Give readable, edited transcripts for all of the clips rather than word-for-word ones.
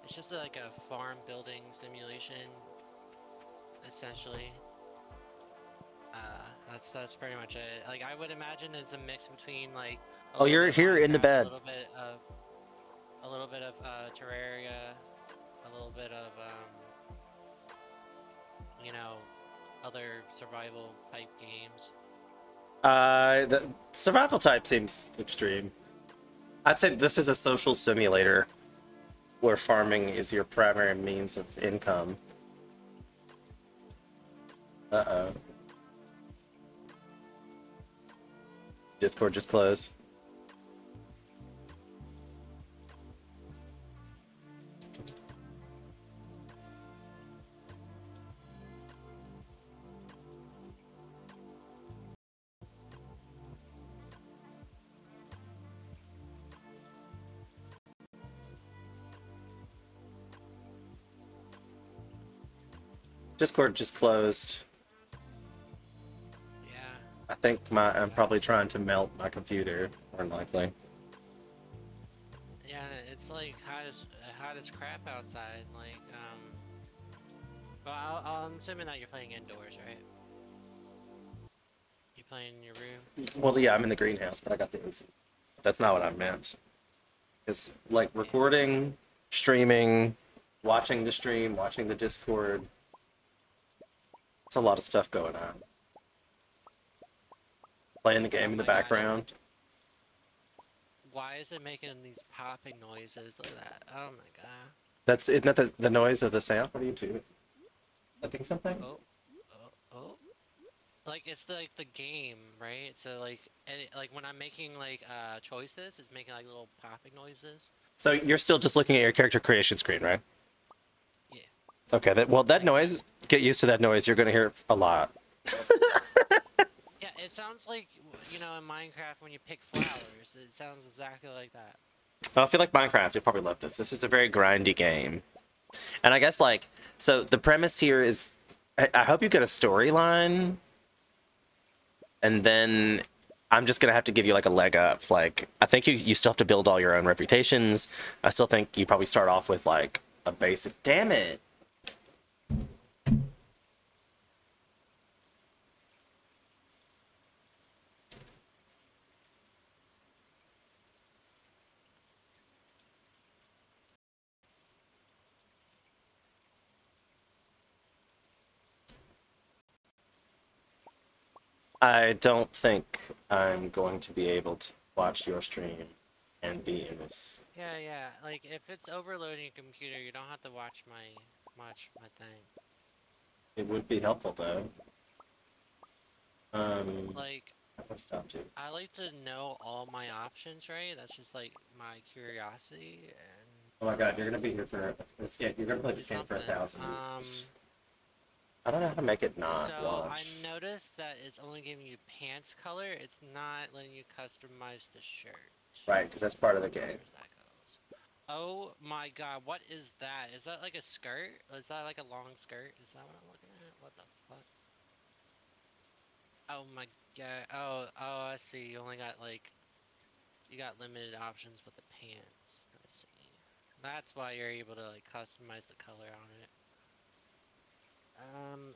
It's just like a farm building simulation, essentially. That's pretty much it. Like I would imagine it's a mix between like a Oh, little you're bit of here in the Minecraft, bed. a little bit of Terraria, a little bit of you know, other survival type games. The survival type seems extreme. I'd say this is a social simulator where farming is your primary means of income. Uh-oh. Discord just closed. Discord just closed. Yeah. I think I'm probably trying to melt my computer, more than likely. Yeah, it's like hot as crap outside. Like well, I'm assuming that you're playing indoors, right? You playing in your room? Well, yeah, I'm in the greenhouse, but I got the AC. That's not what I meant. It's like Yeah. recording, streaming, watching the stream, watching the Discord. It's a lot of stuff going on. Playing the game Oh in the my god. background. Why is it making these popping noises like that? Oh my god. That's isn't that the noise of the sound? What are you doing? Clicking something? Oh, oh. Like it's like the game, right? So like, like when I'm making like choices, it's making like little popping noises. So you're still just looking at your character creation screen, right? Yeah. Okay, that Like that. noise, get used to that noise. You're gonna hear it a lot. Yeah, it sounds like, you know, in Minecraft when you pick flowers. It sounds exactly like that. Oh, if you like Minecraft, you'll probably love this. This is a very grindy game. And I guess, like, so the premise here is I hope you get a storyline, and then I'm just gonna have to give you like a leg up. Like, I think you still have to build all your own reputations. I still think you probably start off with like a basic. Damn it! I don't think I'm going to be able to watch your stream and be in this. Yeah. Like if it's overloading your computer, you don't have to watch my thing. It would be helpful though. Um, Like I stopped you. I like to know all my options, right? That's just like my curiosity, and Oh my god, you're gonna be here for this game. You're gonna play something, this game for something. 1,000 years. I don't know how to make it not So I launch. noticed that it's only giving you pants color. It's not letting you customize the shirt. Right, because that's part of the game. As that goes. Oh my god, what is that? Is that like a skirt? Is that like a long skirt? Is that what I'm looking at? What the fuck? Oh my god. Oh, I see. You only got like, you got limited options with the pants. I see. That's why you're able to like customize the color on it.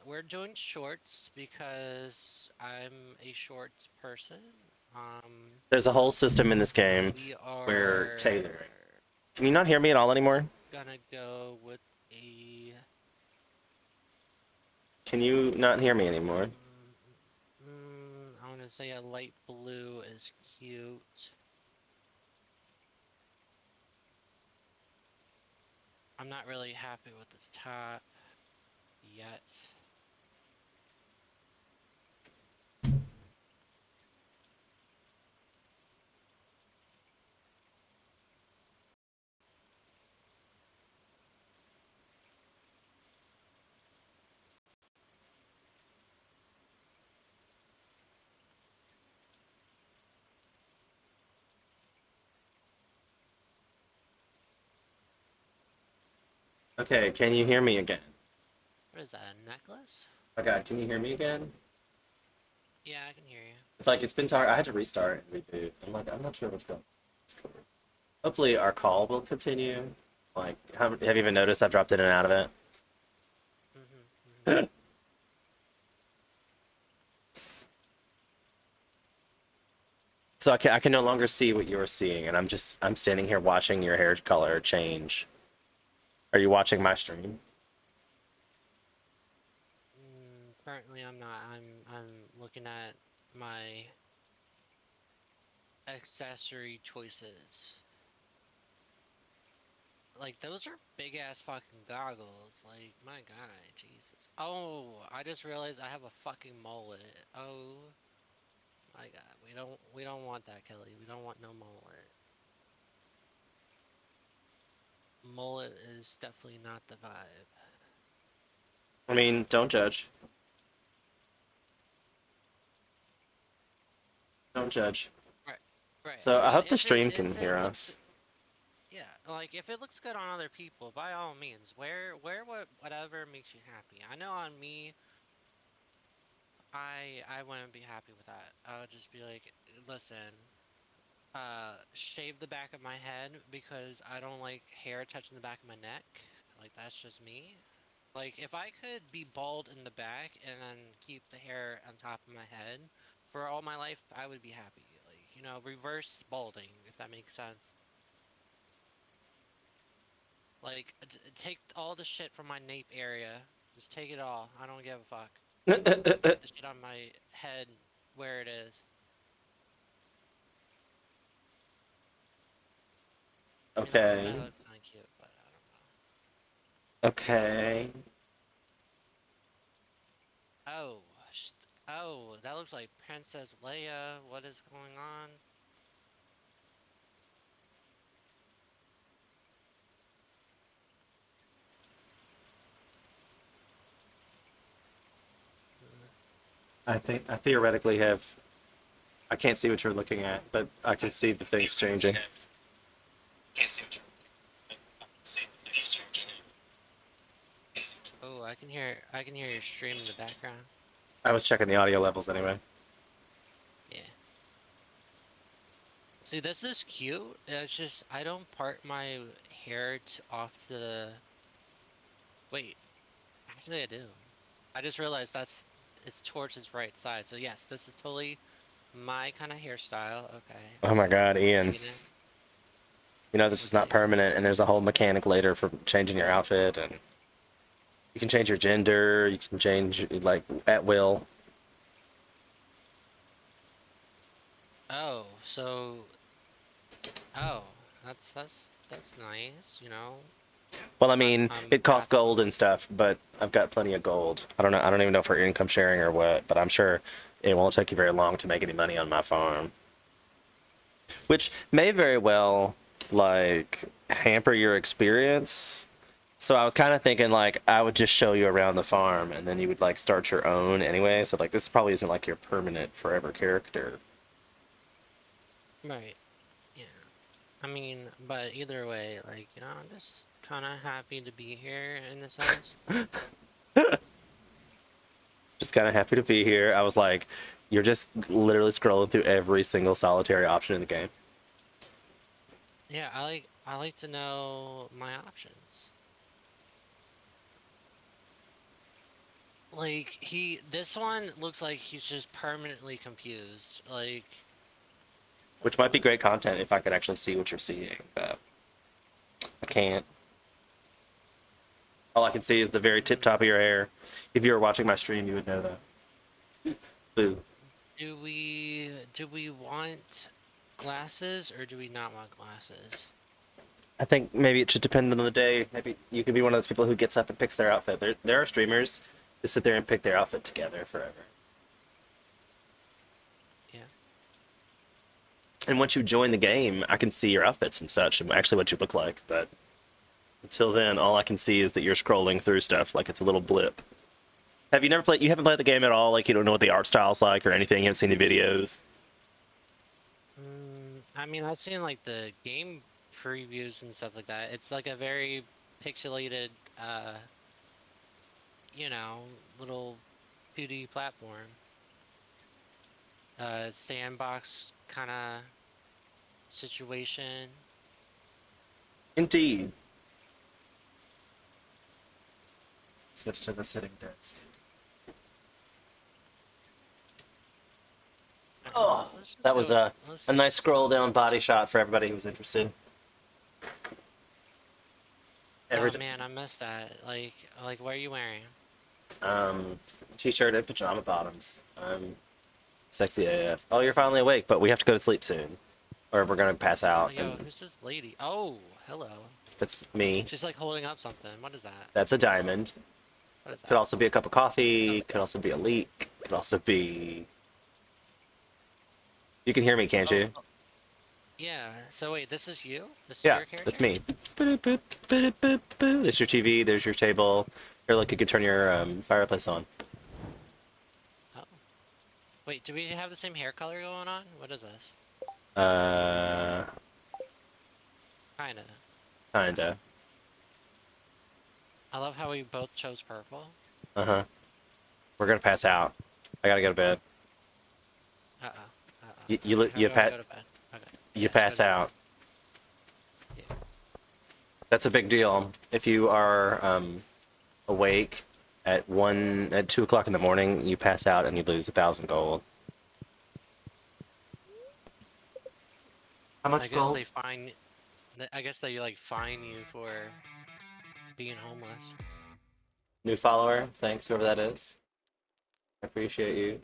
We're doing shorts because I'm a shorts person. There's a whole system in this game We where are tailoring. Can you not hear me at all anymore? gonna go with a. Can you not hear me anymore? I want to say a light blue is cute. I'm not really happy with this top yet. Okay, can you hear me again? What is that, a necklace? Oh god, can you hear me again? Yeah, I can hear you. It's like it's been I had to restart and reboot. I'm not sure what's going on. Hopefully our call will continue. Like, have you even noticed I've dropped in and out of it? Mm-hmm. So I can no longer see what you're seeing, and I'm standing here watching your hair color change. Are you watching my stream? Currently, I'm not. I'm looking at my accessory choices. Like those are big ass fucking goggles. Like my god, Jesus. Oh, I just realized I have a fucking mullet. Oh my god, we don't want that, Kelly. We don't want no mullet. Mullet is definitely not the vibe. I mean, don't judge. Don't judge. Right, right. So I I mean, hope the stream can if it hear looks us. yeah, like if it looks good on other people, by all means, wear whatever makes you happy. I know on me, I wouldn't be happy with that. I would just be like, listen, shave the back of my head because I don't like hair touching the back of my neck. Like that's just me. Like if I could be bald in the back and then keep the hair on top of my head for all my life, I would be happy. Like, you know, reverse balding, if that makes sense. Like, take all the shit from my nape area. Just take it all. I don't give a fuck. Keep the shit on my head where it is. You know, that Okay. looks kind of cute, but I don't know. Okay. Oh, oh, that looks like Princess Leia. What is going on? I think I theoretically have. I can't see what you're looking at, but I can see the things changing. Can't see what you're see the things changing. Oh, I can hear your stream in the background. I was checking the audio levels anyway. Yeah. See, this is cute. It's just I don't part my hair off to the. Wait, actually, I do. I just realized it's towards his right side. So yes, this is totally my kind of hairstyle. Okay, Oh my God, Ian. digging it. You know this We're is not digging it. permanent, and there's a whole mechanic later for changing your outfit, and you can change your gender. You can change like at will. Oh, so oh, that's nice. You know, Well, I I'm mean, I'm it costs half of gold and stuff, but I've got plenty of gold. I don't know. I don't even know if we're income sharing or what, but I'm sure it won't take you very long to make any money on my farm, which may very well like hamper your experience. So I was kind of thinking like I would just show you around the farm, and then you would like start your own anyway. So like this probably isn't like your permanent forever character. right. Yeah. I mean, but either way, like you know, I'm just kind of happy to be here in a sense. Just kind of happy to be here. I was like, you're just literally scrolling through every single solitary option in the game. Yeah, I like to know my options. Like this one looks like he's just permanently confused. Like, Which might be great content if I could actually see what you're seeing, but I can't. All I can see is the very tip top of your hair. If you were watching my stream, you would know that. Boo. do we want glasses or do we not want glasses? I think maybe it should depend on the day. Maybe you could be one of those people who gets up and picks their outfit. There are streamers who sit there and pick their outfit together forever. Yeah. And once you join the game, I can see your outfits and such, and actually what you look like. But until then, all I can see is that you're scrolling through stuff like it's a little blip. Have you never played? You haven't played the game at all? Like you don't know what the art style's like or anything? You haven't seen the videos? I mean, I've seen like the game previews and stuff like that. It's like a very pixelated, you know, little 2D platform, sandbox kind of situation. Indeed. Switch to the sitting desk. Oh, that was a nice scroll down body shot for everybody who was interested. Oh man, I missed that. Like what are you wearing? T-shirt and pajama bottoms. Sexy AF. Oh, you're finally awake, but we have to go to sleep soon, or we're gonna pass Oh, out. yo, who's this lady? Oh, hello. That's me. She's like holding up something. What is that? That's a diamond. What is that? Could also be a cup of coffee. Could also be a leak. Could also be. You can hear me, can't you? Oh, yeah. So wait, this is you? This is Yeah, your character? that's me. There's your TV. There's your table. Here, look, you can turn your fireplace on. Oh. Wait, do we have the same hair color going on? What is this? Kinda. Kinda. I love how we both chose purple. Uh-huh. We're gonna pass out. I gotta go to bed. Uh-oh. You How do I go to bed? Okay. you Yes, pass go to out. sleep. That's a big deal. If you are awake at 2 o'clock in the morning, you pass out and you lose 1,000 gold. How much gold? I guess they like fine you for being homeless. New follower, thanks whoever that is. I appreciate you.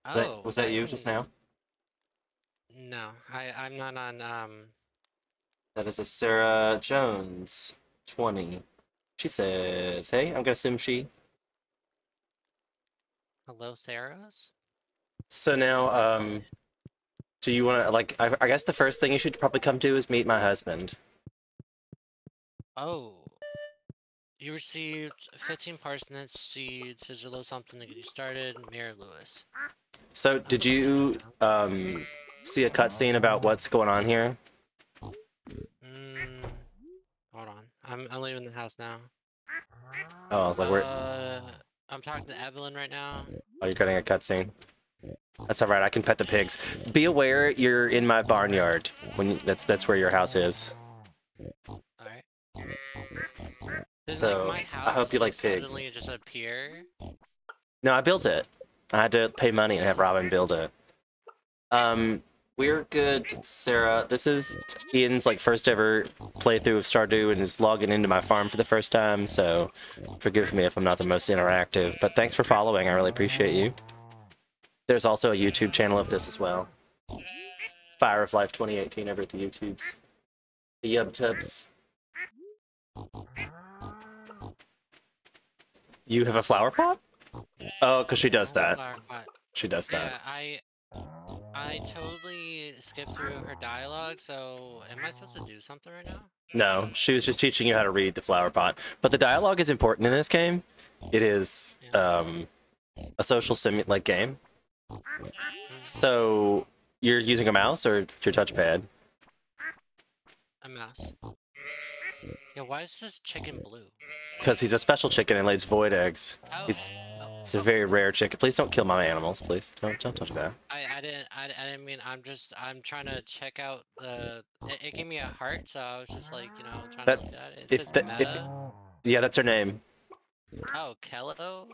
Oh, Was that you just now? No, I'm not on That is a Sarah Jones, 20. She says, "Hey, I'm gonna assume she." Hello Sarah's? So now, do you want to like? I guess the first thing you should probably come to is meet my husband. Oh. You received 15 parsnip seeds, there's a little something to get you started, Mayor Lewis. So, did you see a cutscene about what's going on here? Hold on. I'm leaving the house now. Oh, I was like, where? I'm talking to Evelyn right now. Oh, you're getting a cutscene. That's all right. I can pet the pigs. Be aware, you're in my barnyard. That's where your house is. All right. Did So, like my house I hope you like suddenly pigs. just appear? No, I built it. I had to pay money and have Robin build it. We're good, Sarah. This is Ian's like first ever playthrough of Stardew and is logging into my farm for the first time, so forgive me if I'm not the most interactive, but thanks for following. I really appreciate you. There's also a YouTube channel of this as well. Fire of Life 2018 over at the YouTubes. The YubTubs. You have a flower pot? Oh, because she does that. She does that. Yeah, I totally skipped through her dialogue, so am I supposed to do something right now? No, she was just teaching you how to read the flower pot. But the dialogue is important in this game. It is a social game. So you're using a mouse or your touchpad? A mouse. Yeah, why is this chicken blue? Because he's a special chicken and lays void eggs. Oh. It's a very rare chicken. Please don't kill my animals, please. Don't touch that. I didn't mean, I'm trying to check out it gave me a heart, so I was just like, you know, trying to look at it. Yeah, that's her name. Oh, Kello?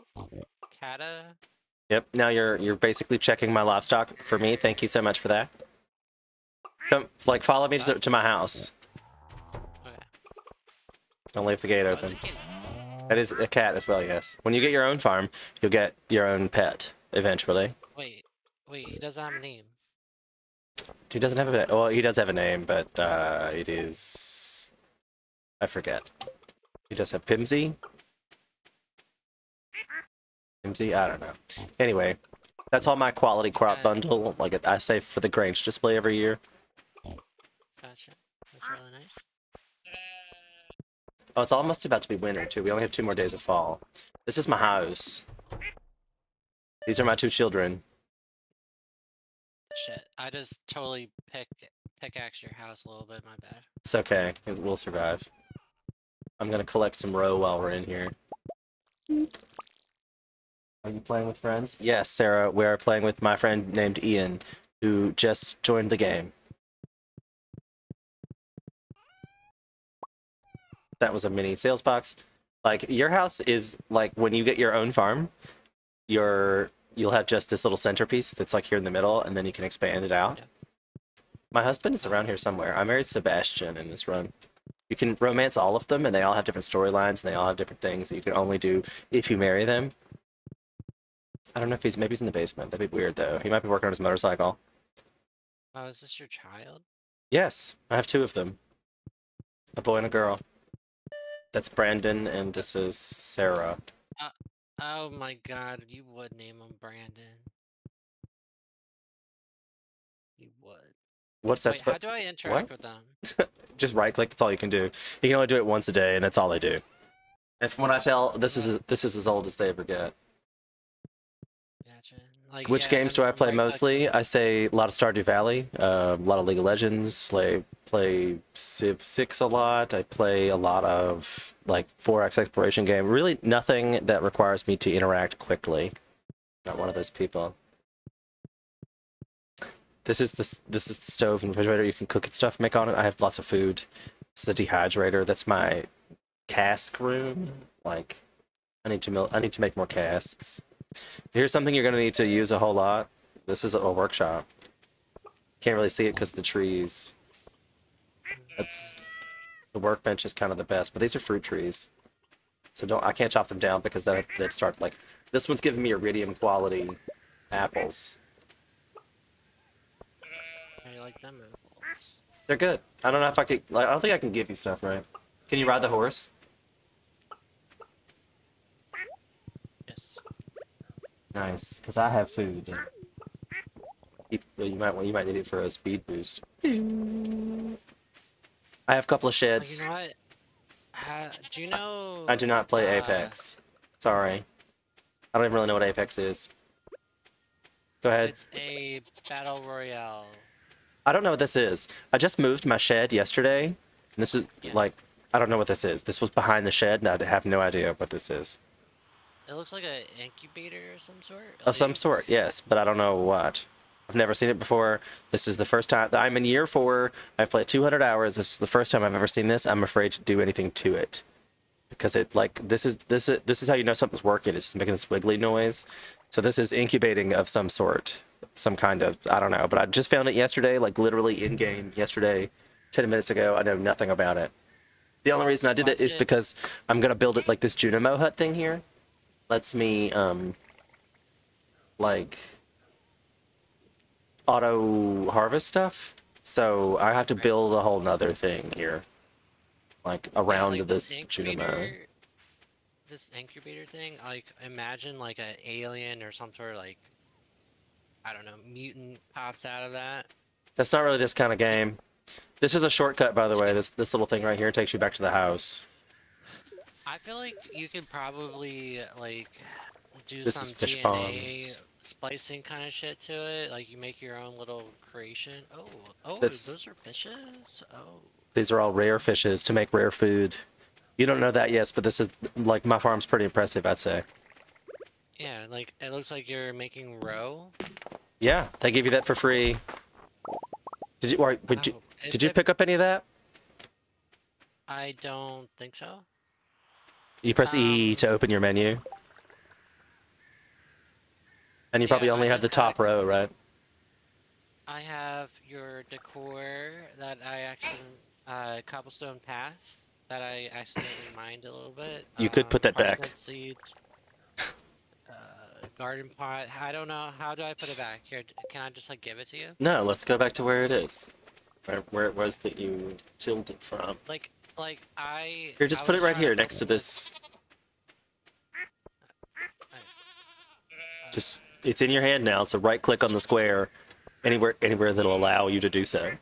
Kata? Yep, now you're basically checking my livestock for me. Thank you so much for that. Come, like, follow me to my house. Okay. Don't leave the gate open. That is a cat as well, yes. When you get your own farm, you'll get your own pet, eventually. Wait, he doesn't have a name. He doesn't have a... Well, he does have a name, but it is... I forget. He does have Pimsy? Pimsy? I don't know. Anyway, that's all my quality crop bundle. Like I save for the Grange display every year. Gotcha. That's really nice. Oh, it's almost about to be winter, too. We only have 2 more days of fall. This is my house. These are my 2 children. Shit, I just totally pickaxe your house a little bit, my bad. It's okay. We'll survive. I'm gonna collect some roe while we're in here. Are you playing with friends? Yes, Sarah, we are playing with my friend named Ian, who just joined the game. That was a mini sales box. Like your house is like when you get your own farm, you'll have just this little centerpiece that's like here in the middle, and then you can expand it out. Yeah. My husband is around here somewhere. I married Sebastian in this run. You can romance all of them, and they all have different storylines, and they all have different things that you can only do if you marry them. I don't know if maybe he's in the basement. That'd be weird though. He might be working on his motorcycle. Oh, is this your child? Yes, I have two of them, a boy and a girl. That's Brandon, and this is Sarah. Uh, oh my God, you would name him Brandon. You would. What's that? Wait, how do I interact with them? Just right click. That's all you can do. You can only do it once a day, and that's all they do. If when I tell this is as old as they ever get. Gotcha. Like, Which yeah, games do I play right, mostly? I say a lot of Stardew Valley, a lot of League of Legends. Play Civ 6 a lot. I play a lot of like 4X exploration game. Really nothing that requires me to interact quickly. Not one of those people. This is the stove and refrigerator. You can cook and stuff, make on it. I have lots of food. It's the dehydrator. That's my cask room. Like, I need to make more casks. Here's something you're gonna need to use a whole lot. This is a workshop. Can't really see it because of the trees. That's the workbench is kind of the best, but these are fruit trees, so I can't chop them down because that start like this one's giving me iridium quality apples. I like them apples. They're good. I don't know if I could. Like, I don't think I can give you stuff, right? Can you ride the horse? Yes. Nice, because I have food. You might need it for a speed boost. I have a couple of sheds. You know what? Do you know? I do not play Apex. Sorry. I don't even really know what Apex is. Go ahead. It's a battle royale. I don't know what this is. I just moved my shed yesterday. And this is like, I don't know what this is. This was behind the shed, and I have no idea what this is. It looks like an incubator of some sort. Of some sort, yes, but I don't know what. I've never seen it before. This is the first time. I'm in year 4. I've played 200 hours. This is the first time I've ever seen this. I'm afraid to do anything to it because it like this is how you know something's working. It's just making this wiggly noise. So this is incubating of some sort, some kind of I don't know. But I just found it yesterday, like literally in game yesterday, 10 minutes ago. I know nothing about it. The only reason I did it is because I'm gonna build it like this Junimo hut thing here. Lets me like auto harvest stuff, so I have to build a whole nother thing here like around like this Junimo. This incubator thing, like imagine like an alien or some sort of like I don't know mutant pops out of that. That's not really this kind of game. This is a shortcut, by the way. This little thing right here takes you back to the house. I feel like you could probably like do This some is fish DNA ponds. splicing kind of shit to it. Like you make your own little creation. Oh, That's, those are fishes. Oh, these are all rare fishes to make rare food. You don't know that, yes, but this is like my farm's pretty impressive, I'd say. yeah, like it looks like you're making roe. Yeah, they give you that for free. Did you? Or, did you pick up any of that? I don't think so. You press E to open your menu. And you probably only have the top row, right? I have your decor that I actually, cobblestone path that I accidentally mined a little bit. You could put that back. Seeds, garden pot. I don't know. How do I put it back? Here, can I just like give it to you? No, let's go back to where it is. Where it was that you tilled it from. Like Here, just put it right here next to this. Just, it's in your hand now, so right click on the square anywhere that'll allow you to do so.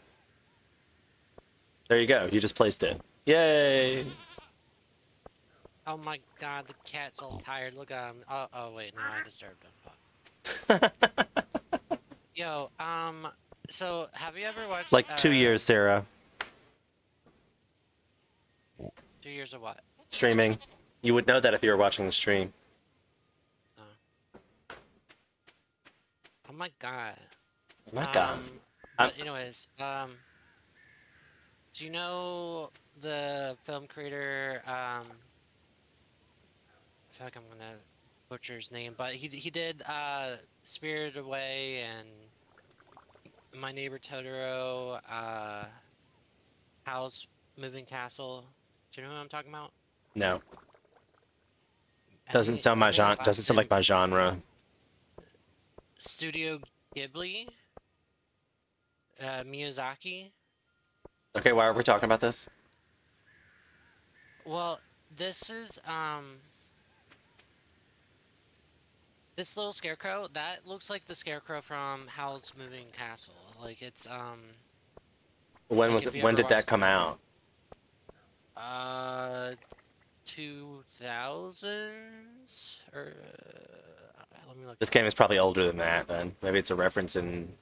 There you go, you just placed it. Yay! Oh my god, the cat's all tired. Look at him. Oh wait, no, I disturbed him. Fuck. Yo, so have you ever watched like 2 years, Sarah. 2 years of what? Streaming. You would know that if you were watching the stream. Oh my god. Oh my god. But anyways, do you know the film creator, feel like I'm gonna butcher his name, but he did Spirited Away and My Neighbor Totoro, Howl's Moving Castle. Do you know who I'm talking about? No, I doesn't think sound I my think his genre. Doesn't last sound like name my genre. Studio Ghibli, Miyazaki. Okay, why are we talking about this? Well, this is this little scarecrow that looks like the scarecrow from Howl's Moving Castle. Like it's When like was if it? you When ever did that watched come out? uh 2000s or let me look This it up. game is probably older than that. Then maybe it's a reference in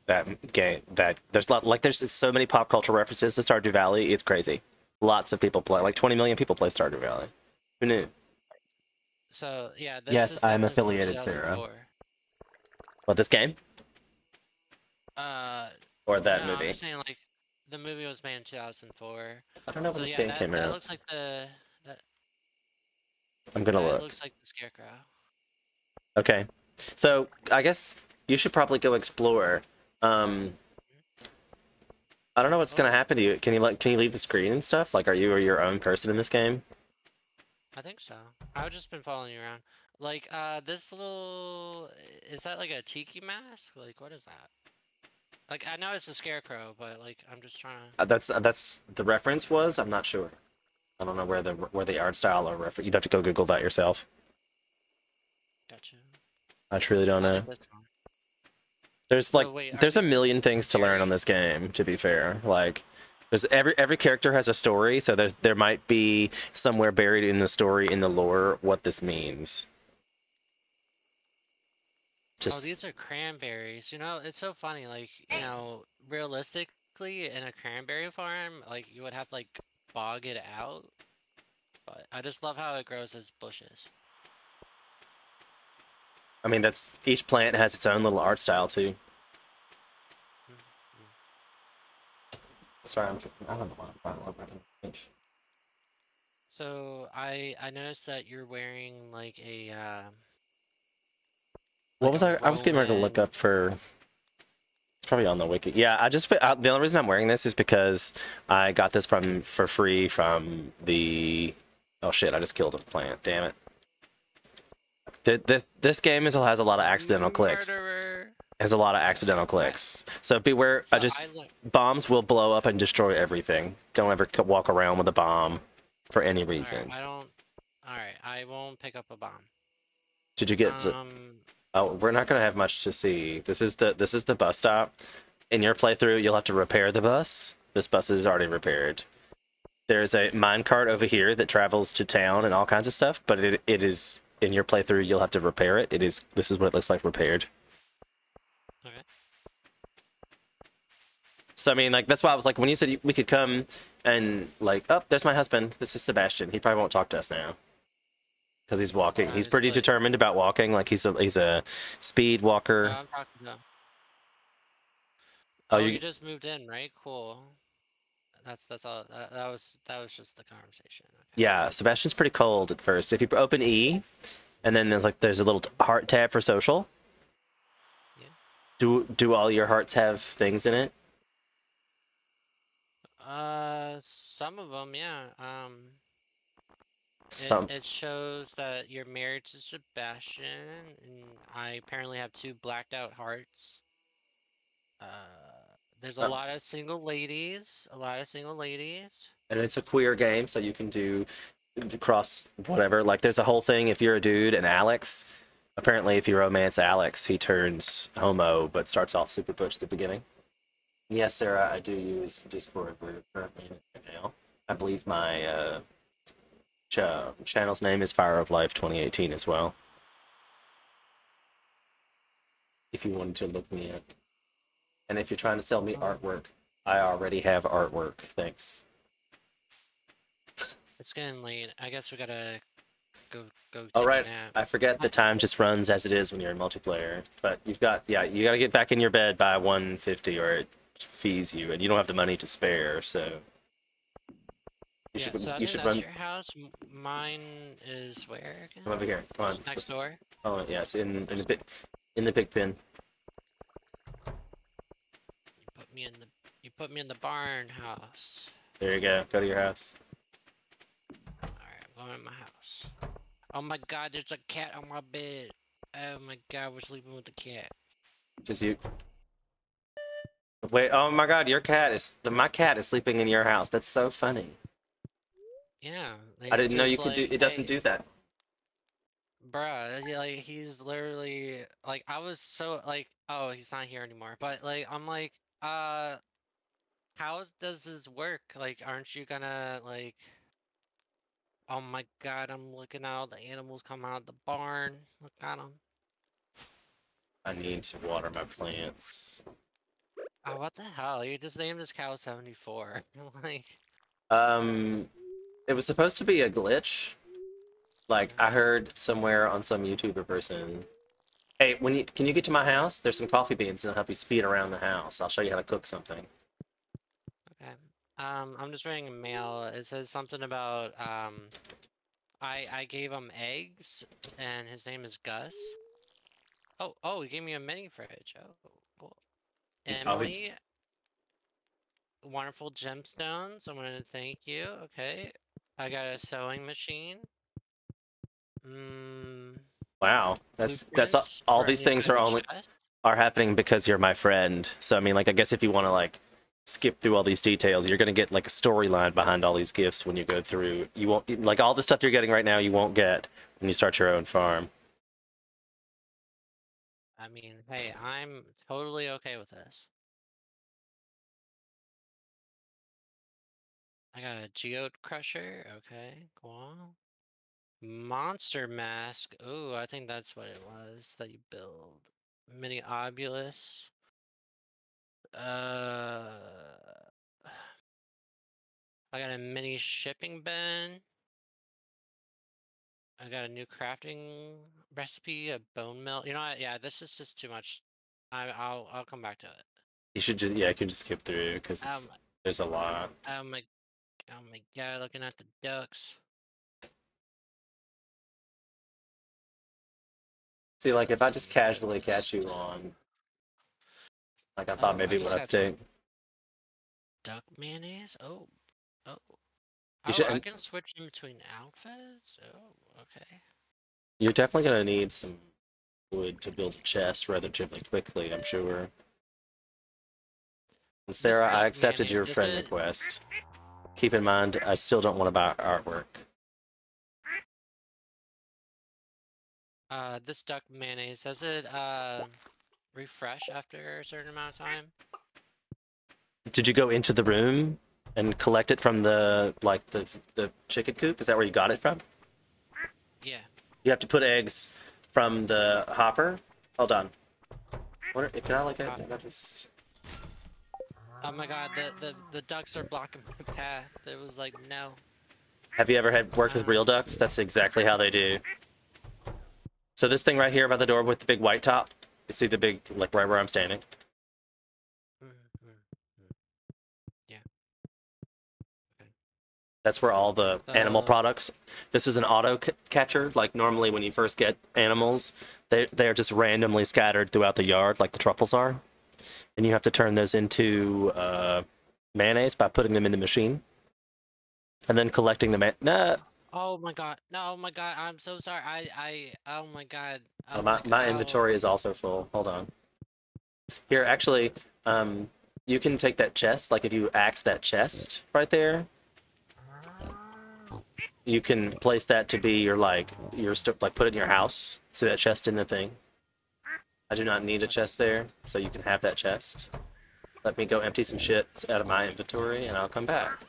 that game. That there's there's so many pop culture references to Stardew Valley. It's crazy. Lots of people play. Like 20 million people play Stardew Valley. Who knew? So yeah, this Yes, is I'm definitely from affiliated, Sarah. 2004. What, this game Uh, or no, that I'm movie? just saying like the movie was made in 2004. I don't know when So this yeah, game came that out. looks like the that I'm gonna that look. looks like the scarecrow. Okay, so I guess you should probably go explore. Um, I don't know what's gonna Oh, happen to you. Can you leave the screen and stuff? Like, are you your own person in this game? I think so. I've just been following you around. Like, this little, is that like a tiki mask? Like, what is that? Like, I know it's a scarecrow, but like, I'm just trying to. That's the reference was. I'm not sure. I don't know where the art style or reference. You'd have to go Google that yourself. Gotcha. I truly don't I know. like this one. There's So wait, are there's a these just million things to learn on berries? this game. To be fair, like there's every character has a story, so there might be somewhere buried in the story in the lore what this means. Oh, Just these are cranberries. You know, it's so funny. Like, you know, realistically, in a cranberry farm, like you would have to like bog it out. But I just love how it grows as bushes. I mean that's each plant has its own little art style too. Mm-hmm. Sorry, I don't know why I'm trying to look at it. So I noticed that you're wearing What like was a I was getting ready to look Roman. up for. It's probably on the wiki. Yeah, I just the only reason I'm wearing this is because I got this for free from the. Oh shit! I just killed a plant. Damn it. This game has a lot of accidental clicks. Murderer. It has a lot of accidental Alright, clicks. So beware. so I look. Bombs will blow up and destroy everything. Don't ever walk around with a bomb for any Alright, reason. I don't. Alright, I won't pick up a bomb. Did you get? Um. Oh, we're not gonna have much to see. This is the bus stop. In your playthrough, you'll have to repair the bus. This bus is already repaired. There's a minecart over here that travels to town and all kinds of stuff, but it is in your playthrough you'll have to repair it. This is what it looks like repaired. Okay. So I mean like that's why I was like when you said we could come and like, oh, there's my husband. This is Sebastian. He probably won't talk to us now because he's walking. He's It's pretty like. determined about walking. Like he's a speed No, walker. I'm talking to. Oh, Oh, you you just moved in, right? Cool. That's all. That was just the conversation. Okay. yeah, Sebastian's pretty cold at first. If you open E and then there's a little heart tab for social. Yeah. Do all your hearts have things in it? Some of them, yeah. It Some. it shows that you're married to Sebastian, and I apparently have two blacked out hearts. There's a Uh, lot of single ladies. A lot of single ladies. and it's a queer game, so you can do cross whatever. Like there's a whole thing if you're a dude and Alex. Apparently, if you romance Alex, he turns homo, but starts off super butch at the beginning. Yes, Sarah, I do use Discord. We're currently in it right now. I believe my channel's name is Fire of Life 2018 as well. If you wanted to look me up. And if you're trying to sell me artwork, I already have artwork. Thanks. It's getting late. I guess we gotta go All take a right. nap. I forget the time just runs as it is when you're in multiplayer. But you got to get back in your bed by 1:50 or it fees you, and you don't have the money to spare. So You Yeah, should so I you think should that's run. your house. Mine is where again? Come over here. Come on. Just next door. Oh yeah, it's in the pig pen. You put me in the barn house. There you go. Go to your house. Alright, I'm going to my house. Oh my god, there's a cat on my bed. Oh my god, we're sleeping with the cat. Just you. Wait. Oh my God, your cat is my cat is sleeping in your house. That's so funny. Yeah, I he's didn't know you just could do. like, It doesn't hey, do that. bruh, like he's literally like I was so like, oh, he's not here anymore. But like I'm like, how does this work? Like, aren't you gonna like? Oh my god, I'm looking at all the animals come out of the barn. Look at them. I need to water my plants. Oh, what the hell? You just named this cow 74. Like, Um, it was supposed to be a glitch. Like I okay. heard somewhere on some YouTuber person. Hey, can you get to my house? There's some coffee beans and I'll help you speed around the house. I'll show you how to cook something. Okay. I'm just reading a mail. It says something about I gave him eggs, and his name is Gus. Oh, he gave me a mini fridge. Oh, cool. Oh, Emily, wonderful gemstones. I want to thank you. Okay. I got a sewing machine. Mm, wow. That's blueprints all for a these new things item chest. are happening because you're my friend. So I mean, like I guess if you want to like skip through all these details, you're gonna get like a storyline behind all these gifts when you go through. You won't like all the stuff you're getting right now. You won't get when you start your own farm. I mean, hey, I'm totally okay with this. I got a geode crusher. Okay, cool. Monster mask. Ooh, I think that's what it was that you build. Mini obulus. Uh, I got a mini shipping bin. I got a new crafting recipe, a bone mill. You know what? Yeah, this is just too much. I'll come back to it. You should just you can just skip through because it's Um, there's a lot. oh my, oh my god, looking at the ducks. See, like if Let's I just see, what is casually catch this? you on, like I thought Oh, I maybe what just I got some think duck mayonnaise. Oh, you oh, should. I And can switch in between outfits. Oh, okay. you're definitely gonna need some wood to build a chest relatively quickly, I'm sure. And This Sarah, I duck accepted mayonnaise, your does friend it? request. Keep in mind, I still don't want to buy artwork. This duck mayonnaise, does it, refresh after a certain amount of time? Did you go into the room and collect it from the like the chicken coop? Is that where you got it from? Yeah. You have to put eggs from the hopper. Hold on. What can I like? I just Oh my god, the ducks are blocking my path. It was like, no. have you ever had worked with Um, real ducks? That's exactly how they do. So this thing right here by the door with the big white top. You see the big like right where I'm standing. mm, mm, mm. Yeah, okay. That's where all the animal So, products. This is an auto catcher. Like normally when you first get animals, they're just randomly scattered throughout the yard, like the truffles are, and you have to turn those into mayonnaise by putting them in the machine, and then collecting the Nah, oh my god, no, oh my god, I'm so sorry. Oh my god, oh, oh my god, my oh. inventory is also full. Hold on. Here, actually, you can take that chest. Like if you axe that chest right there, you can place that to be your like like put it in your house. So that chest in the thing. I do not need a chest there, so you can have that chest. Let me go empty some shit out of my inventory, and I'll come back.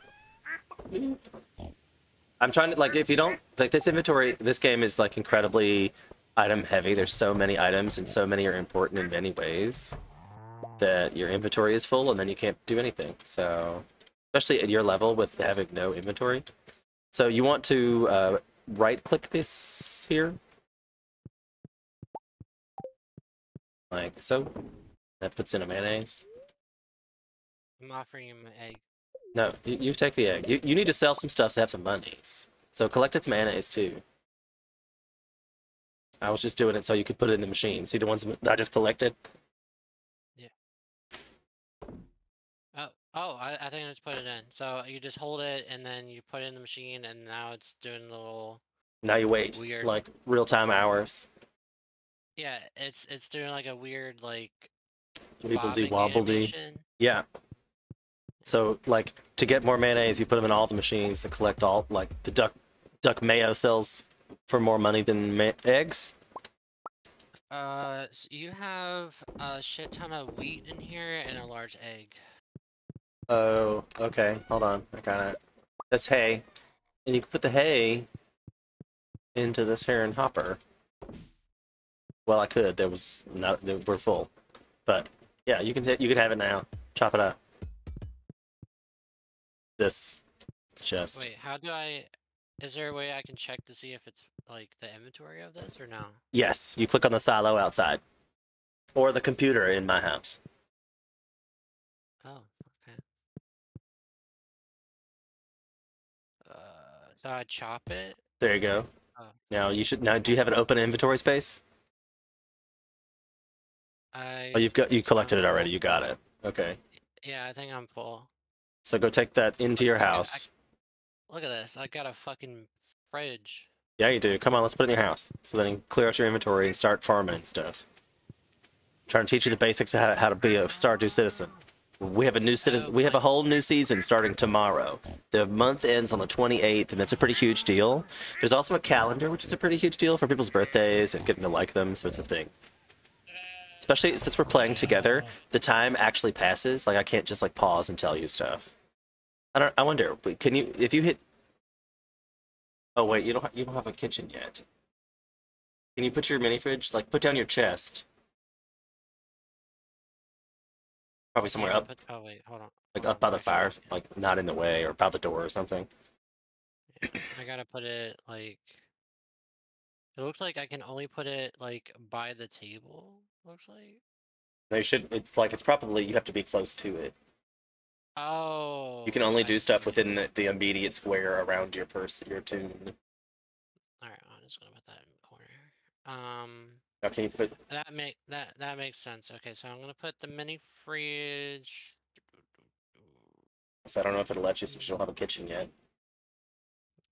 I'm trying to, like, if you don't, like, this inventory, this game is, like, incredibly item heavy. There's so many items, and so many are important in many ways that your inventory is full, and then you can't do anything. So, especially at your level with having no inventory. So you want to right-click this here, like so. That puts in a mayonnaise. I'm offering him an egg. No, you take the egg. You need to sell some stuff to have some monies. So collect its mayonnaise too. I was just doing it so you could put it in the machine. See the ones that I just collected? Yeah. I think I just put it in. So you just hold it and then you put it in the machine and now it's doing the little Now you wait, weird. like real-time hours. Yeah, it's doing like a weird like Weebledy bobbing wobbledy. animation. Yeah. So like to get more mayonnaise, you put them in all the machines and collect all like the duck mayo sells for more money than eggs. So you have a shit ton of wheat in here and a large egg. Oh, okay. Hold on. I got it. That's hay, and you can put the hay into this here and hopper. Well, I could. There was no. We're full, but yeah, you can have it now. Chop it up. This chest. Wait, how do I? Is there a way I can check to see if it's like the inventory of this or no? Yes, you click on the silo outside, or the computer in my house. Oh, okay. So I chop it. There you go. Oh, Now you should. Now, do you have an open inventory space? Oh, you collected it already. full. You got it. Okay. Yeah, I think I'm full. So go take that into your house. Look at this. I got a fucking fridge. Yeah, you do. Come on, let's put it in your house. So then you clear out your inventory and start farming and stuff. I'm trying to teach you the basics of how to be a Stardew citizen. We have a new citizen. We have a whole new season starting tomorrow. The month ends on the 28th, and it's a pretty huge deal. There's also a calendar, which is a pretty huge deal for people's birthdays and getting to like them, so it's a thing. Especially since we're playing together, the time actually passes. Like I can't just like pause and tell you stuff. I wonder, can you if you hit? Oh wait, you don't have a kitchen yet. Can you put your mini fridge put down your chest? Probably somewhere up, Oh wait, hold on. like Hold up by on, the actually, fire, like not in the way or by the door or something. yeah, I gotta put it like. It looks like I can only put it like by the table. Looks like. No, you should. It's probably you have to be close to it. You can Oh, only I do see stuff what you within mean. the immediate square around your your tomb. All right, I'm just gonna put that in the corner. Now, can you put? That makes sense. Okay, so I'm gonna put the mini fridge. So I don't know if it'll let you since you don't have a kitchen yet.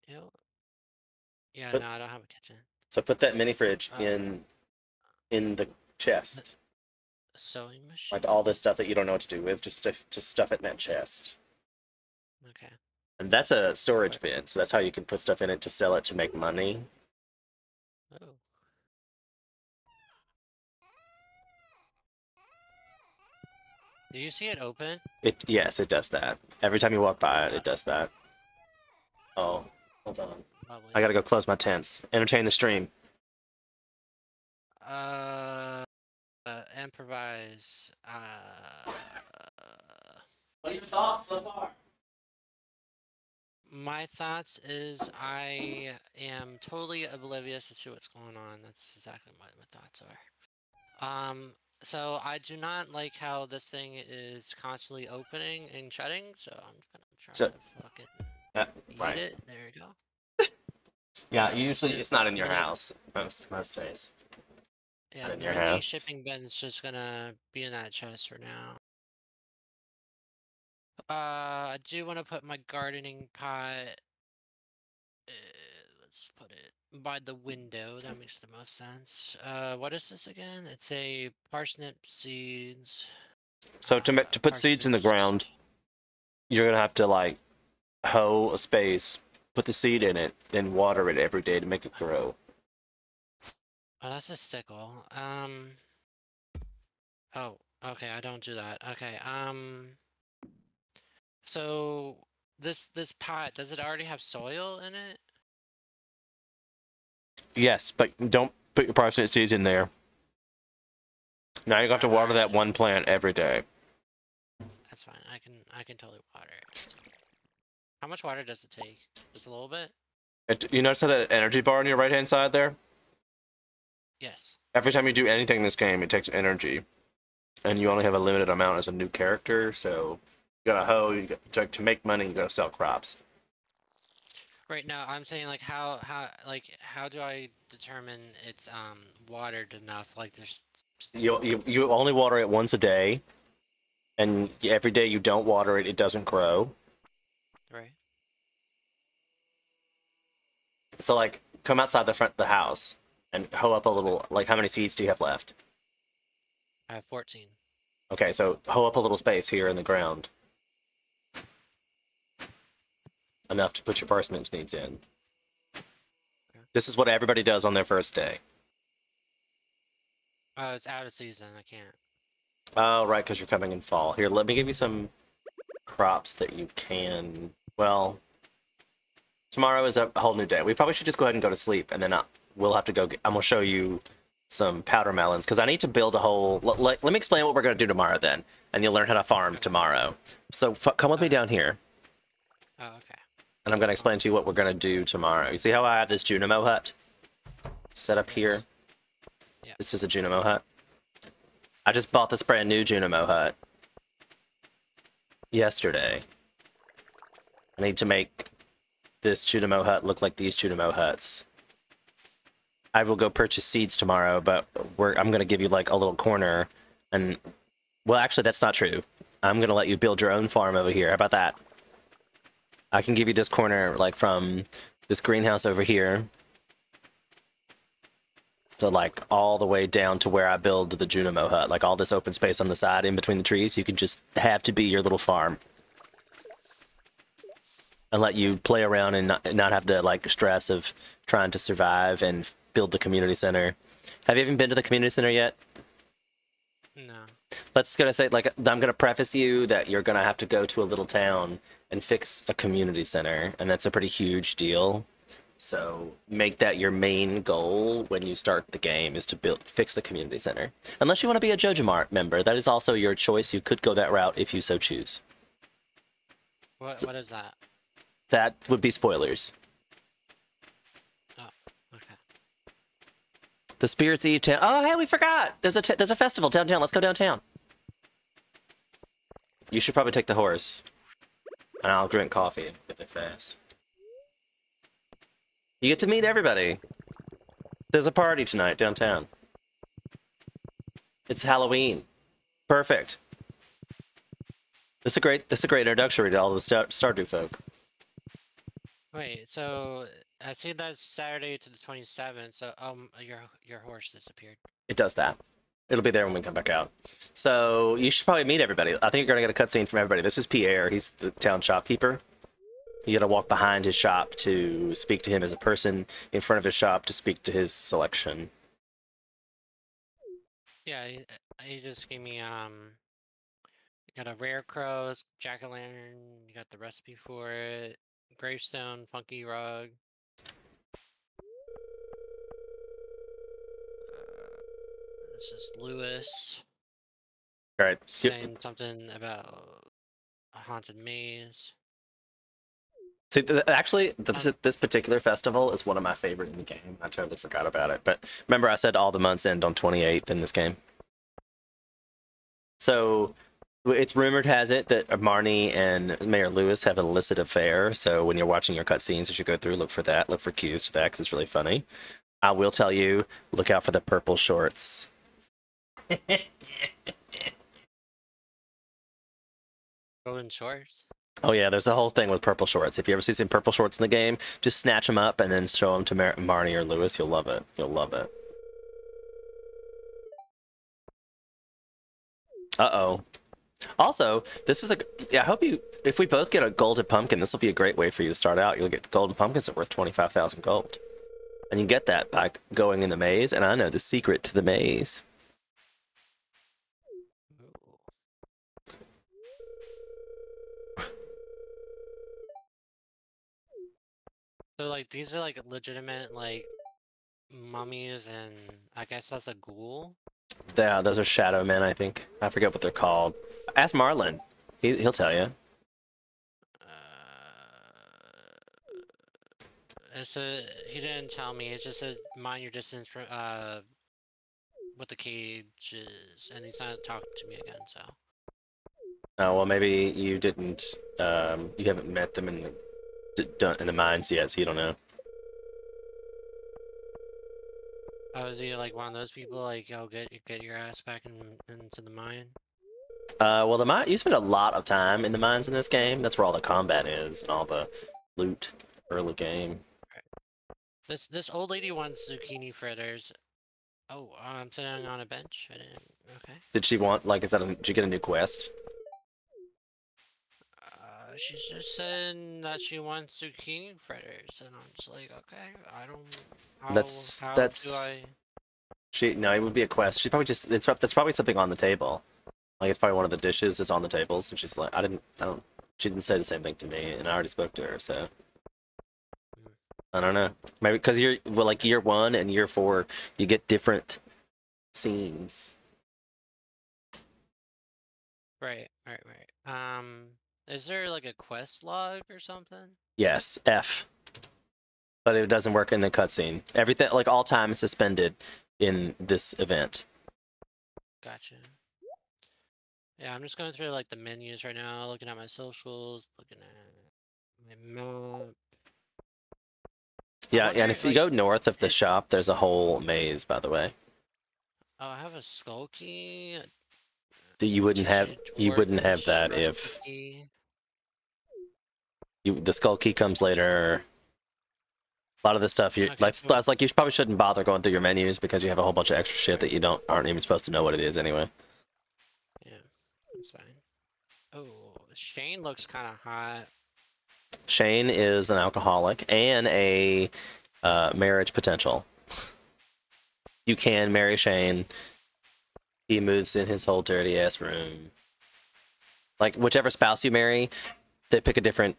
Ew. Yeah, But no, I don't have a kitchen. so put that mini fridge Uh, in the the chest. sewing machine. Like all this stuff that you don't know what to do with, just stuff it in that chest. Okay. And that's a storage What? bin, so that's how you can put stuff in it to sell it to make money. Oh. Do you see it open? Yes, it does that. Every time you walk by it, Uh, it does that. Oh, hold on. Lovely. I gotta go close my tents. Entertain the stream. Improvise. What are your thoughts so far? My thoughts is I am totally oblivious to what's going on. That's exactly what my thoughts are. So I do not like how this thing is constantly opening and shutting, so I'm gonna try So, to fucking uh, eat right. it. There you go. Yeah, usually it's not in your Mini- house most days. Yeah, Not in the your mini house. shipping bin's just gonna be in that chest for now. I do want to put my gardening pot. Uh, let's put it by the window. That makes the most sense. What is this again? It's a parsnip seeds. So to put seeds in the Parsnips. ground, you're gonna have to like hoe a space, put the seed in it, then water it every day to make it grow. Oh, that's a sickle. Oh, okay, I don't do that. Okay, so this pot, does it already have soil in it? Yes, but don't put your parsnip seeds in there. Now you have to water that Alright, one plant every day. that's fine. I can totally water it. How much water does it take? Just a little bit? You notice that energy bar on your right hand side there? Yes. Every time you do anything in this game, it takes energy. And you only have a limited amount as a new character, so you got a hoe. To make money, you gotta sell crops. Right now, I'm saying like how do I determine it's watered enough? Like there's You only water it once a day, and every day you don't water it, it doesn't grow. right. So like, come outside the front of the house and hoe up a little. Like, how many seeds do you have left? I have 14. Okay, so hoe up a little space here in the ground, enough to put your parsnip seeds in. Okay. This is what everybody does on their first day. Oh, it's out of season. I can't. Oh, right, because you're coming in fall. Here, let me give you some crops that you can. Well, tomorrow is a whole new day. We probably should just go ahead and go to sleep, and then we'll have to go. I'm gonna show you some powder melons because I need to build a whole. Let me explain what we're gonna do tomorrow, then, and you'll learn how to farm tomorrow. So come with me down here, Oh, okay. and I'm gonna explain to you what we're gonna do tomorrow. You see how I have this Junimo hut set up here? Yeah. This is a Junimo hut. I just bought this brand new Junimo hut yesterday. I need to make this Junimo hut look like these Junimo huts. I will go purchase seeds tomorrow, but I'm going to give you like a little corner. And, well, actually, that's not true. I'm going to let you build your own farm over here. How about that? I can give you this corner, like, from this greenhouse over here to, like, all the way down to where I build the Junimo hut. Like, all this open space on the side in between the trees, you can just have to be your little farm. And let you play around and not have the, like, stress of trying to survive and build the community center. Have you even been to the community center yet? No. Let's gonna say, like, I'm gonna preface you that you're gonna have to go to a little town and fix a community center, and that's a pretty huge deal. So make that your main goal when you start the game, is to fix the community center. Unless you want to be a JojaMart member, that is also your choice. You could go that route if you so choose. What is that? That would be spoilers. Oh, okay. The Spirits Eve town. Oh, hey, we forgot. There's a festival downtown. Let's go downtown. You should probably take the horse, and I'll drink coffee and get there fast. You get to meet everybody. There's a party tonight downtown. It's Halloween. Perfect. This is a great introductory to all the Stardew folk. Wait, so I see that's Saturday to the 27th. So your horse disappeared. It does that. It'll be there when we come back out. So you should probably meet everybody. I think you're gonna get a cutscene from everybody. This is Pierre. He's the town shopkeeper. You gotta walk behind his shop to speak to him as a person, in front of his shop to speak to his selection. Yeah, he just gave me you got a rare crows, jack-o'-lantern. You got the recipe for it. Gravestone, funky rug. This is Lewis All right. saying something about a haunted maze. See, actually, this particular festival is one of my favorite in the game. I totally forgot about it. But remember I said all the months end on 28th in this game? So it's rumored, has it, that Marnie and Mayor Lewis have an illicit affair. So when you're watching your cutscenes, you should go through, look for that, look for cues to that, because it's really funny. I will tell you, look out for the purple shorts. Golden shorts. Oh yeah, there's a whole thing with purple shorts. If you ever see some purple shorts in the game, just snatch them up and then show them to Marnie or Lewis. You'll love it. You'll love it. Uh-oh. Also, this is I hope if we both get a golden pumpkin, this will be a great way for you to start out. You'll get golden pumpkins that are worth 25,000 gold. And you get that by going in the maze, and I know the secret to the maze. So like these are like legitimate like mummies, and I guess that's a ghoul. Yeah, those are shadow men, I think. I forget what they're called. Ask Marlin. He'll tell you. He didn't tell me. It just said mind your distance from with the cages, and he's not talking to me again. So Oh well, maybe you didn't. You haven't met them in the mines yet, so you don't know. Oh, is he like one of those people? Like, oh, get your ass back into the mine. Well, the mine. You spend a lot of time in the mines in this game. That's where all the combat is and all the loot early game. This old lady wants zucchini fritters. Oh, I'm sitting on a bench. I didn't. Okay. Did she want like? Did you get a new quest? She's just saying that she wants zucchini fritters, and I'm just like, okay, I don't. How do That's I? no, it would be a quest. She probably just that's probably something on the table. Like it's probably one of the dishes that's on the tables, and she's like, I don't. She didn't say the same thing to me, and I already spoke to her, so I don't know. Maybe because like year 1 and year 4, you get different scenes. Right. Is there like a quest log or something? Yes, F. But it doesn't work in the cutscene. Everything, like all time, is suspended in this event. Gotcha. Yeah, I'm just going through like the menus right now, looking at my socials, looking at my map. Yeah, and if you go north of the shop, there's a whole maze, by the way. Oh, I have a skull key. You wouldn't have that if the skull key comes later. A lot of the stuff you like you probably shouldn't bother going through your menus because you have a whole bunch of extra shit that you aren't even supposed to know what it is anyway. Yeah, that's fine. Oh, Shane looks kind of hot. Shane is an alcoholic and a marriage potential. You can marry Shane. He moves in his whole dirty ass room. Like whichever spouse you marry, they pick a different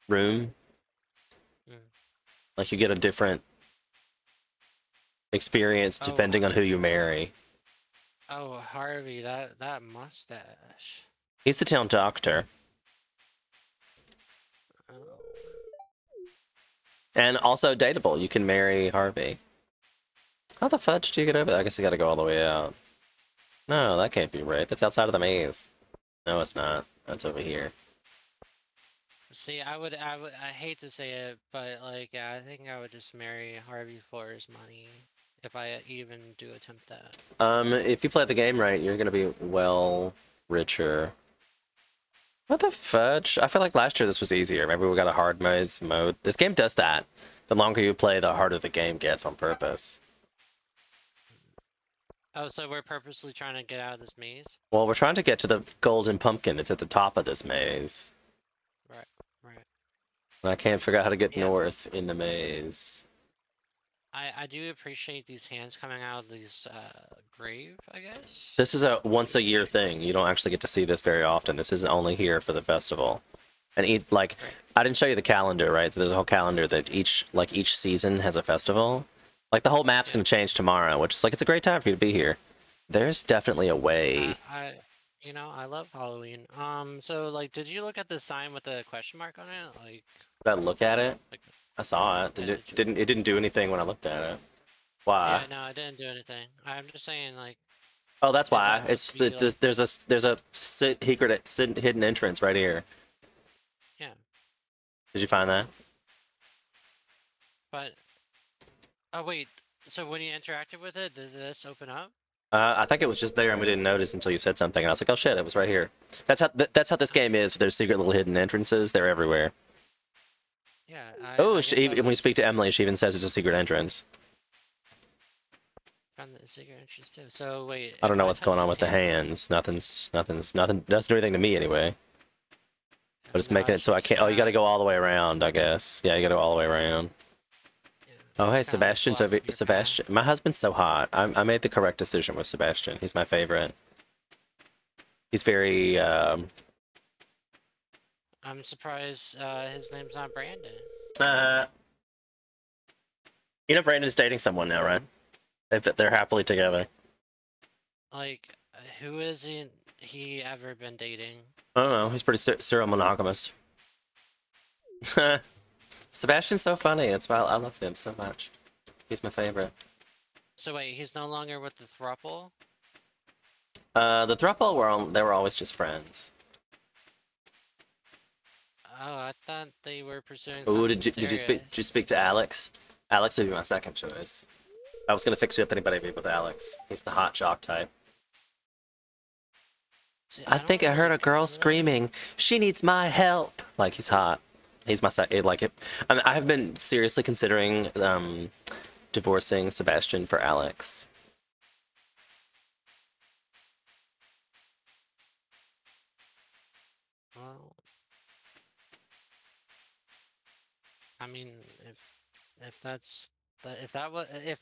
room. Like you get a different experience depending on who you marry. Oh, Harvey, that mustache. He's the town doctor. Oh. And also dateable. You can marry Harvey. How the fudge do you get over there? I guess you gotta go all the way out. No, that can't be right. That's outside of the maze. No, it's not. That's over here. See, I hate to say it, but like, yeah, I think I would just marry Harvey for his money, if I even do attempt that. If you play the game right, you're gonna be well richer. What the fudge? I feel like last year this was easier. Maybe we got a hard mode. This game does that. The longer you play, the harder the game gets on purpose. Oh, so we're purposely trying to get out of this maze? Well, we're trying to get to the golden pumpkin. It's at the top of this maze. Right. And I can't figure out how to get north in the maze. I do appreciate these hands coming out of these grave, I guess. This is a once a year thing. You don't actually get to see this very often. This is only here for the festival. And I didn't show you the calendar, right? So there's a whole calendar that each season has a festival. Like the whole map's gonna change tomorrow, which is like it's a great time for you to be here. There's definitely a way. I love Halloween. So like, did you look at the sign with the question mark on it? Like, Did I look at it? Like, I saw it. It didn't do anything when I looked at it. Why? Yeah, no, I didn't do anything. I'm just saying, like. Oh, that's why. It's there's a hidden entrance right here. Yeah. Did you find that? But. Oh wait. So when you interacted with it, did this open up? I think it was just there and we didn't notice until you said something. And I was like, oh shit, it was right here. That's how this game is. There's secret little hidden entrances. They're everywhere. Yeah. When we speak to Emily, she even says it's a secret entrance. Found the secret entrance too. So wait. I don't know what's going on with the hands. Nothing doesn't do anything to me anyway. But it's making it so I can't. Oh, you got to go all the way around, I guess. Yeah, you got to go all the way around. Oh, hey, Sebastian's over. Sebastian, my husband's so hot. I made the correct decision with Sebastian. He's my favorite. He's very. I'm surprised his name's not Brandon. You know, Brandon's dating someone now, right? They're happily together. Like, who isn't he ever been dating? I don't know. He's pretty serial monogamous. Sebastian's so funny. That's why I love him so much. He's my favorite. So wait, he's no longer with the throuple? The throuple they were always just friends. Oh, I thought they were pursuing Ooh, something did you serious. speak to Alex? Alex would be my second choice. I was gonna fix you up anybody be with Alex. He's the hot jock type. See, I I don't think I heard really a girl know that. screaming. She needs my help. Like he's hot. He's my second. Like it. I mean, I have been seriously considering divorcing Sebastian for Alex. Well, I mean, if that's if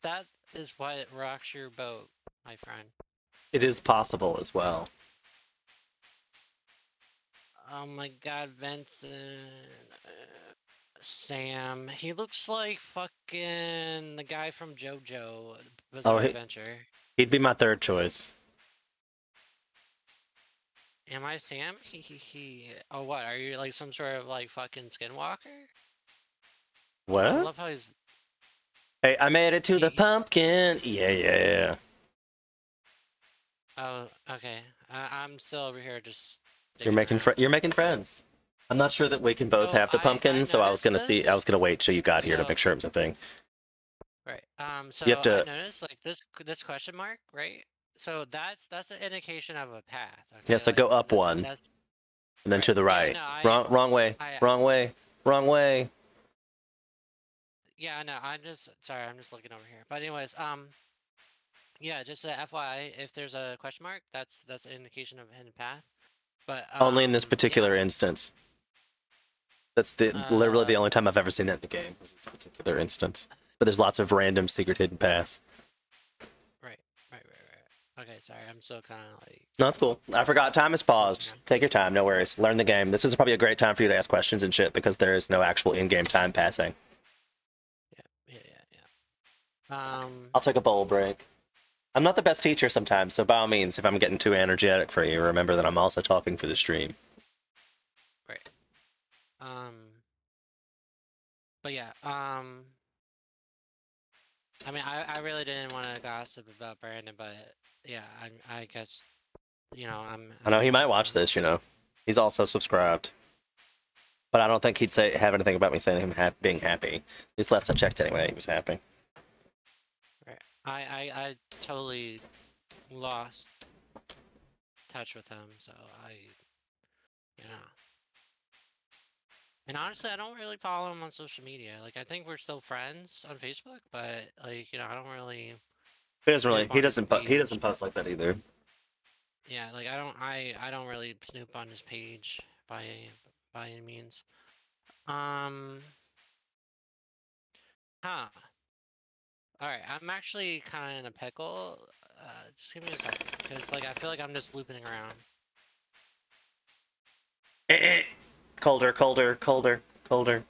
that is what rocks your boat, my friend. It is possible as well. Oh my God, Vincent, Sam. He looks like fucking the guy from JoJo Oh, Bizarre Adventure. he'd be my third choice. Am I Sam? He. Oh, what? Are you like some sort of like fucking skinwalker? Oh, I What? love how he's Hey, I made it to the he. pumpkin. Yeah, yeah, yeah. Oh, okay. I'm still over here just You're digging making around. you're making friends. I'm not sure that we can both So have the I pumpkin, so I was noticed gonna I this. was gonna wait till you got here to So make sure it was a thing. right. You have So I to. noticed like this question mark, right? So that's an indication of a path. Yeah, Okay, so like go up one, that's and then right. to the Yeah. right. No. Wrong way. I. Wrong way. Wrong way. Yeah. No. I'm just sorry. I'm just looking over here. But anyways. Yeah. Just a FYI, if there's a question mark, that's an indication of a hidden path. But Only in this yeah. particular instance. That's literally the Uh. only time I've ever seen that in the game. Was this particular instance. But there's lots of random secret hidden paths. Right. Okay. Sorry. I'm still kind of like No, that's cool. I forgot. Time is looking paused. around. Take your time. No worries. Learn the game. This is probably a great time for you to ask questions and shit because there is no actual in-game time passing. Yeah. I'll take a bowl break. I'm not the best teacher sometimes, so by all means, if I'm getting too energetic for you, remember that I'm also talking for the stream. Right. Um. But yeah. I mean, I really didn't want to gossip about Brandon, but yeah, I guess I know I'm he might gonna watch this, you know. He's also subscribed. But I don't think he'd have anything about me saying him being happy. At least last I checked anyway, he was happy. right. I totally lost touch with him, so you know. And honestly, I don't really follow him on social media. Like, I think we're still friends on Facebook, but like, I don't really He doesn't really. snoop on his He page. doesn't post like that either. Yeah, like I don't really snoop on his page by any means. Um, huh. All right, I'm actually kind of in a pickle. Just give me a second, because like I feel like I'm just looping around. Colder, colder, colder, colder.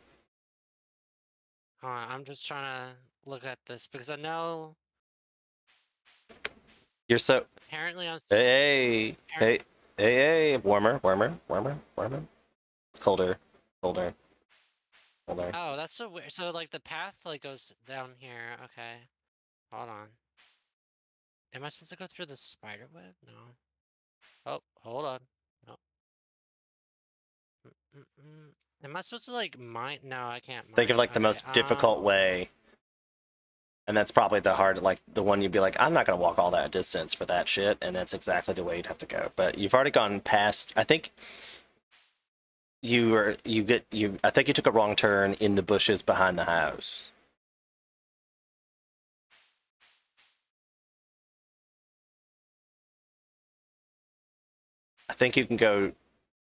Hold on, I'm just trying to look at this because I know You're so. apparently on Hey, apparent, hey, hey, hey. Warmer, warmer, warmer, warmer. Colder, colder, colder. oh, that's so weird. So like the path like goes down here. Okay, hold on. Am I supposed to go through the spider web? No. Oh, hold on. No. Am I supposed to like mine? No, I can't Think of mine. like the Okay. most difficult way, and that's probably the hard, like the one you'd be like, I'm not gonna walk all that distance for that shit, and that's exactly the way you'd have to go. But you've already gone past. I think I think you took a wrong turn in the bushes behind the house. I think you can go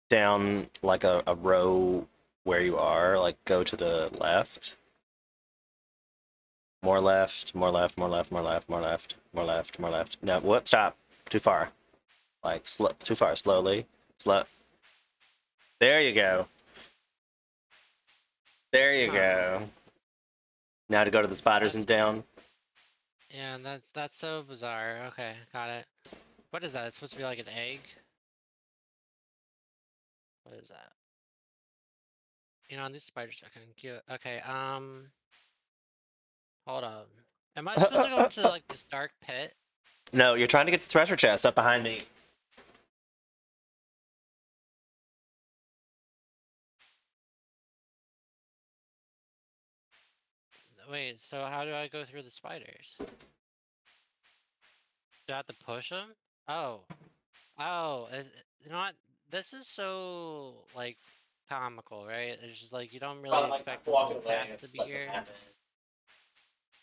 down like a row where you are, like go to the left. More left, more left, more left, more left, more left, more left, more left. No, whoop, stop. Too far. Like too far, slowly. Slow. There you go. There you Huh. go. Now to go to the spiders and That's down. yeah. That's so bizarre. Okay, got it. What is that? It's supposed to be like an egg. What is that? These spiders are kind of cute. Okay. Hold on. Am I supposed to go into like this dark pit? No, you're trying to get the treasure chest up behind me. wait, so how do I go through the spiders? Do I have to push them? Oh. Oh, you know what? This is so, like, comical, right? It's just like, you don't really Probably like expect this walking little away path and to just be let them here. happen.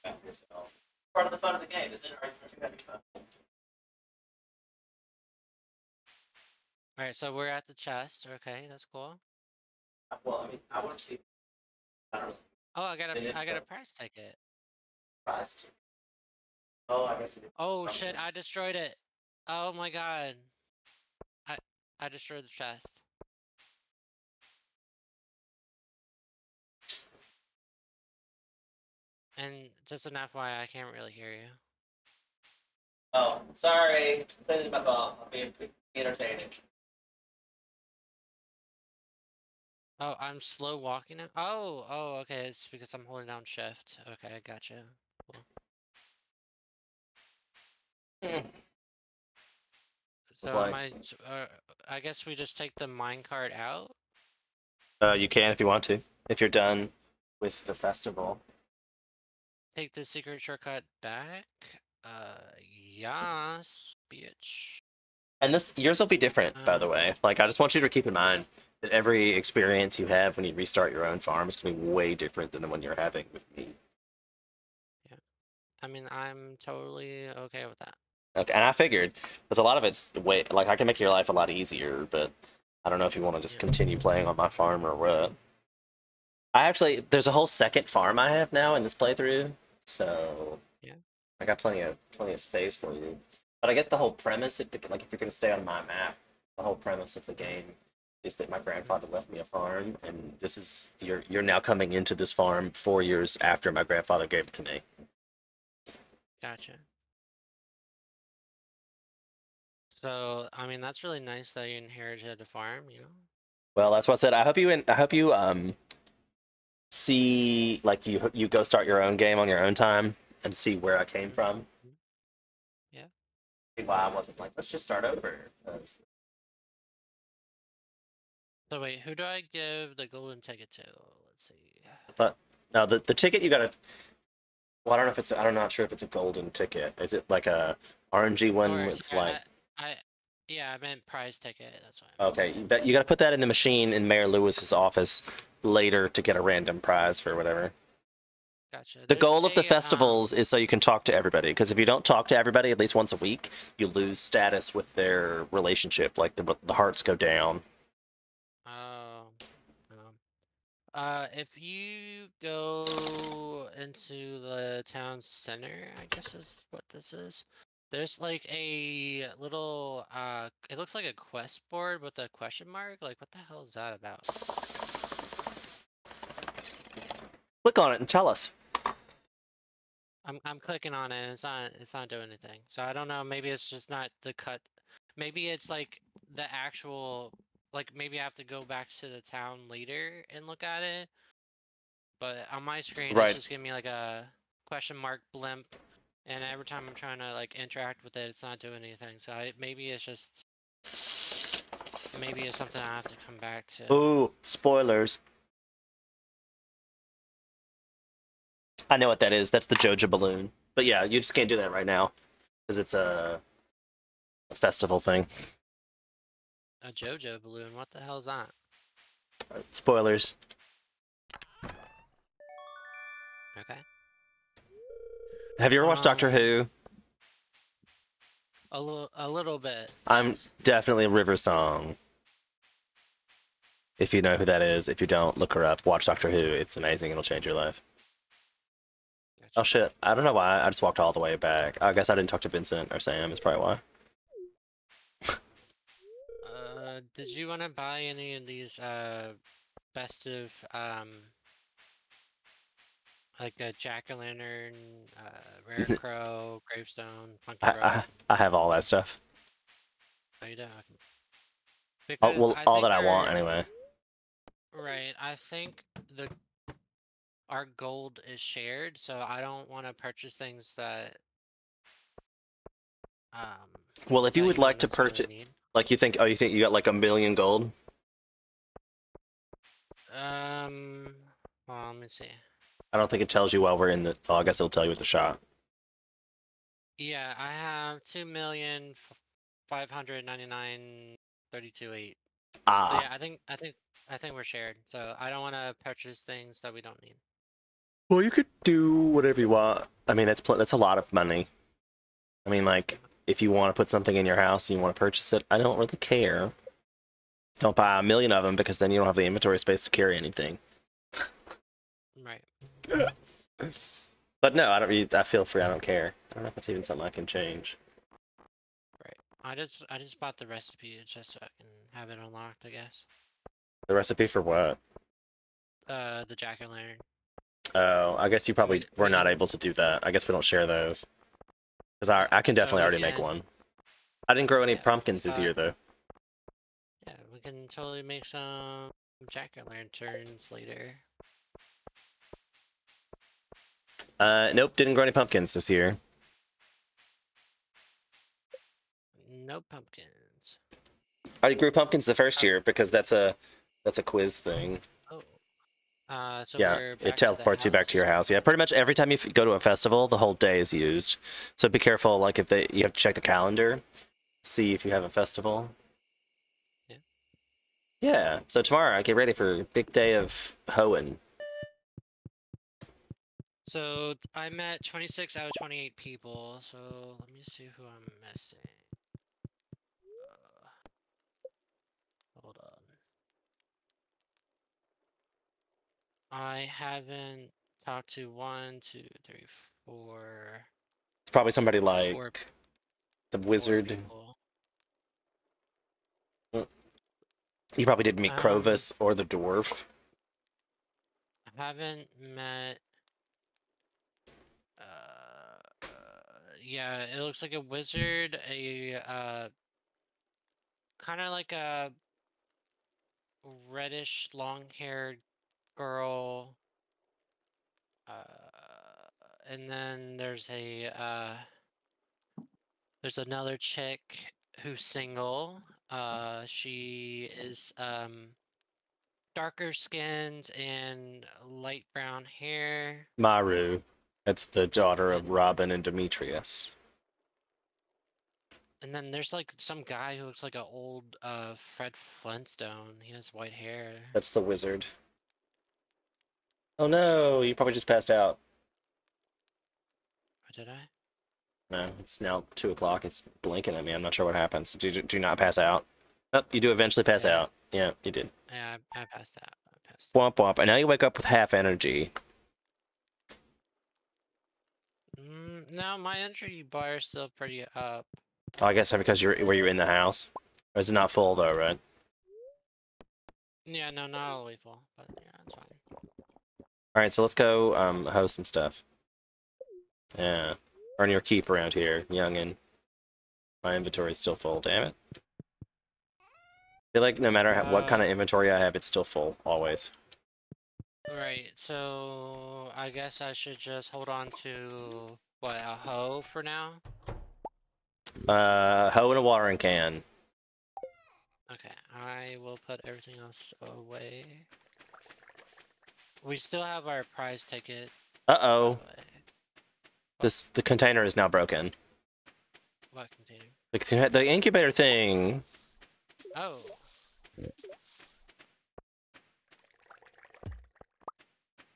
Back yourself. Part of the fun of the game, isn't it? Are you having fun? Alright, so we're at the chest. Okay, that's cool. Well, I mean, I want to see. I don't know. Oh, They didn't I got go a prize ticket. fast. Oh, I guess you did. Oh shit, I destroyed it. Oh my god. I I destroyed the chest. And just an FYI, I can't really hear you. Oh, sorry. Cleaning my ball. I'll be entertaining. Oh, I'm slow walking now? Oh, okay, it's because I'm holding down shift. Okay, I gotcha. Cool. It's So like, I guess we just take the minecart out? you can if you want to. If you're done with the festival. Take the secret shortcut back? Yes, bitch. And this yours will be different, by the Um, way. Like, I just want you to keep in mind that every experience you have when you restart your own farm is going to be way different than the one you're having with me. yeah. I mean, I'm totally okay with that. Okay, and I figured because a lot of it's the way, like, I can make your life a lot easier, but I don't know if you want to just Yeah. continue playing on my farm or what. I actually, there's a whole second farm I have now in this playthrough, so Yeah. I got plenty of space for you. But I guess the whole premise, if you're gonna stay on my map, the whole premise of the game is that my grandfather left me a farm, and this is you're now coming into this farm 4 years after my grandfather gave it to me. Gotcha. So, I mean, that's really nice that you inherited a farm, you know? Well, that's what I said. I hope you see, like, you go start your own game on your own time and see where I came from. Mhm. Yeah. See why I wasn't like, let's just start over. 'Cause So wait, who do I give the golden ticket to? Let's see. but now the ticket you gotta. Well, I don't know if it's. I'm not sure if it's a golden ticket. Is it like a RNG one Or with sorry, like? yeah, I meant prize ticket. That's what I meant. Okay, you gotta put that in the machine in Mayor Lewis's office later to get a random prize for whatever. Gotcha. The There's goal of the a festivals is so you can talk to everybody. Because if you don't talk to everybody at least once a week, you lose status with their relationship. Like the hearts go down. um if you go into the town center, I guess is what this is. There's like a little it looks like a quest board with a question mark. Like what the hell is that about? Click on it and tell us. I'm clicking on it and it's not doing anything. So I don't know, maybe it's just not the cut. Maybe it's like the actual like maybe I have to go back to the town later and look at it. But on my screen it's Right. just giving me like a question mark blimp, and every time I'm trying to like interact with it, it's not doing anything. So maybe it's just maybe it's something I have to come back to. Ooh, spoilers. I know what that is. That's the Joja balloon. But yeah, you just can't do that right now because it's a festival thing. A JoJo balloon, what the hell is that? Spoilers. Okay. Have you ever watched Doctor Who? A little bit. I'm Yes. definitely River Song. If you know who that is, if you don't, look her up. Watch Doctor Who. It's amazing. It'll change your life. Gotcha. Oh shit! I don't know why. I just walked all the way back. I guess I didn't talk to Vincent or Sam. Is probably why. Did you want to buy any of these festive like a jack-o'-lantern, rare crow, gravestone, funky rope? I have all that stuff. Oh, you do? Okay. Oh, Because well, I all think that I want anyway. right, I think our gold is shared, so I don't want to purchase things that um Well, if you that would you don't like to necessarily purchase, need. like you think you got like 1 million gold? Um, well, let me see. I don't think it tells you while we're in the. Oh, I guess it'll tell you at the shop. Yeah, I have 2,599,32.8. So Ah. yeah, I think we're shared. So I don't want to purchase things that we don't need. Well, you could do whatever you want. I mean, that's a lot of money. I mean, like, if you want to put something in your house and you want to purchase it, I don't really care. Don't buy a million of them because then you don't have the inventory space to carry anything. Right. But no, I don't. I feel free. I don't care. I don't know if it's even something I can change. Right. I just bought the recipe just so I can have it unlocked, I guess. The recipe for what? The jack-o'-lantern. Oh, I guess you probably were We not can able to do that. I guess we don't share those. Because I can so definitely we already make can one. I didn't grow any yeah, pumpkins this so year, though. yeah, we can totally make some jack-o'-lanterns later. Nope, didn't grow any pumpkins this year. No pumpkins. I grew pumpkins the first year because that's a quiz thing. Oh. So Yeah, we're it back to the teleports you back to your house. house. Yeah, pretty much every time you go to a festival, the whole day is used. So be careful. Like if you have to check the calendar, see if you have a festival. Yeah. Yeah. So tomorrow, I get ready for a big day of hoeing. So I met 26 out of 28 people. So let me see who I'm missing. Hold on. I haven't talked to 1, 2, 3, 4, It's probably somebody 4, like the 4 wizard. people. You probably did meet Um, Crovis or the dwarf. I haven't met. Uh, yeah, it looks like a wizard, a kind of like a reddish long-haired girl. And then there's another chick who's single. She is darker skinned and light brown hair. Maru. That's the daughter And of Robin and Demetrius. and then there's like some guy who looks like an old Fred Flintstone. He has white hair. That's the wizard. Oh no, you probably just passed out. Or did I? No, it's now 2 o'clock. It's blinking at me. I'm not sure what happens. Do not pass out. Oh, you do eventually pass Yeah, out. Yeah, you did. yeah, I passed out. I passed Womp womp. And now you wake up with half energy. out. No, my entry bar is still pretty up. Oh, I guess because you're in the house. Or is it not full though, right? Yeah, no, not all the way full, but yeah, it's fine. Alright, so let's go host some stuff. Yeah. Earn your keep around here, youngin. My inventory's still full, damn it. I feel like no matter what kind of inventory I have, it's still full, always. Right, so I guess I should just hold on to, what, a hoe for now? Hoe and a watering can. Okay, I will put everything else away. We still have our prize ticket, by Uh-oh. the way. The container is now broken. What container? The incubator thing. Oh,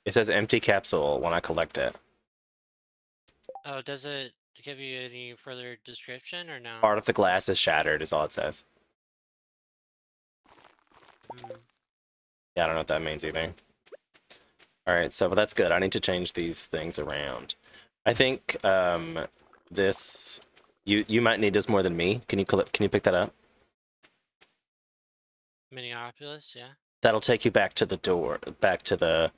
It says empty capsule when I collect it. oh, does it give you any further description or no? Part of the glass is shattered, is all it says. Mm. Yeah, I don't know what that means either. Alright, so but that's good. I need to change these things around. I think this you might need this more than me. Can you pick that up? Minneapolis, yeah. That'll take you back to the door, back to the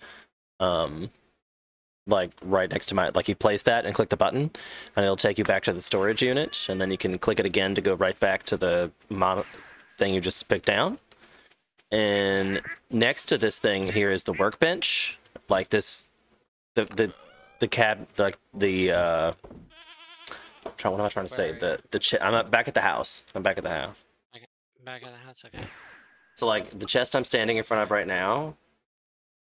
like right next to my, like you place that and click the button and it'll take you back to the storage unit, and then you can click it again to go right back to the thing you just picked down. And next to this thing here is the workbench, like this, the cab, like the what am I trying to say? I'm back at the house. I'm back at the house. Okay. Back at the house, okay. So like the chest I'm standing in front of right now,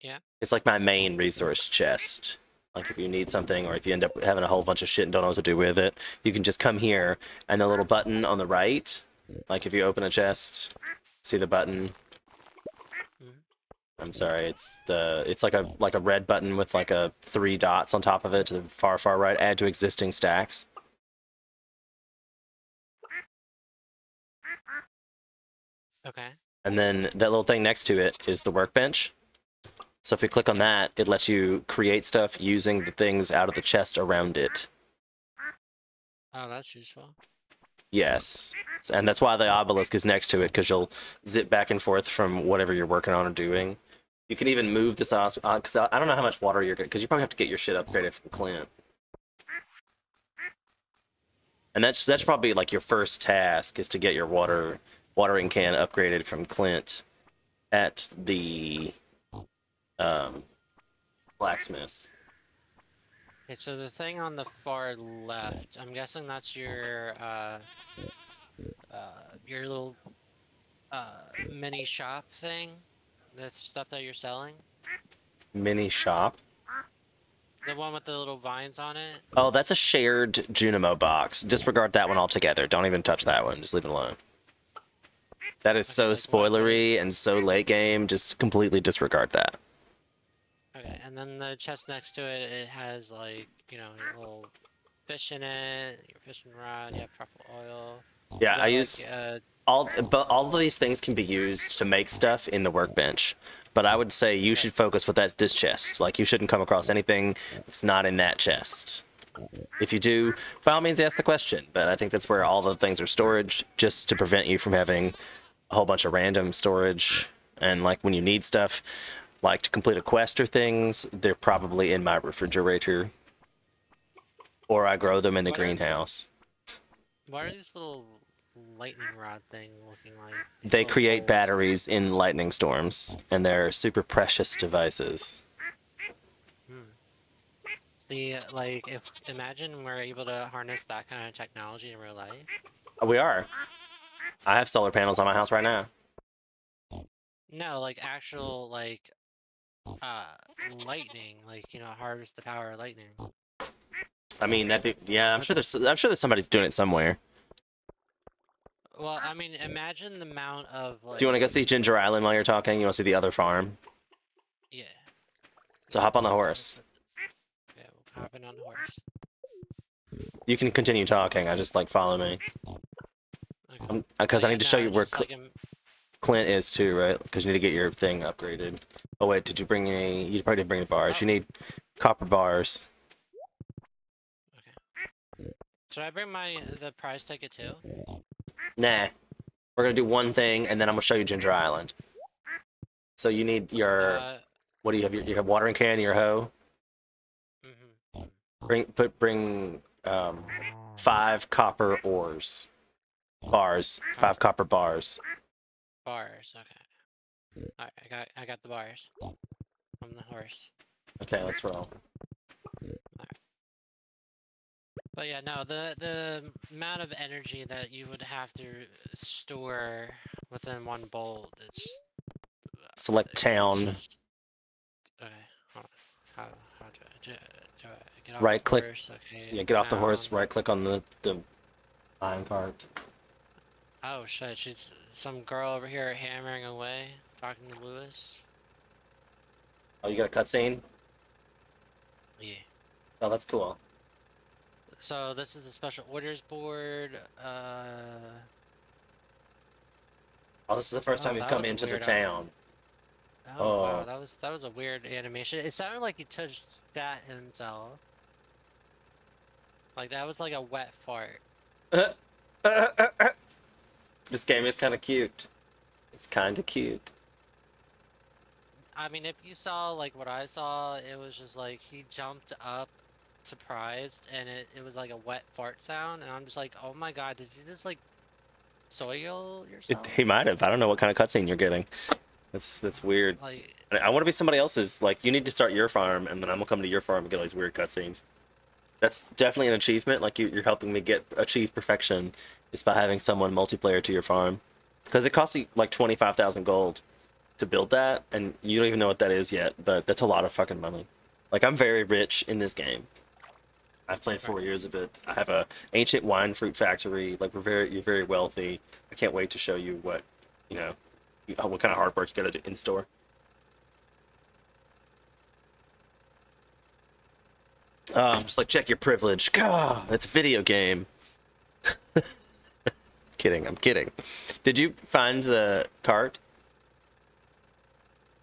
Yeah. It's like my main resource chest. Like if you need something, or if you end up having a whole bunch of shit and don't know what to do with it, you can just come here, and the little button on the right, like if you open a chest, see the button. Mm-hmm. I'm sorry, it's like a red button with like a 3 dots on top of it to the far right. Add to existing stacks. Okay. And then that little thing next to it is the workbench. So if you click on that, it lets you create stuff using the things out of the chest around it. Oh, that's useful. Yes. And that's why the obelisk is next to it, because you'll zip back and forth from whatever you're working on or doing. You can even move this because I don't know how much water you're getting, because you probably have to get your shit upgraded from Clint. And that's probably like your first task, is to get your watering can upgraded from Clint at the blacksmiths. Okay, so the thing on the far left, I'm guessing that's your little mini shop thing, the stuff that you're selling, Mini shop. the one with the little vines on it. Oh, that's a shared Junimo box. Disregard that one altogether. Don't even touch that one. Just leave it alone. That is Okay, so like spoilery and so late game. Just completely disregard that. Okay, and then the chest next to it, it has like, you know, your little fish in it, your fishing rod, you have truffle oil. Yeah, You I got, use like, all of these things can be used to make stuff in the workbench. But I would say you should focus with this chest. Like, you shouldn't come across anything that's not in that chest. If you do, by all means, ask the question. But I think that's where all the things are storage, just to prevent you from having a whole bunch of random storage. And like when you need stuff, like to complete a quest or things, they're probably in my refrigerator, or I grow them in the greenhouse. what are these little lightning rod thing looking like? These They little create holes. batteries in lightning storms, and they're super precious devices. See, like, imagine we're able to harness that kind of technology in real life. We are. I have solar panels on my house right now. No, like actual, like, lightning, like, you know, harvest the power of lightning. I mean, yeah. I'm sure there's somebody's doing it somewhere. Well, I mean, imagine the amount of, like... Do you want to go see Ginger Island while you're talking? You want to see the other farm? Yeah. So hop on the horse. Yeah, we'll hop in on the horse. You can continue talking. I just like follow me. Okay. Because I need to show you where like, Clint is too, right? Because you need to get your thing upgraded. Oh wait, did you bring any? You probably didn't bring any bars. Oh. You need copper bars. Okay. Should I bring the prize ticket too? Nah. We're gonna do one thing, and then I'm gonna show you Ginger Island. So you need your... what do you have? You have watering can and your hoe? Mm-hmm. Bring 5 copper ores. Bars. 5 copper bars. Bars, okay. Alright, I got the bars. I'm the horse. Okay, let's roll. Alright. But yeah, no, the amount of energy that you would have to store within one bolt, it's... Select town. Okay, hold on. How do I get off Right the click. horse? Okay, Yeah, get off the horse. Right click on the mine cart. Oh shit, she's some girl over here hammering away, talking to Lewis. Oh, you got a cutscene? Yeah. Oh, that's cool. So this is a special orders board. Oh, this is the first time you've come into the town. Oh wow, that was a weird animation. It sounded like he touched that himself. Like that was like a wet fart. This game is kind of cute. It's kind of cute. I mean, if you saw like what I saw, it was just like he jumped up, surprised, and it was like a wet fart sound, and I'm just like, oh my god, did you just like soil yourself? He might have. I don't know what kind of cutscene you're getting. That's weird. Like, I want to be somebody else's. Like, you need to start your farm, and then I'm gonna come to your farm and get all these weird cutscenes. That's definitely an achievement. Like, you're helping me achieve perfection. Is by having someone multiplayer to your farm, because it costs you like 25,000 gold to build that, and you don't even know what that is yet, but that's a lot of fucking money. Like, I'm very rich in this game. I've played 4 years of it. I have a ancient wine fruit factory. Like, you're very wealthy. I can't wait to show you what, you know, what kind of hard work you gotta do in store. Just like, check your privilege. God, it's a video game. Kidding, I'm kidding. Did you find the cart?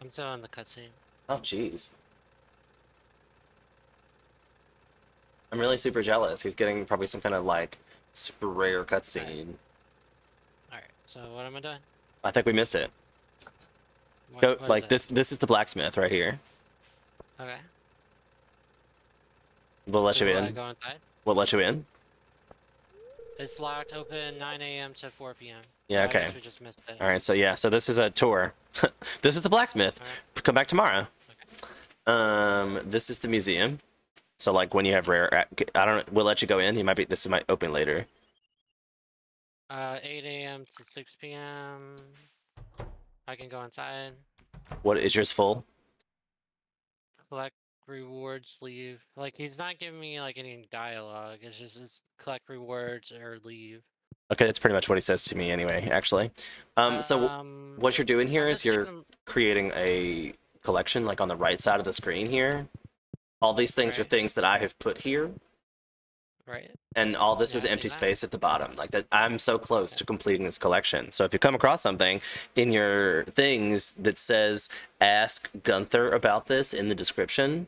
I'm still in the cutscene. Oh, jeez. I'm really super jealous. He's getting probably some kind of, like, super rare cutscene. Alright, so what am I doing? I think we missed it. What Like, is this is the blacksmith right here. it? Okay. We'll let So you will I in. go inside? We'll let you in. It's locked open 9 a.m. to 4 p.m. Yeah, I okay. guess we just missed it. All right, so yeah, so this is a tour. This is the blacksmith. Alright. Come back tomorrow. This is the museum. So like when you have rare, I don't. We'll let you go in. This might open later. 8 a.m. to 6 p.m. I can go inside. What is yours full? Collect rewards, leave. Like, he's not giving me, like, any dialogue. It's just collect rewards or leave. Okay, that's pretty much what he says to me anyway, actually. So what you're doing here is you're creating a collection, like on the right side of the screen here. All these things are things that I have put here. Right. And all this is empty space at the bottom. Like that, I'm so close to completing this collection. So if you come across something in your things that says "Ask Gunther about this" in the description,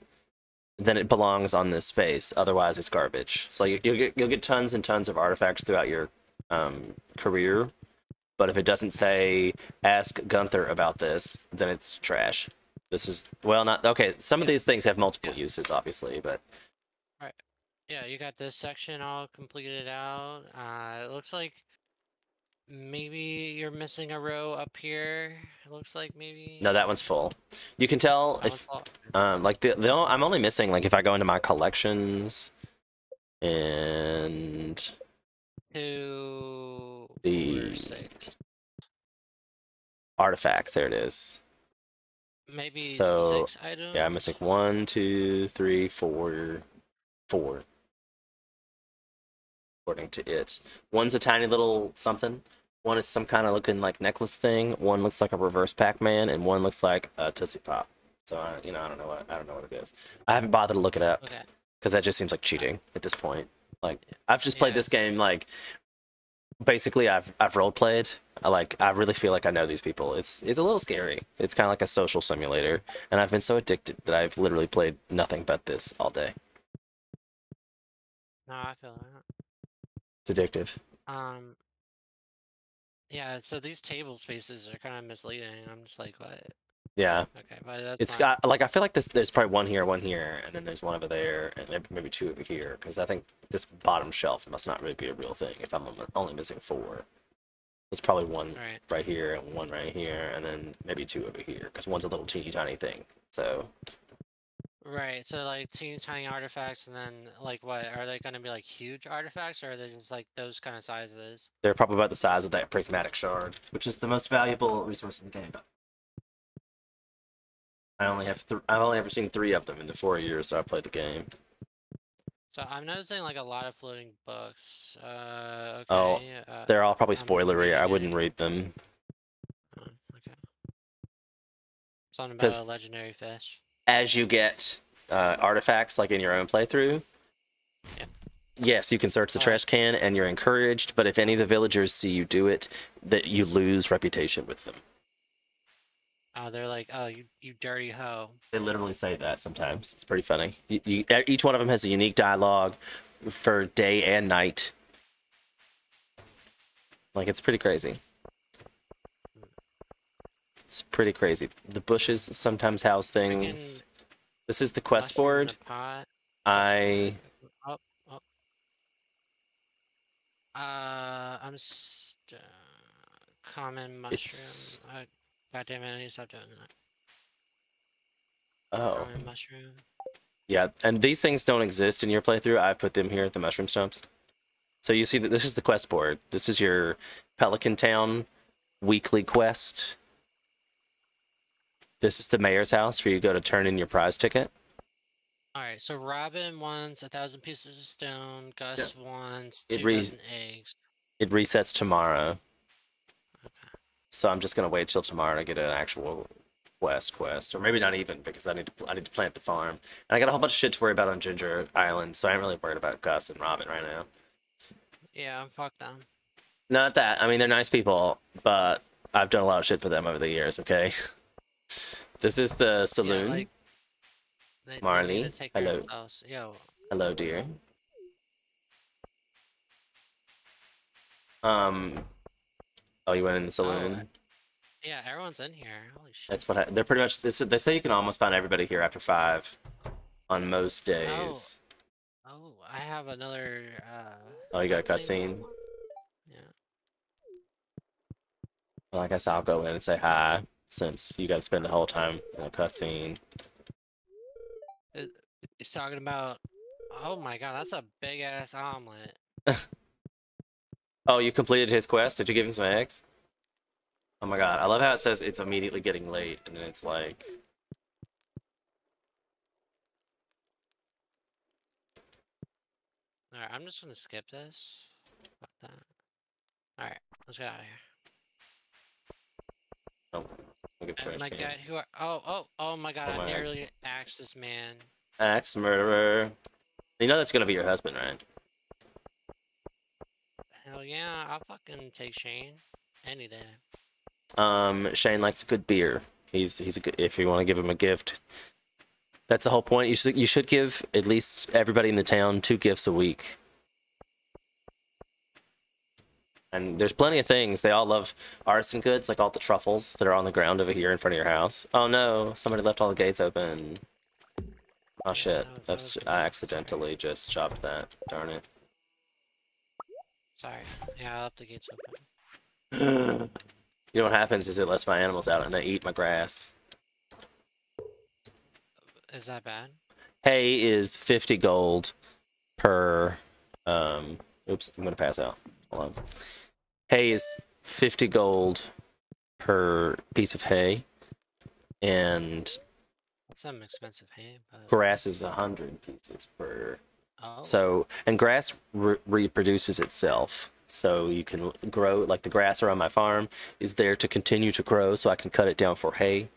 then it belongs on this space. Otherwise, it's garbage. So you'll get tons and tons of artifacts throughout your career. But if it doesn't say "Ask Gunther about this," then it's trash. This is, well, not okay. Some of these things have multiple uses, obviously, but. Right. Yeah, you got this section all completed out. It looks like maybe you're missing a row up here. It looks like maybe. No, that one's full. You can tell if, like I'm only missing, like if I go into my collections and 2, 4, 6. Artifacts, there it is. Maybe so, 6 items. Yeah, I'm missing 1, 2, 3, 4. According to it. One's a tiny little something. One is some kind of looking like necklace thing. One looks like a reverse Pac-Man, and one looks like a Tootsie Pop. So I don't know what it is. I haven't bothered to look it up because that just seems like cheating at this point. Like I've just played this game like basically I've role played. I really feel like I know these people. It's a little scary. It's kind of like a social simulator, and I've been so addicted that I've literally played nothing but this all day. No, I feel that. It's addictive. Yeah, so these table spaces are kind of misleading. I'm just like, what? Yeah. Okay, but that's It's fine. got, like, I feel like there's probably one here, and then there's one over there, and maybe 2 over here, because I think this bottom shelf must not really be a real thing if I'm only missing 4. There's probably one right here, and one right here, and then maybe 2 over here, because one's a little teeny tiny thing, so... Right, so like teeny tiny artifacts, and then like what are they going to be, like huge artifacts, or are they just like those kind of sizes? They're probably about the size of that prismatic shard, which is the most valuable resource in the game. I only have I've only ever seen 3 of them in the 4 years that I've played the game. So I'm noticing like a lot of floating books. Okay. Oh, they're all probably spoilery. I wouldn't read them. Oh, okay. Something about a legendary fish. As you get artifacts, like in your own playthrough, yes, you can search the trash can, and you're encouraged. But if any of the villagers see you do it, that you lose reputation with them. Oh, they're like, oh, you dirty hoe. They literally say that sometimes. It's pretty funny. Each one of them has a unique dialogue for day and night. Like, it's pretty crazy. It's pretty crazy. The bushes sometimes house things. This is the quest board. I'm common mushroom. God damn it, I need to stop doing that. Oh. Common mushroom. Yeah, and these things don't exist in your playthrough. I've put them here, the mushroom stumps. So you see that this is the quest board. This is your Pelican Town weekly quest. This is the mayor's house where you go to turn in your prize ticket. Alright, so Robin wants 1,000 pieces of stone, Gus wants It 2 dozen eggs. It resets tomorrow. Okay. So I'm just gonna wait till tomorrow to get an actual quest, or maybe not even, because I need to plant the farm, and I got a whole bunch of shit to worry about on Ginger Island, so I ain't really worried about Gus and Robin right now. Yeah, fuck them. Not that, I mean, they're nice people, but I've done a lot of shit for them over the years. Okay, this is the saloon. Yeah, like, they Marley, need to take care hello, of themselves. Yo. hello, dear. Oh, you went in the saloon. Oh, yeah, everyone's in here. Holy shit. That's what they're pretty much. They say you can almost find everybody here after 5 on most days. Oh, I have another, Oh, you got a cutscene? Yeah. Well, I guess I'll go in and say hi, since you got to spend the whole time in a cutscene. He's talking about, oh my god, that's a big-ass omelet. Oh, you completed his quest? Did you give him some eggs? Oh my god, I love how it says it's immediately getting late, and then it's like... Alright, I'm just gonna skip this. Fuck that. Alright, let's get out of here. Oh, look at the trash My can. god, who are... Oh my god, I nearly axed this man. Axe murderer. You know that's gonna be your husband, right? Hell yeah, I'll fucking take Shane. Any day. Shane likes a good beer. He's a good, if you want to give him a gift. That's the whole point. You should give at least everybody in the town 2 gifts a week. And there's plenty of things. They all love artisan goods, like all the truffles that are on the ground over here in front of your house. Oh no, somebody left all the gates open. Oh shit, I accidentally just chopped that. Darn it. Sorry. Yeah, I left the gates open. You know what happens is it lets my animals out and they eat my grass. Is that bad? Hay is 50 gold per... Oops, I'm gonna pass out. Hold on. Hay is 50 gold per piece of hay. And... That's some expensive hay, but... grass is 100 pieces per... Oh. So, and grass reproduces itself. So you can grow, like the grass around my farm is there to continue to grow, so I can cut it down for hay.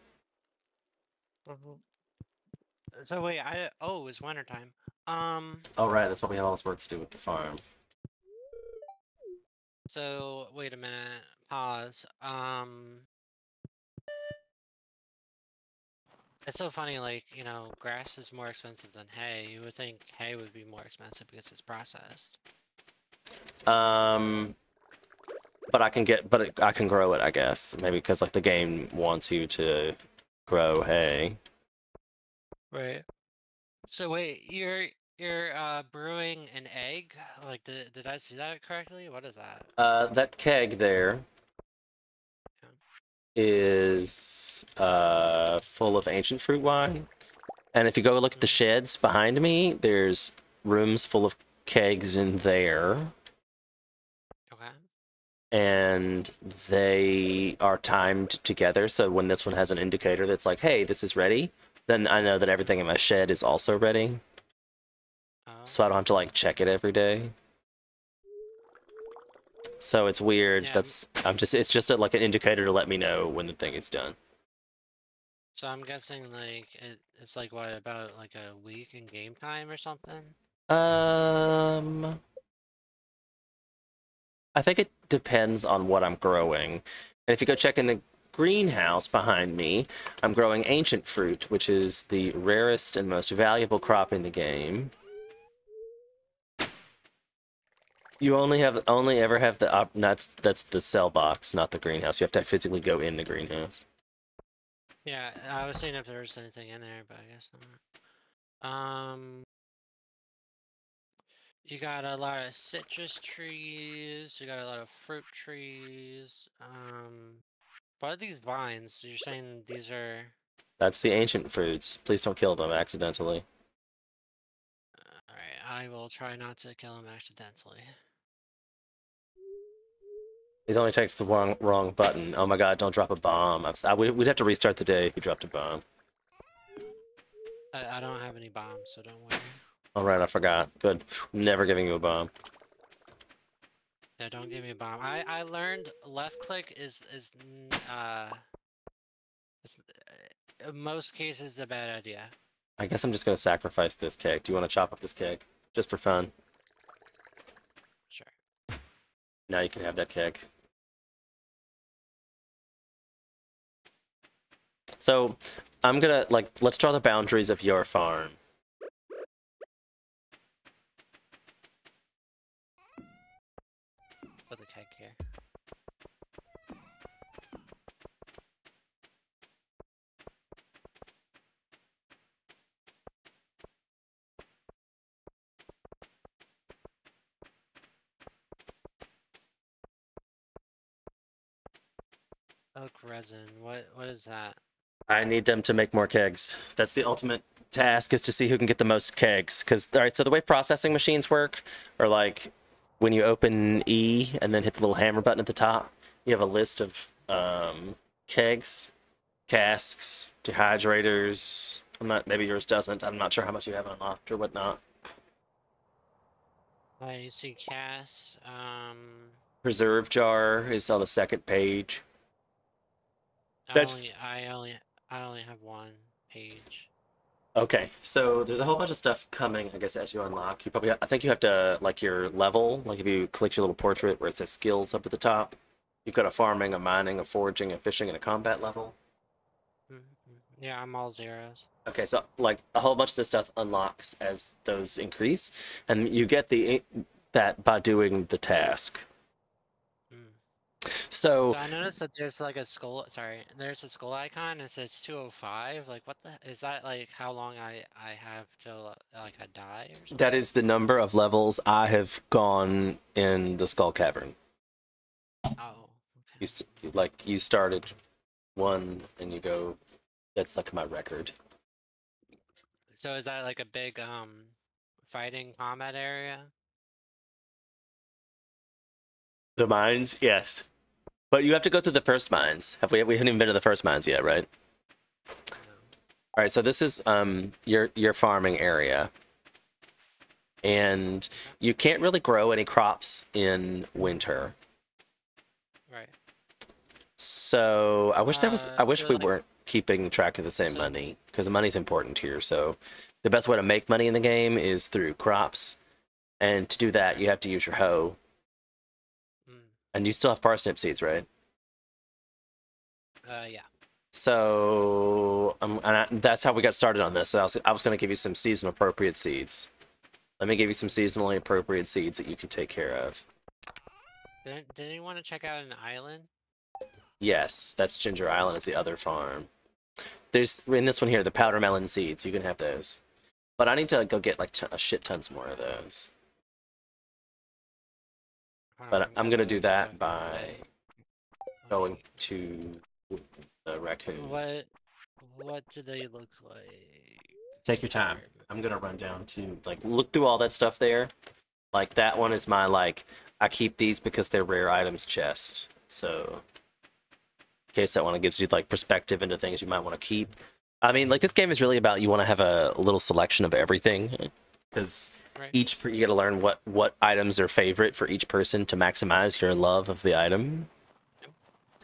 So wait, oh, it's wintertime. Oh right, that's why we have all this work to do with the farm. So wait a minute, pause. It's so funny, like, you know, grass is more expensive than hay. You would think hay would be more expensive because it's processed. But I can grow it, I guess. Maybe because like the game wants you to grow hay. Right. So wait, you're brewing an egg? Like, did I see that correctly? What is that? That keg there is full of ancient fruit wine. And if you go look at the sheds behind me, there's rooms full of kegs in there. Okay. And they are timed together, so when this one has an indicator that's like, hey, this is ready, then I know that everything in my shed is also ready. So I don't have to like check it every day. So it's weird. Yeah. It's just like an indicator to let me know when the thing is done. So I'm guessing like it's like what, about like a week in game time or something? I think it depends on what I'm growing. And if you go check in the greenhouse behind me, I'm growing ancient fruit, which is the rarest and most valuable crop in the game. You only ever have the that's the cell box, not the greenhouse. You have to physically go in the greenhouse. Yeah, I was seeing if there was anything in there, but I guess not. You got a lot of citrus trees, you got a lot of fruit trees. What are these vines? You're saying these are... That's the ancient fruits. Please don't kill them accidentally. Alright, I will try not to kill him accidentally. It only takes the wrong button. Oh my god, don't drop a bomb. We'd have to restart the day if you dropped a bomb. I don't have any bombs, so don't worry. Alright, I forgot. Good. I'm never giving you a bomb. Yeah, don't give me a bomb. I learned left click is in most cases a bad idea. I guess I'm just gonna sacrifice this cake. Do you want to chop up this cake? Just for fun. Sure. Now you can have that cake. So, I'm gonna, like, let's draw the boundaries of your farm. Put the cake here. Oak resin. What is that? I need them to make more kegs. That's the ultimate task, is to see who can get the most kegs. Because, all right, so the way processing machines work are like when you open E and then hit the little hammer button at the top, you have a list of kegs, casks, dehydrators. Maybe yours doesn't. I'm not sure how much you have unlocked or whatnot. You see Cass. Preserve jar is on the second page. I only have one page. Okay, so there's a whole bunch of stuff coming, I guess, as you unlock. I think you have to, like, your level, like if you click your little portrait where it says skills up at the top, you've got a farming, a mining, a foraging, a fishing, and a combat level. Yeah, I'm all zeros. Okay, so, like, a whole bunch of this stuff unlocks as those increase, and you get that by doing the task. So I noticed that there's like a skull. Sorry, there's a skull icon. It says 205. Like, what the is that? Like, how long I have till like I die or something? That is the number of levels I have gone in the Skull Cavern. Oh, okay. You started one and you go. That's like my record. So is that like a big fighting combat area? The mines, yes. But you have to go through the first mines. We haven't even been to the first mines yet, right? No. All right, so this is your farming area. And you can't really grow any crops in winter. Right. So I wish we like, weren't keeping track of the same money, because the money's important here. So the best way to make money in the game is through crops. And to do that, you have to use your hoe. And you still have parsnip seeds, right? Yeah. So that's how we got started on this. So I was going to give you some seasonal appropriate seeds. Let me give you some seasonally appropriate seeds that you can take care of. Did anyone want to check out an island? Yes, that's Ginger Island. Is the other farm. There's in this one here the powder melon seeds. You can have those, but I need to go get like a shit tons more of those. But I'm gonna do that by going to the raccoon. What do they look like? Take your time. I'm gonna run down to like look through all that stuff there. Like that one is my like I keep these because they're rare items chest. So in case that one gives you like perspective into things you might want to keep. I mean, like this game is really about you want to have a little selection of everything. Because you got to learn what items are favorite for each person to maximize your love of the item.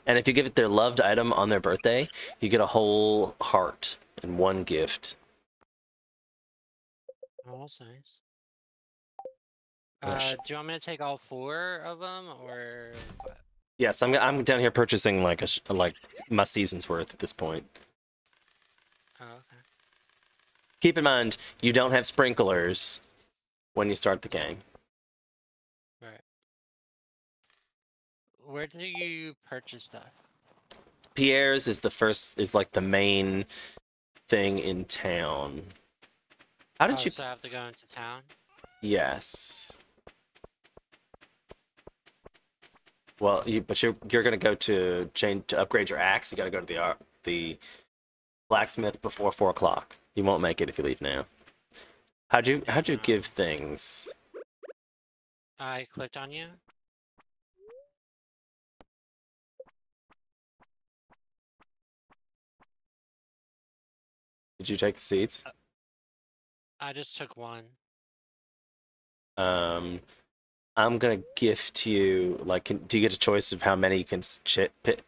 And if you give it their loved item on their birthday, you get a whole heart and one gift. Oh, that's nice. Do you want me to take all 4 of them, or what? Yes, I'm down here purchasing like my season's worth at this point. Oh, okay. Keep in mind, you don't have sprinklers when you start the game. Right. Where do you purchase stuff? Pierre's is like the main thing in town. How did you? So I have to go into town? Yes. Well, but you're gonna go to upgrade your axe. You gotta go to the blacksmith before 4 o'clock. You won't make it if you leave now. How'd you give things? I clicked on you. Did you take the seeds? I just took one. I'm gonna gift you, like, do you get a choice of how many you can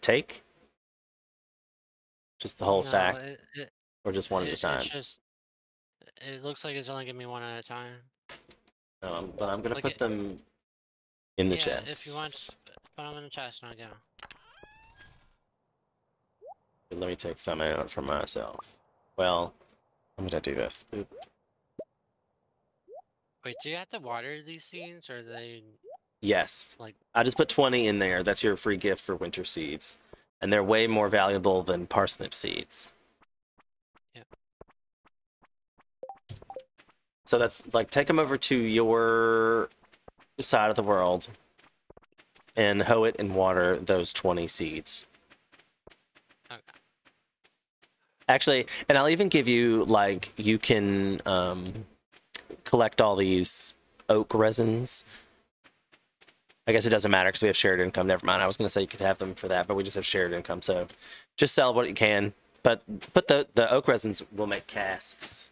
take? Just the whole No, stack, or just one at a it's time? just, it looks like it's only giving me one at a time. But I'm gonna Like put them in the yeah, if you want, chest. put them in the chest and I'll get them. Let me take some out for myself. Well, I'm gonna do this. Boop. Wait, do you have to water these seeds, or they Yes. like? I just put 20 in there. That's your free gift for winter seeds. And they're way more valuable than parsnip seeds. Yeah. So that's like, take them over to your side of the world and hoe it and water those 20 seeds. Okay. Actually, and I'll even give you, like, you can collect all these oak resins. I guess it doesn't matter because we have shared income. Never mind. I was going to say you could have them for that, but we just have shared income. So just sell what you can. But the oak resins will make casks.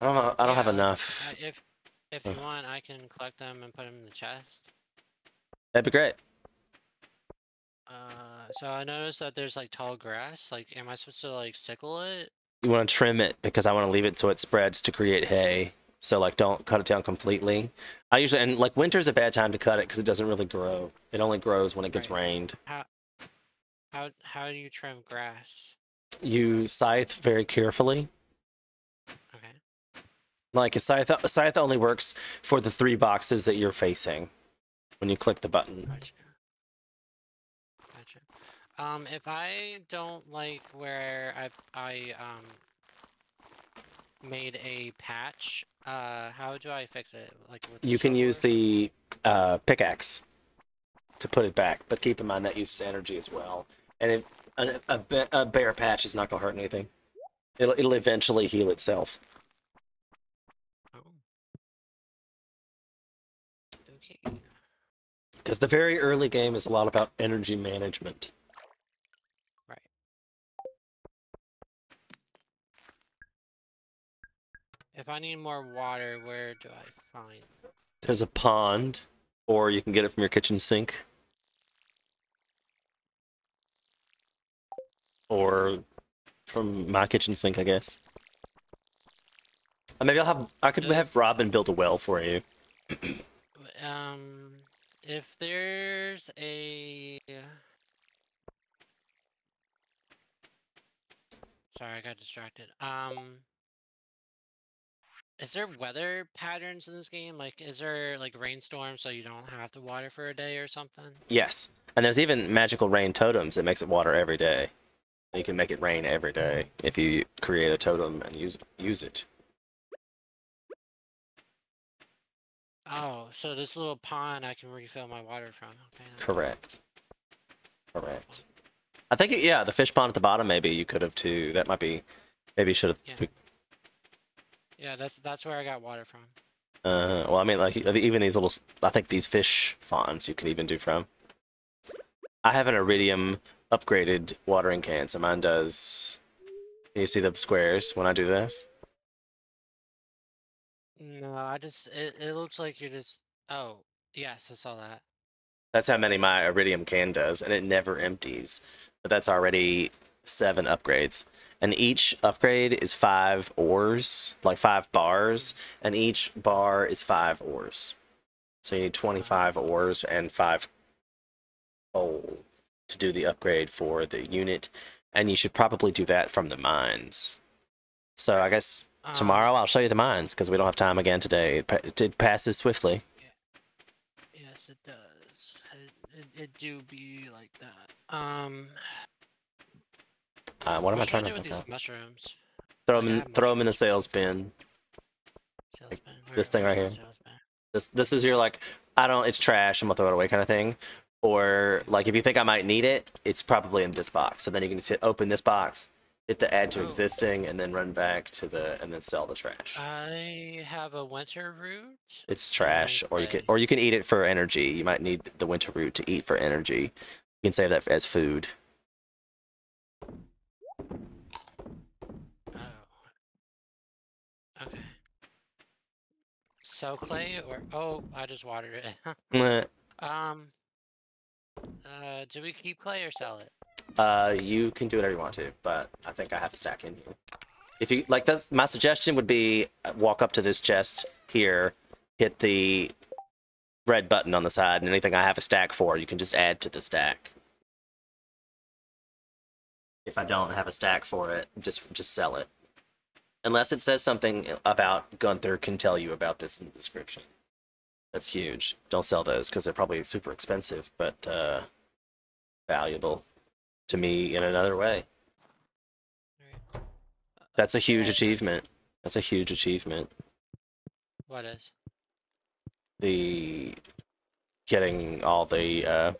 I don't know. I don't have enough. If you want, I can collect them and put them in the chest. That'd be great. So I noticed that there's like tall grass. Like, am I supposed to like sickle it? You want to trim it because I want to leave it so it spreads to create hay. So, like, don't cut it down completely. I usually, and like, winter's a bad time to cut it because it doesn't really grow. It only grows when it gets rained. How do you trim grass? You scythe very carefully. Okay. Like, a scythe only works for the 3 boxes that you're facing when you click the button. Gotcha. If I don't like where I made a patch, how do I fix it? Like, with You can use the pickaxe to put it back, but keep in mind that uses energy as well. And if a bare patch is not gonna hurt anything. It'll eventually heal itself. Oh. Okay. Because the very early game is a lot about energy management. Right. If I need more water, where do I find? There's a pond, or you can get it from your kitchen sink. Or from my kitchen sink, I guess. Maybe I could have Robin build a well for you. If there's a... Sorry, I got distracted. Is there weather patterns in this game? Like, is there, like, rainstorms so you don't have to water for a day or something? Yes. And there's even magical rain totems that makes it water every day. You can make it rain every day if you create a totem and use it. Oh, so this little pond I can refill my water from. Okay. Correct. Correct. I think, yeah, the fish pond at the bottom, maybe you could have too. That might be, maybe you should have. Yeah. Yeah, that's where I got water from. Well, I mean, like, even these little, I think these fish fonts you could even do from. I have an iridium upgraded watering can, so mine does. Can you see the squares when I do this? No, it looks like you're just... Oh, yes, I saw that. That's how many my iridium can does, and it never empties. But that's already 7 upgrades. And each upgrade is 5 ores, like 5 bars, and each bar is 5 ores. So you need 25 ores and 5 coal to do the upgrade for the unit. And you should probably do that from the mines. So I guess tomorrow I'll show you the mines, because we don't have time again today. It passes swiftly. Yes, it does. It do be like that. What am I trying to to do with pick these up? mushrooms? Throw them in the sales bin. Sales bin. This thing right here. Sales bin? This is your, like, it's trash, I'm gonna throw it away kind of thing. Or, like, if you think I might need it, it's probably in this box. So then you can just open this box, hit the add to existing, and then run back to and then sell the trash. I have a winter root. It's trash, or you can eat it for energy. You might need the winter root to eat for energy. You can save that as food. Oh. Okay. Sell clay or I just watered it. Meh. um. Do we keep clay or sell it? You can do whatever you want to, but I think I have a stack in here. If you like, my suggestion would be walk up to this chest here, hit the red button on the side, and anything I have a stack for, you can just add to the stack. If I don't have a stack for it, just sell it. Unless it says something about Gunther can tell you about this in the description. That's huge. Don't sell those because they're probably super expensive, but valuable to me in another way. Right. That's a huge achievement. That's a huge achievement. What is? The getting all the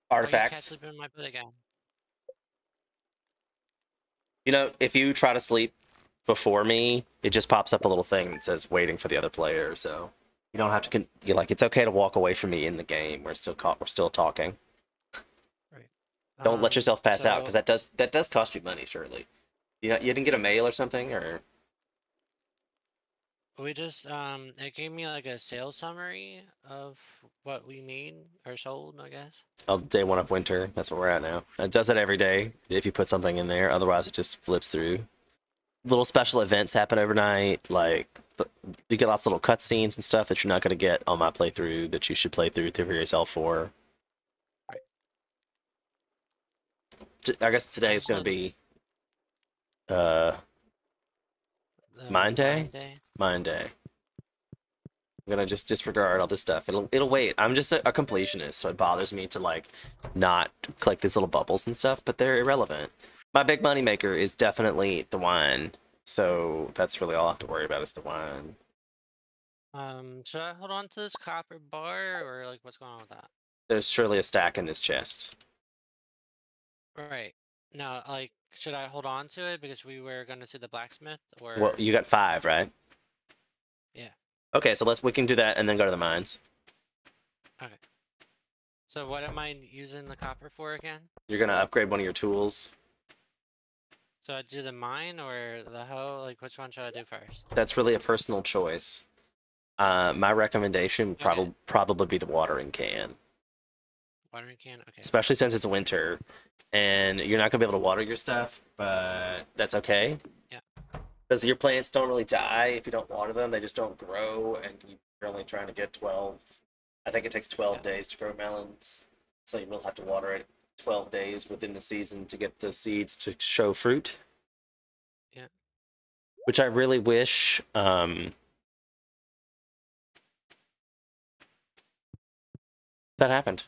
artifacts. Oh, you can't sleep in my bed again. You know, if you try to sleep before me, it just pops up a little thing that says waiting for the other player. So you don't have to. You're like, it's okay to walk away from me in the game. We're still talking. Right. Don't let yourself pass out because that does cost you money. Surely, you didn't get a mail or something, or We just it gave me like a sales summary of what we made or sold, I guess. oh, day one of winter. That's what we're at now. It does it every day if you put something in there. Otherwise, it just flips through. Little special events happen overnight. Like you get lots of little cutscenes and stuff that you're not going to get on my playthrough that you should play through for yourself for. Right. I guess today is going to be Mine Day? Mine Day. I'm gonna just disregard all this stuff. It'll wait. I'm just a completionist, so it bothers me to like not collect these little bubbles and stuff, but they're irrelevant. My big money maker is definitely the wine, so that's really all I have to worry about is the wine. Should I hold on to this copper bar or like what's going on with that? There's surely a stack in this chest. Right. No, like should I hold on to it because we were gonna see the blacksmith or Well, you got 5, right? yeah. Okay, so we can do that and then go to the mines. Okay. So what am I using the copper for again? You're gonna upgrade one of your tools. So I do the mine or the hoe? Like which one should I do first? That's really a personal choice. My recommendation would probably be the watering can. Watering can? Okay. Especially since it's winter and you're not gonna be able to water your stuff, but that's okay. Yeah. Because your plants don't really die if you don't water them; they just don't grow, and you're only trying to get 12. I think it takes 12 days to grow melons, so you will have to water it 12 days within the season to get the seeds to show fruit. Yeah. Which I really wish. That happened.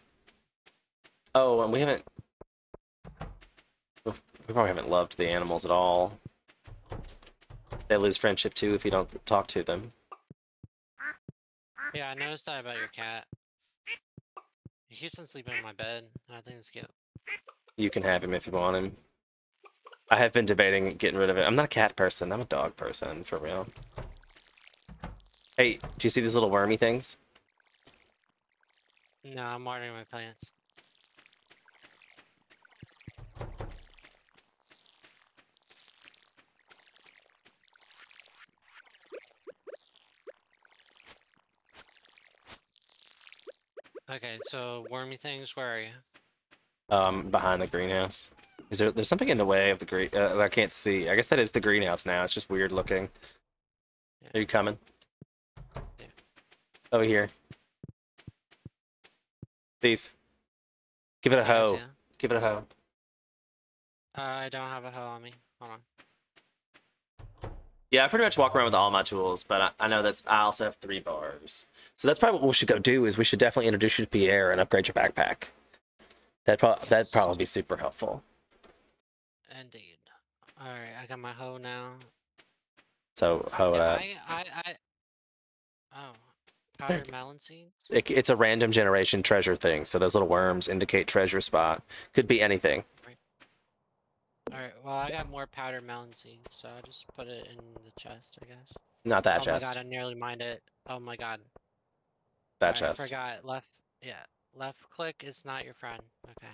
Oh, and we probably haven't loved the animals at all. They lose friendship too if you don't talk to them. Yeah, I noticed that about your cat. He keeps on sleeping in my bed, and I think it's cute. You can have him if you want him. I have been debating getting rid of it. I'm not a cat person. I'm a dog person, for real. Hey, do you see these little wormy things? No, I'm watering my plants. Okay, so wormy things, where are you? Behind the greenhouse. There's something in the way of the green I can't see. I guess that is the greenhouse now. It's just weird looking. Yeah. Are you coming? Yeah. Over here. These. Give it a hoe. Give it a hoe. I don't have a hoe on me. Hold on. Yeah, I pretty much walk around with all my tools, but I know I also have 3 bars. So that's probably what we should go do, is we should definitely introduce you to Pierre and upgrade your backpack. That'd probably be super helpful. Indeed. Alright, I got my hoe now. So, hoe it up. Oh. Powdered melon seeds? It's a random generation treasure thing, so those little worms indicate treasure spot. Could be anything. Right. Alright, well I got more powdered melon seeds, so I'll just put it in the chest, I guess. Not that chest. Oh my god, I nearly mined it. Oh my god. That chest. I forgot. Yeah. Left click is not your friend. Okay.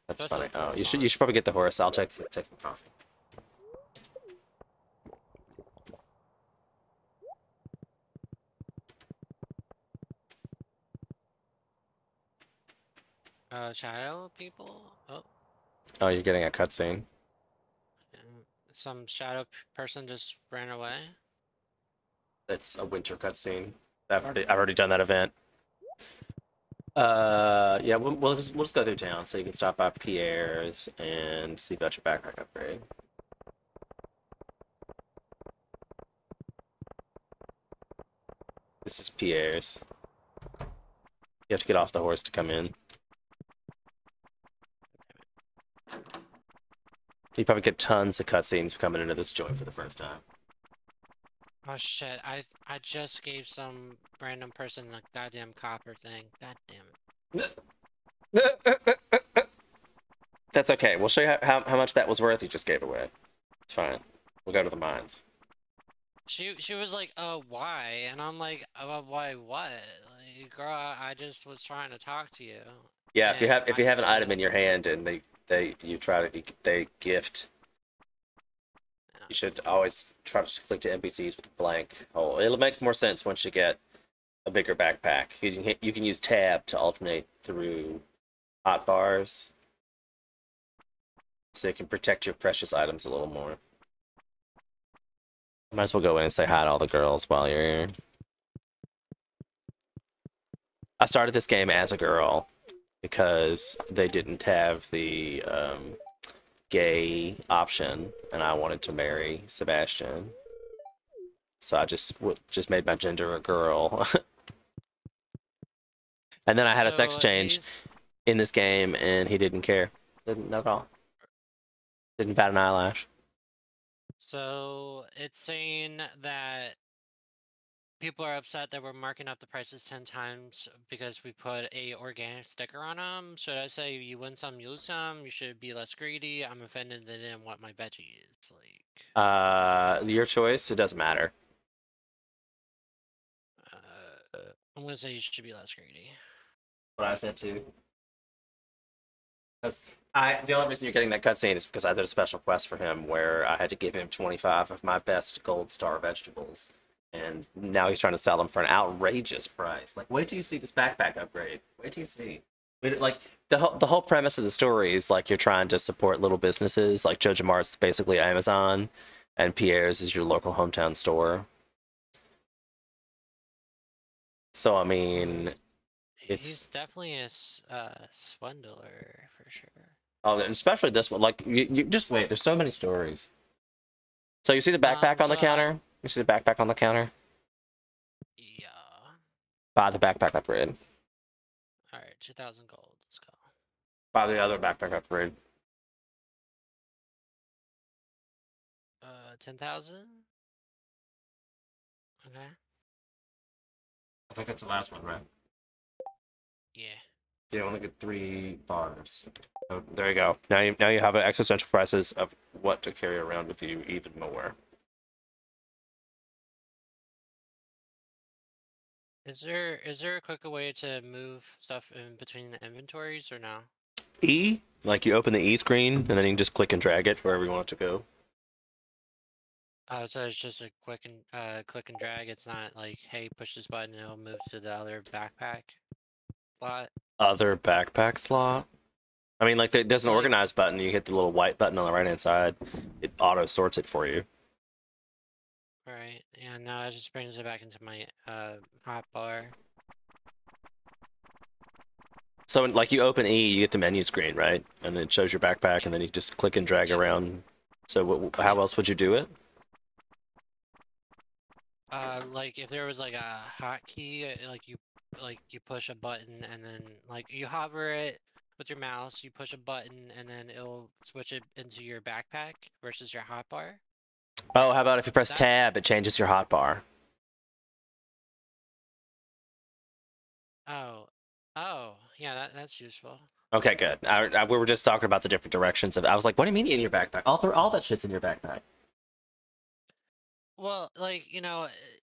That's Especially funny. for Oh, Pokemon. you should probably get the horse. I'll take some coffee. Shadow people? Oh, Oh, you're getting a cutscene. some shadow person just ran away. It's a winter cutscene. I've already done that event. Yeah, we'll just go through town so you can stop by Pierre's and see about your backpack upgrade. This is Pierre's. You have to get off the horse to come in. You probably get tons of cutscenes coming into this joint for the first time. Oh shit, I just gave some random person a goddamn copper thing. God damn it. That's okay. We'll show you how much that was worth you just gave away. It's fine. We'll go to the mines. She was like, why? And I'm like, why what? Like, girl, I just was trying to talk to you. Yeah, And if I you have just an gave item in your hand and they gift, you should always try to click to NPCs with a blank hole. It makes more sense once you get a bigger backpack. You can use tab to alternate through hotbars, so you can protect your precious items a little more. Might as well go in and say hi to all the girls while you're here. I started this game as a girl because they didn't have the gay option, and I wanted to marry Sebastian. So I just made my gender a girl. And then I had a sex So change in this game, and he didn't care. Didn't at all. Didn't bat an eyelash. so it's saying that people are upset that we're marking up the prices 10 times because we put a organic sticker on them. Should I say you win some, you lose some? You should be less greedy. I'm offended they didn't want my veggies. Your choice. It doesn't matter. I'm gonna say you should be less greedy. What I said too. Because the only reason you're getting that cutscene is because I did a special quest for him where I had to give him 25 of my best gold star vegetables, and now he's trying to sell them for an outrageous price. Like, wait till you see this backpack upgrade. Wait till you see. Like the whole premise of the story is like you're trying to support little businesses. Like Jojo Mart's basically Amazon, and Pierre's is your local hometown store. So I mean, He's it's definitely a swindler for sure. oh, and especially this one. Like you just wait. There's so many stories. So you see the backpack on the counter? You see the backpack on the counter? Yeah. Buy the backpack upgrade. All right, 2,000 gold. Let's go. Buy the other backpack upgrade. 10,000. Okay. I think that's the last one, right? Yeah. You only get 3 bars. So there you go. Now you have an existential crisis of what to carry around with you even more. Is there a quicker way to move stuff in between the inventories or no? E, like you open the E screen and then you can just click and drag it wherever you want it to go. So it's just a quick and click and drag. It's not like, hey, push this button and it'll move to the other backpack slot. Other backpack slot. I mean, like there's an Like, organize button. You hit the little white button on the right hand side. It auto sorts it for you. right. Yeah, no, it just brings it back into my hot bar. So like you open E, you get the menu screen, right? And then it shows your backpack, and then you just click and drag around. So how else would you do it? Like if there was like a hotkey, like you push a button and then like you hover it with your mouse, you push a button and then it'll switch it into your backpack versus your hotbar. Oh, how about if you press That tab, it changes your hotbar? oh yeah, that's useful. Okay, good. We were just talking about the different directions of. I was like, what do you mean in your backpack? All that shit's in your backpack. Well, like,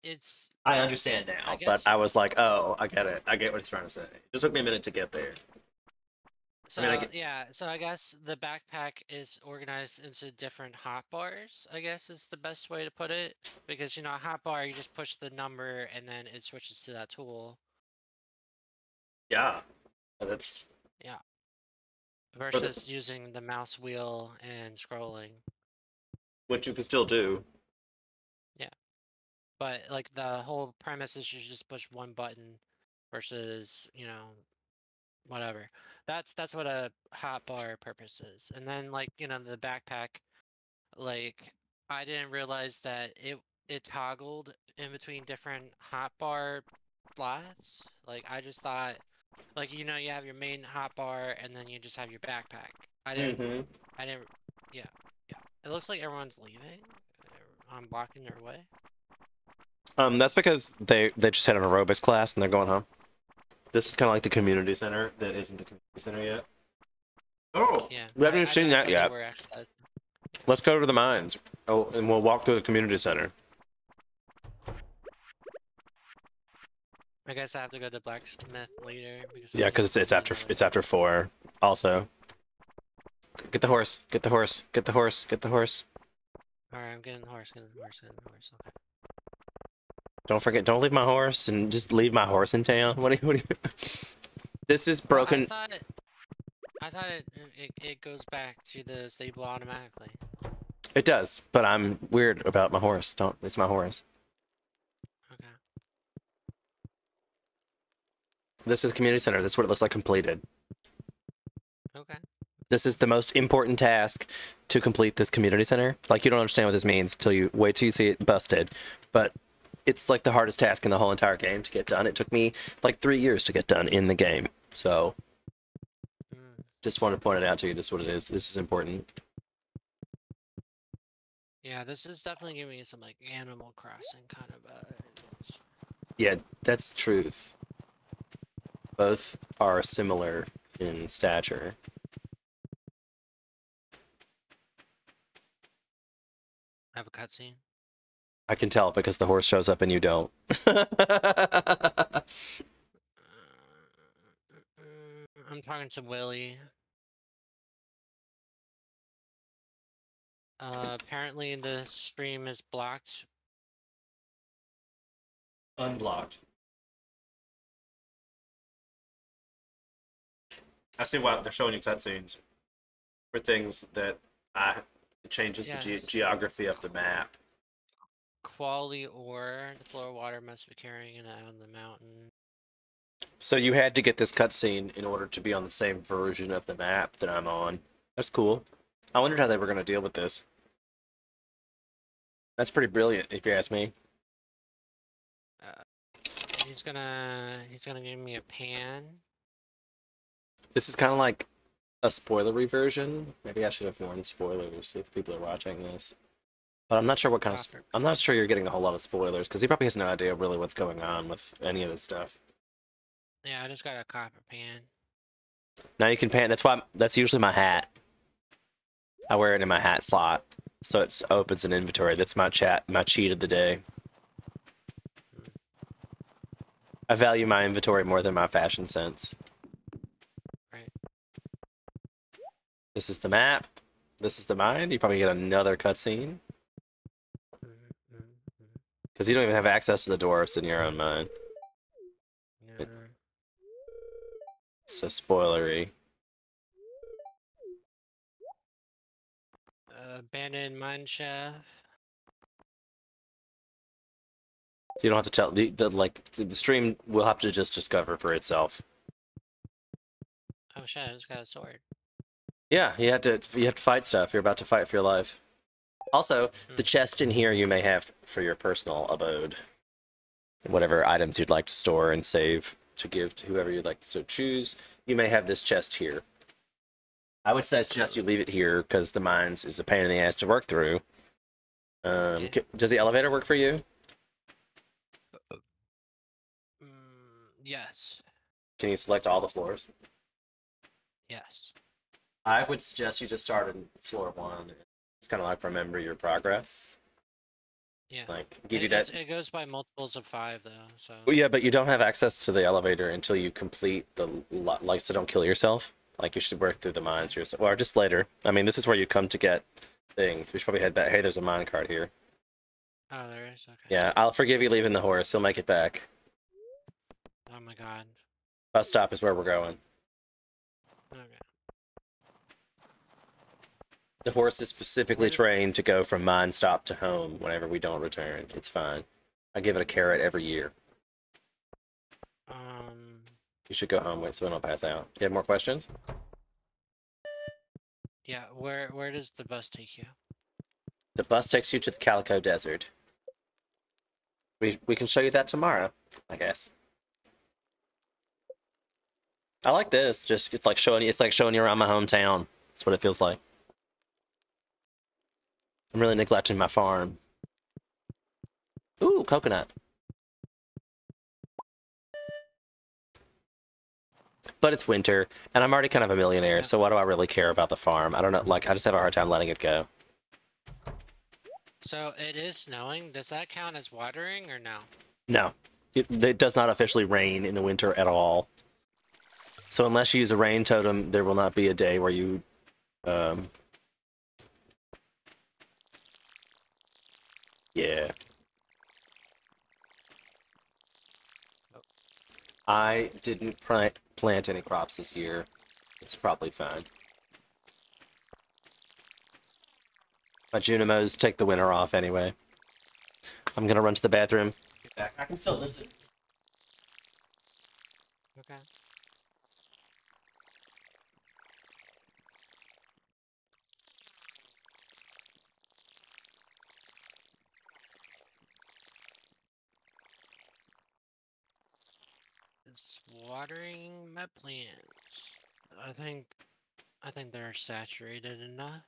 it's, I understand I now, but guess, I was like, oh, I get it. I get what he's trying to say. It just took me a minute to get there. I mean, I so get. yeah, so I guess the backpack is organized into different hotbars, I guess is the best way to put it. Because, a hotbar, you just push the number and then it switches to that tool. Yeah, that's Yeah. for the, Versus using the mouse wheel and scrolling. which you can still do. Yeah. But like the whole premise is you just push one button versus, whatever. That's what a hotbar purpose is. And then like, the backpack, like I didn't realize that it toggled in between different hotbar slots. Like I just thought like you have your main hotbar and then you just have your backpack. Mm-hmm. I didn't yeah, yeah. It looks like everyone's leaving. I'm blocking their way. That's because they just had an aerobics class and they're going home. This is kind of like the community center that isn't the community center yet. Oh, Yeah. we haven't even I seen I that thought they yet. were exercising. Let's go to the mines. Oh, and we'll walk through the community center. I guess I have to go to blacksmith later because I Yeah, need because I it's need after another it's after 4. Also, get the horse. Get the horse. Get the horse. Get the horse. Alright, I'm getting the horse, getting the horse, getting the horse. Okay. Don't forget. Don't leave my horse and just leave my horse in town. What do you? This is Well, broken. I thought it goes back to the stable automatically. It does, but I'm weird about my horse. Don't. It's my horse. Okay. This is community center. This is what it looks like completed. Okay. This is the most important task to complete this community center. Like, you don't understand what this means until you wait till you see it busted. But it's like the hardest task in the whole entire game to get done. It took me like 3 years to get done in the game. So Mm. just wanted to point it out to you. This is what it is. This is important. Yeah, this is definitely giving me some like Animal Crossing kind of vibes. Yeah, that's truth. Both are similar in stature. I have a cutscene. I can tell because the horse shows up and you don't. I'm talking to Willie. Apparently the stream is blocked. Unblocked. I see why they're showing you cutscenes for things that it changes the Yes. geography of the map. Quality ore. The floor water must be carrying it out on the mountain. So you had to get this cutscene in order to be on the same version of the map that I'm on. That's cool. I wondered how they were going to deal with this. That's pretty brilliant, if you ask me. He's gonna give me a pan. This is kind of like a spoilery version. Maybe I should have warned spoilers if people are watching this. But I'm not sure what kind of. I'm not sure you're getting a whole lot of spoilers because he probably has no idea really what's going on with any of this stuff. Yeah, I just got a copper pan. Now you can pan. That's usually my hat. I wear it in my hat slot, so it opens an inventory. That's my cheat of the day. I value my inventory more than my fashion sense. Right. This is the map. This is the mine. You probably get another cutscene. Because you don't even have access to the dwarfs in your own mine. Yeah. So spoilery. Abandoned mine shaft. You don't have to tell the stream will have to just discover for itself. Oh shit! I just got a sword. Yeah, you have to fight stuff. You're about to fight for your life. Also, the chest in here you may have for your personal abode. Whatever items you'd like to store and save to give to whoever you'd like to choose, you may have this chest here. I would suggest you leave it here because the mines is a pain in the ass to work through. Yeah. Does the elevator work for you? Yes. Can you select all the floors? Yes. I would suggest you just start in floor 1. It's kind of like remember your progress. Yeah. Like, give you that. It goes by multiples of 5 though, so. Well, yeah, but you don't have access to the elevator until you complete the like. So don't kill yourself. Like you should work through the mines Okay. yourself, or just later. I mean, this is where you come to get things. We should probably head back. Hey, there's a mine cart here. Oh, there is? Okay. Yeah, I'll forgive you leaving the horse. He'll make it back. Oh my god. Bus stop is where we're going. Okay. The horse is specifically trained to go from mine stop to home whenever we don't return. It's fine. I give it a carrot every year. You should go home so we don't pass out. You have more questions? Yeah, where does the bus take you? The bus takes you to the Calico Desert. We can show you that tomorrow, I guess. I like this. Just it's like showing you around my hometown. That's what it feels like. I'm really neglecting my farm. Ooh, coconut. But it's winter, and I'm already kind of a millionaire, so why do I really care about the farm? I don't know, like, I just have a hard time letting it go. So it is snowing. Does that count as watering or no? No. It does not officially rain in the winter at all. So unless you use a rain totem, there will not be a day where you, yeah. I didn't plant any crops this year. It's probably fine. My Junimos take the winter off anyway. I'm gonna run to the bathroom. Get back. I can still listen. Okay. It's watering my plants. I think they're saturated enough.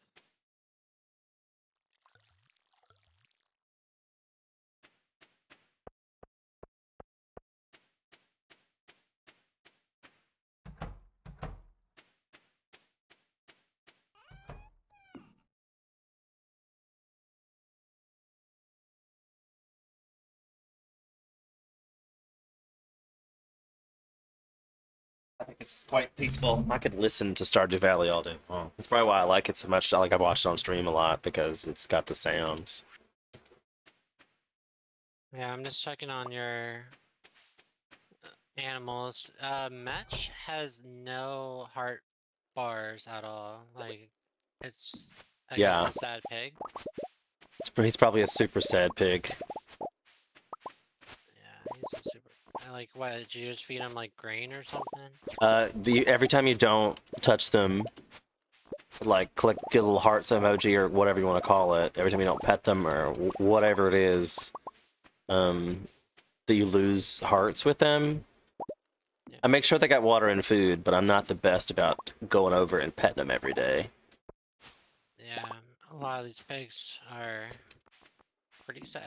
I think this is quite peaceful. I could listen to Stardew Valley all day long. That's probably why I like it so much. I watch it on stream a lot because it's got the sounds. Yeah, I'm just checking on your animals. Match has no heart bars at all. Like, it's, I Yeah. guess, a sad pig. He's probably a super sad pig. Yeah, he's a super. Like, what? Did you just feed him like grain or something? Every time you don't touch them, like get a little hearts emoji or whatever you want to call it. Every time you don't pet them or whatever it is, that you lose hearts with them. Yeah. I make sure they got water and food, but I'm not the best about going over and petting them every day. Yeah, a lot of these pigs are pretty sad.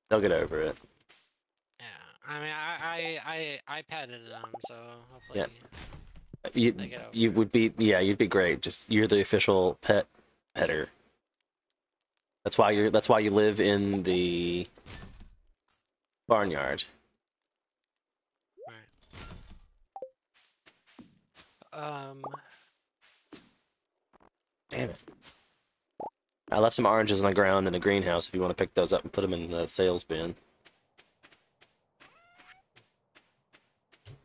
They'll get over it. Yeah, I mean, I petted them, so hopefully. Yeah. You would be, yeah, you'd be great. Just you're the official petter. That's why you live in the barnyard. Right. Damn it. I left some oranges on the ground in the greenhouse if you want to pick those up and put them in the sales bin.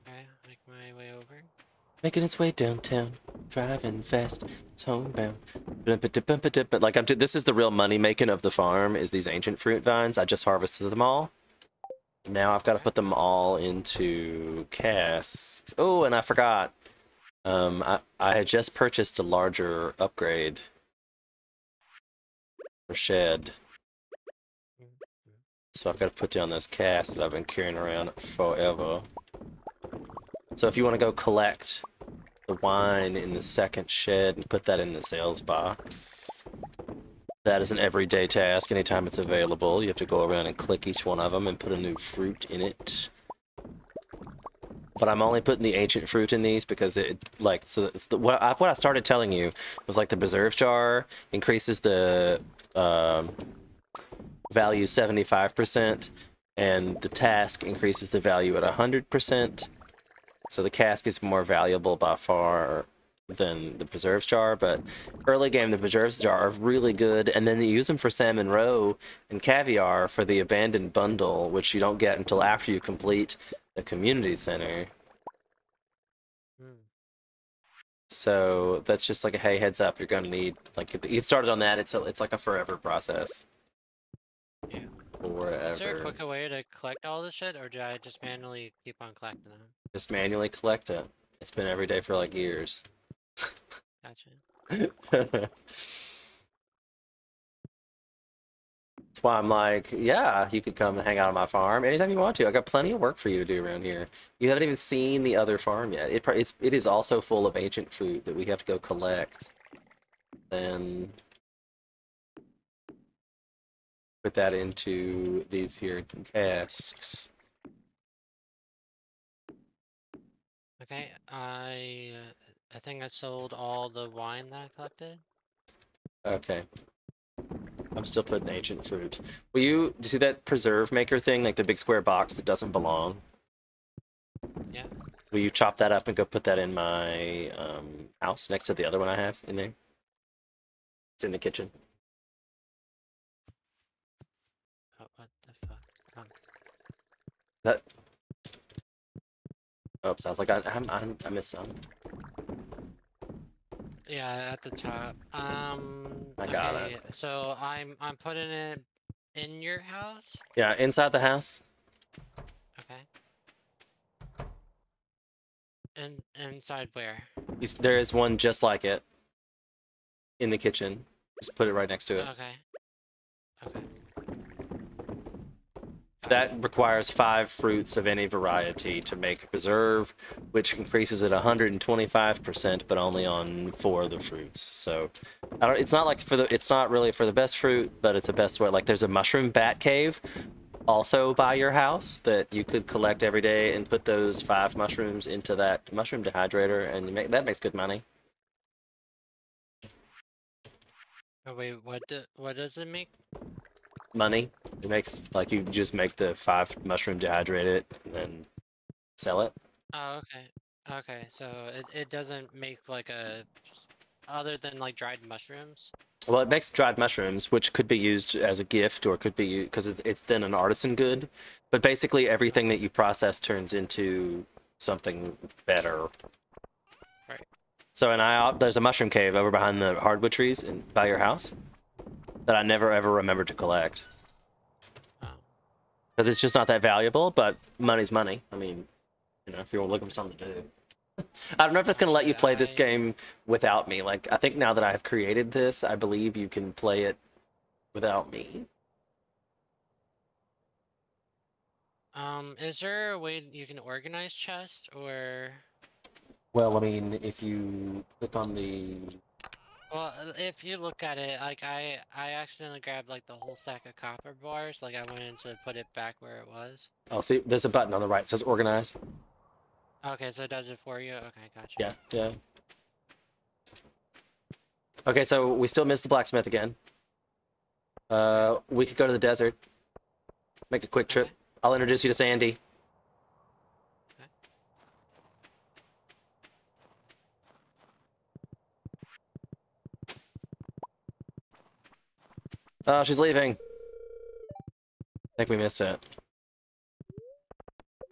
Okay, make my way over. Making its way downtown, driving fast, it's homebound. But like this is the real money making of the farm is these ancient fruit vines. I just harvested them all. Now I've got to put them all into casks. Oh, and I forgot. I had just purchased a larger upgrade for shed. So I've got to put down those casks that I've been carrying around forever. So if you want to go collect the wine in the second shed and put that in the sales box, that is an everyday task. Anytime it's available, you have to go around and click each one of them and put a new fruit in it. But I'm only putting the ancient fruit in these because what I started telling you was like the preserve jar increases the value 75%, and the task increases the value at 100%. So the cask is more valuable by far than the preserves jar, but early game the preserves jar are really good, and then you use them for salmon roe and caviar for the abandoned bundle, which you don't get until after you complete the community center. So that's just like a hey, heads up, you're gonna need, like, if you started on that, it's like a forever process. Yeah. Forever. Is there a quicker way to collect all this shit, or do I just manually keep on collecting them? Just manually collect it. It's been every day for like years. Gotcha. That's why I'm like, yeah, you could come and hang out on my farm anytime you want to. I got plenty of work for you to do around here. You haven't even seen the other farm yet. It is also full of ancient food that we have to go collect. Then put that into these here casks. Okay, I think I sold all the wine that I collected. Okay. I'm still putting ancient fruit. Do you see that preserve maker thing, like the big square box that doesn't belong? Yeah. Will you chop that up and go put that in my house next to the other one I have in there? It's in the kitchen. Oh, what the fuck? Oh. That. Oh, sounds like I missed some. Yeah, at the top. I got it. So I'm putting it in your house. Yeah, inside the house. Okay. And inside where? There is one just like it in the kitchen. Just put it right next to it. Okay. Okay. That requires 5 fruits of any variety to make a preserve, which increases it 125%, but only on 4 of the fruits. So, it's not like it's not really for the best fruit, but it's the best way. Like, there's a mushroom bat cave also by your house that you could collect every day and put those 5 mushrooms into that mushroom dehydrator, and that makes good money. Oh wait, what does it make? Money. It makes, like, you just make the 5 mushroom, dehydrate it, and then sell it. Oh, okay. Okay, so it doesn't make like other than like dried mushrooms? Well, it makes dried mushrooms, which could be used as a gift, or could be because it's then an artisan good. But basically, everything that you process turns into something better. Right. So, there's a mushroom cave over behind the hardwood trees by your house that I never ever remembered to collect. Oh. Because it's just not that valuable, but money's money. I mean, if you're looking for something to do. I don't know if it's going to let you play this game without me. Like, I think now that I have created this, I believe you can play it without me. Is there a way you can organize chest, or? Well, I mean, if you click on the... Well, if you look at it, like I accidentally grabbed like the whole stack of copper bars, like I went in to put it back where it was. Oh, see, there's a button on the right that says organize. Okay, so it does it for you? Okay, gotcha. Yeah, yeah. Okay, so we still missed the blacksmith again. We could go to the desert. Make a quick trip. Okay. I'll introduce you to Sandy. Oh, she's leaving. I think we missed it.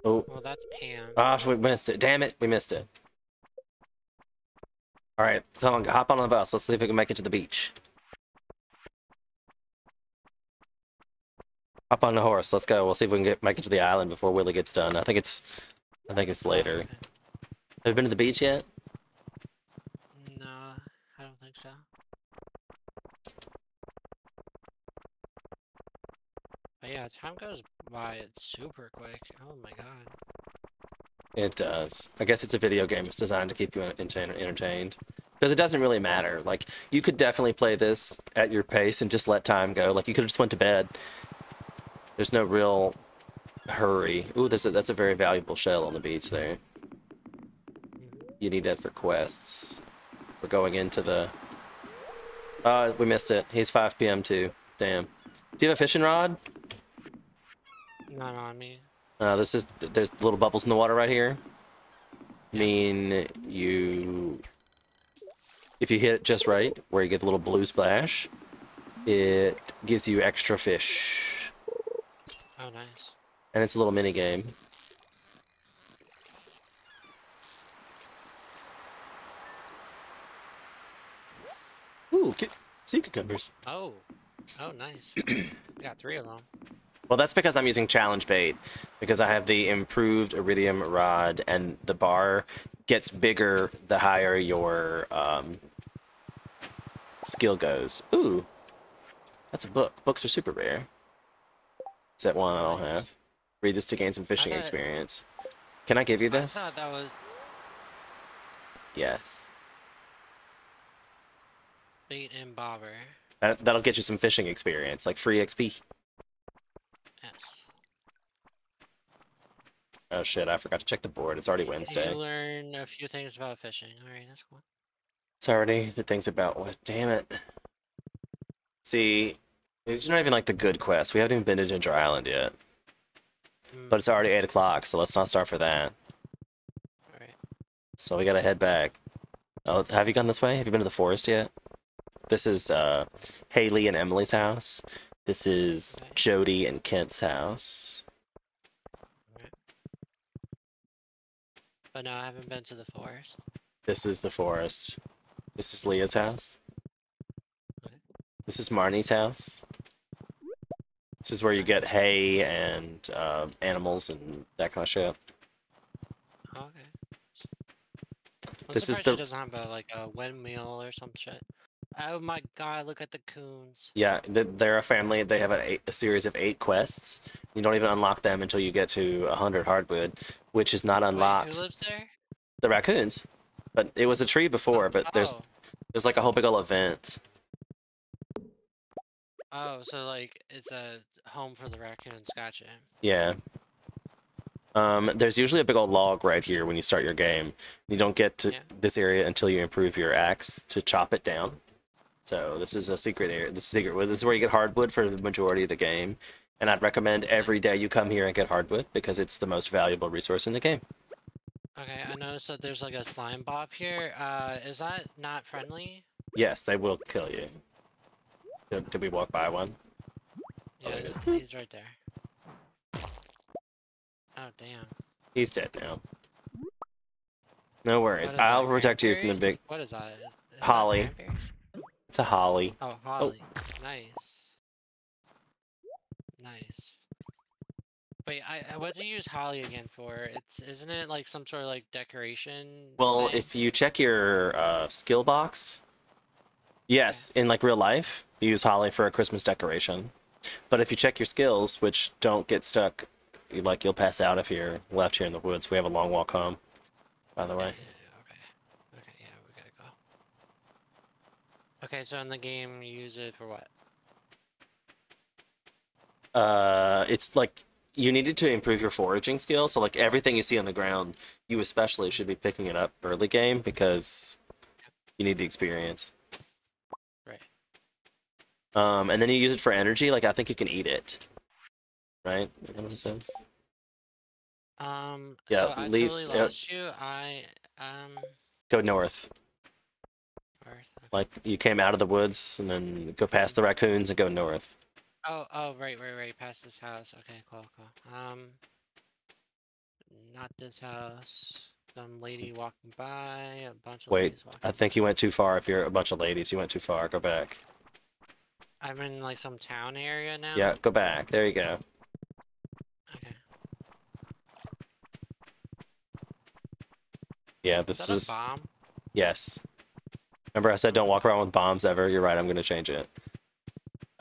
Oh. Well, that's Pam. Gosh, we missed it. Damn it, we missed it. All right, come on, hop on the bus. Let's see if we can make it to the beach. Hop on the horse. Let's go. We'll see if we can make it to the island before Willie gets done. I think it's later. Okay. Have you been to the beach yet? No, I don't think so. But yeah, time goes by it's super quick. Oh my god. It does. I guess it's a video game. It's designed to keep you entertained. Because it doesn't really matter. Like, you could definitely play this at your pace and just let time go. Like, you could have just went to bed. There's no real hurry. Ooh, that's a very valuable shell on the beach there. You need that for quests. We're going into the... we missed it. He's 5 p.m. too. Damn. Do you have a fishing rod? Not on me. There's little bubbles in the water right here. Yeah. Mean if you hit it just right, where you get the little blue splash, it gives you extra fish. Oh, nice. And it's a little mini game. Ooh, sea cucumbers. Oh. Oh, nice. We got 3 of them. Well, that's because I'm using challenge bait, because I have the improved iridium rod, and the bar gets bigger the higher your skill goes. Ooh, that's a book. Books are super rare. Is that one I don't Nice. have? Read this to gain some fishing thought- experience. Can I give you I this? thought that was Yes. bait and bobber. That'll get you some fishing experience, like free XP. Yes. Oh shit, I forgot to check the board. It's already You Wednesday. learn a few things about fishing. Alright, that's cool. It's already the things about what? Damn it. See, these are not even like the good quests. We haven't even been to Ginger Island yet. But it's already 8 o'clock, so let's not start for that. Alright. So we gotta head back. Oh, have you gone this way? Have you been to the forest yet? This is Haley and Emily's house. This is Okay. Jody and Kent's house. Alright. But no, I haven't been to the forest. This is the forest. This is Leah's house. Okay. This is Marnie's house. This is where you get hay and animals and that kind of shit. Oh, okay. I'm This is surprised the- she doesn't have like a windmill or some shit. Oh my god, look at the coons. Yeah, they're a family. They have a series of 8 quests. You don't even unlock them until you get to 100 hardwood, which is not Wait, unlocked. who lives there? The raccoons. But it was a tree before, but there's like a whole big old event. Oh, so like it's a home for the raccoons. Gotcha. Yeah. There's usually a big old log right here when you start your game. You don't get to this area until you improve your axe to chop it down. So this is a secret area. This is where you get hardwood for the majority of the game. And I'd recommend every day you come here and get hardwood because it's the most valuable resource in the game. Okay, I noticed that there's like a slime bob here. Is that not friendly? Yes, they will kill you. Did we walk by one? Yeah, Okay. he's right there. Oh damn. He's dead now. No worries. What is I'll that, protect you from the cranberries? big What is that? Is that Holly. cranberries? It's a holly. Oh, holly. Nice. Nice. Wait, what do you use holly again for? Isn't it like some sort of like decoration? Well, thing? if you check your skill box, yes, in like real life, you use holly for a Christmas decoration. But if you check your skills, which don't get stuck, you'll pass out if you're left here in the woods. We have a long walk home, by the way. Yeah, okay. Okay, yeah, we gotta go. Okay, so in the game, you use it for what? It's like you needed to improve your foraging skill, so like everything you see on the ground, you especially should be picking it up early game because you need the experience. Right. And then you use it for energy. Like I think you can eat it, right? Is that what it says? Yeah, so I leaves. totally lost you. Go north. Earth, okay. Like you came out of the woods and then go past the raccoons and go north. Oh, right, past this house. Okay, cool. Not this house. Some lady walking by, a bunch of Wait, ladies walking I think you went too far. If you're a bunch of ladies, you went too far. Go back. I'm in like some town area now. Yeah, go back. There you go. Okay. Yeah, Is this that a is. bomb? Yes. Remember I said don't walk around with bombs ever? You're right, I'm going to change it.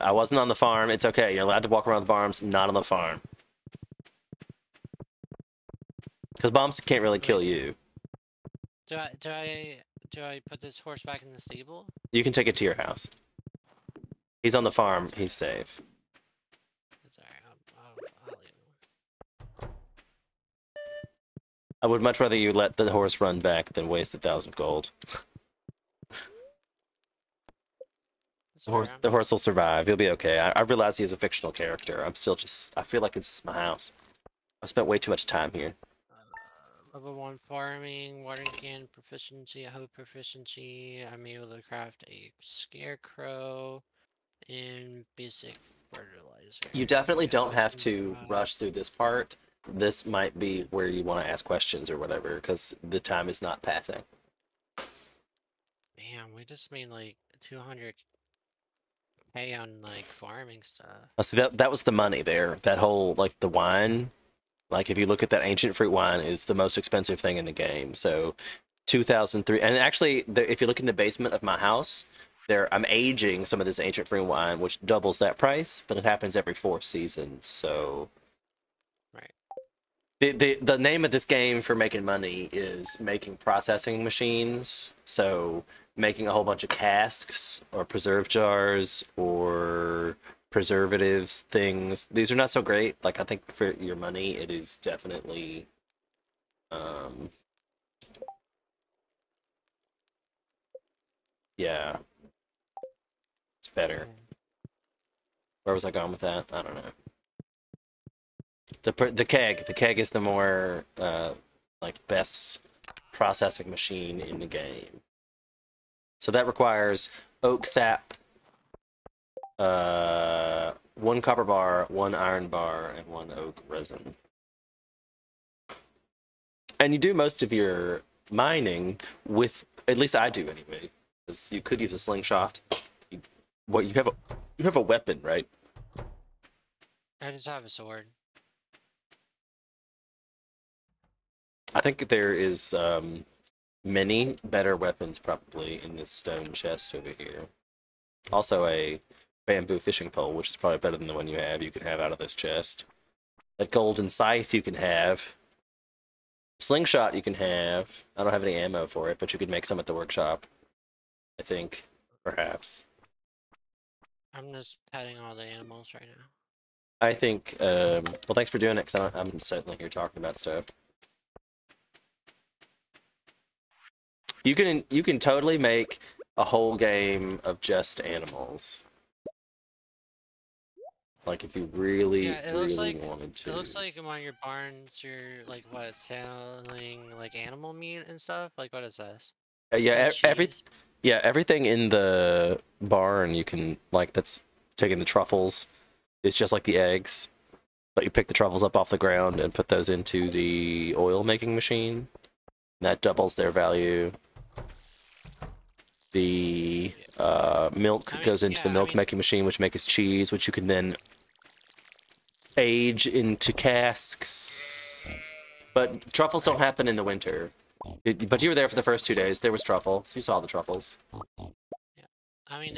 I wasn't on the farm. It's okay. You're allowed to walk around with bombs, not on the farm. Because bombs can't really kill you. Do I put this horse back in the stable? You can take it to your house. He's on the farm. He's safe. It's alright. I'll leave him. I would much rather you let the horse run back than waste 1,000 gold. Sorry, The horse will survive. He'll be okay. I realize he is a fictional character. I'm still just. I feel like it's just my house. I spent way too much time here. Level 1 farming, watering can proficiency, hoe proficiency. I'm able to craft a scarecrow and basic fertilizer. You definitely Yeah, don't have to rush through this part. This might be where you want to ask questions or whatever, because the time is not passing. Damn, we just made like 200k on like farming stuff. See, that was the money there. That whole like the wine. Like if you look at that ancient fruit wine, is the most expensive thing in the game. So 2003, and actually, if you look in the basement of my house, I'm aging some of this ancient fruit wine, which doubles that price, but it happens every 4 seasons. So Right. the name of this game for making money is making processing machines. So making a whole bunch of casks or preserve jars or preservatives things. These are not so great. Like I think for your money, it is definitely yeah, it's better. Where was I going with that? I don't know. The keg is the more like best processing machine in the game. So that requires oak sap, 1 copper bar, 1 iron bar, and 1 oak resin. And you do most of your mining with, at least I do anyway, because you could use a slingshot. You have a weapon, right? I just have a sword. I think there is many better weapons probably in this stone chest over here. Also a bamboo fishing pole, which is probably better than the one you can have out of this chest. A golden scythe you can have. Slingshot you can have. I don't have any ammo for it, but you could make some at the workshop. I think, perhaps. I'm just petting all the animals right now. I think, well, thanks for doing it, because I'm sitting here talking about stuff. You can totally make a whole game of just animals. Like if you really, really wanted to. It looks like in one of your barns, you're like what, selling like animal meat and stuff. Like what is this? Yeah, Is that cheese? everything in the barn you can like that's taking the truffles. It's just like the eggs, but you pick the truffles up off the ground and put those into the oil making machine. That doubles their value. The milk goes into the milk making machine, which makes cheese, which you can then age into casks. But truffles don't happen in the winter. But you were there for the first 2 days. There was truffle, so you saw the truffles. Yeah. I mean,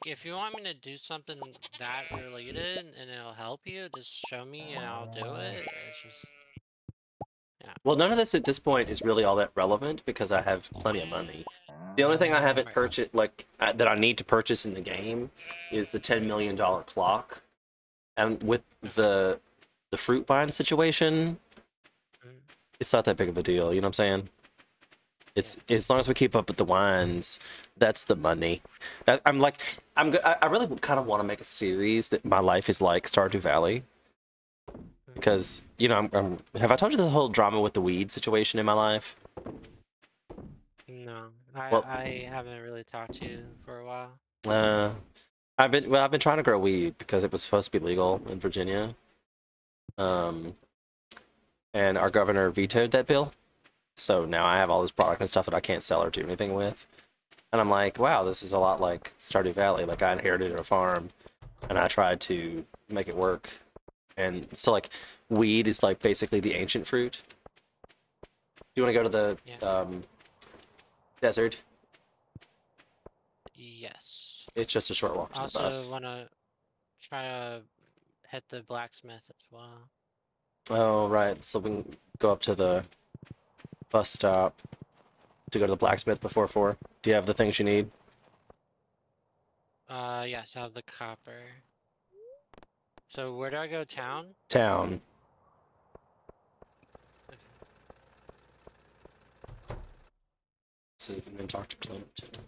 if you want me to do something that related and it'll help you, just show me and I'll do it. It's just, yeah. Well, none of this at this point is really all that relevant because I have plenty of money. The only thing I haven't purchased, like that I need to purchase in the game, is the $10 million clock. And with the fruit vine situation, it's not that big of a deal. You know what I'm saying? It's as long as we keep up with the wines, that's the money. I really kind of want to make a series that my life is like Stardew Valley, because you know have I told you the whole drama with the weed situation in my life? No, I haven't really talked to you for a while. I've been trying to grow weed because it was supposed to be legal in Virginia. And our governor vetoed that bill. So now I have all this product and stuff that I can't sell or do anything with. And I'm like, wow, this is a lot like Stardew Valley. Like I inherited a farm and I tried to make it work. And so like weed is like basically the ancient fruit. Do you want to go to the desert? Yes. It's just a short walk to the bus. Also want to try to hit the blacksmith as well. Oh, right. So we can go up to the bus stop to go to the blacksmith before 4. Do you have the things you need? Yes, I have the copper. So where do I go? Town? Town. Okay. So you can then talk to Clint.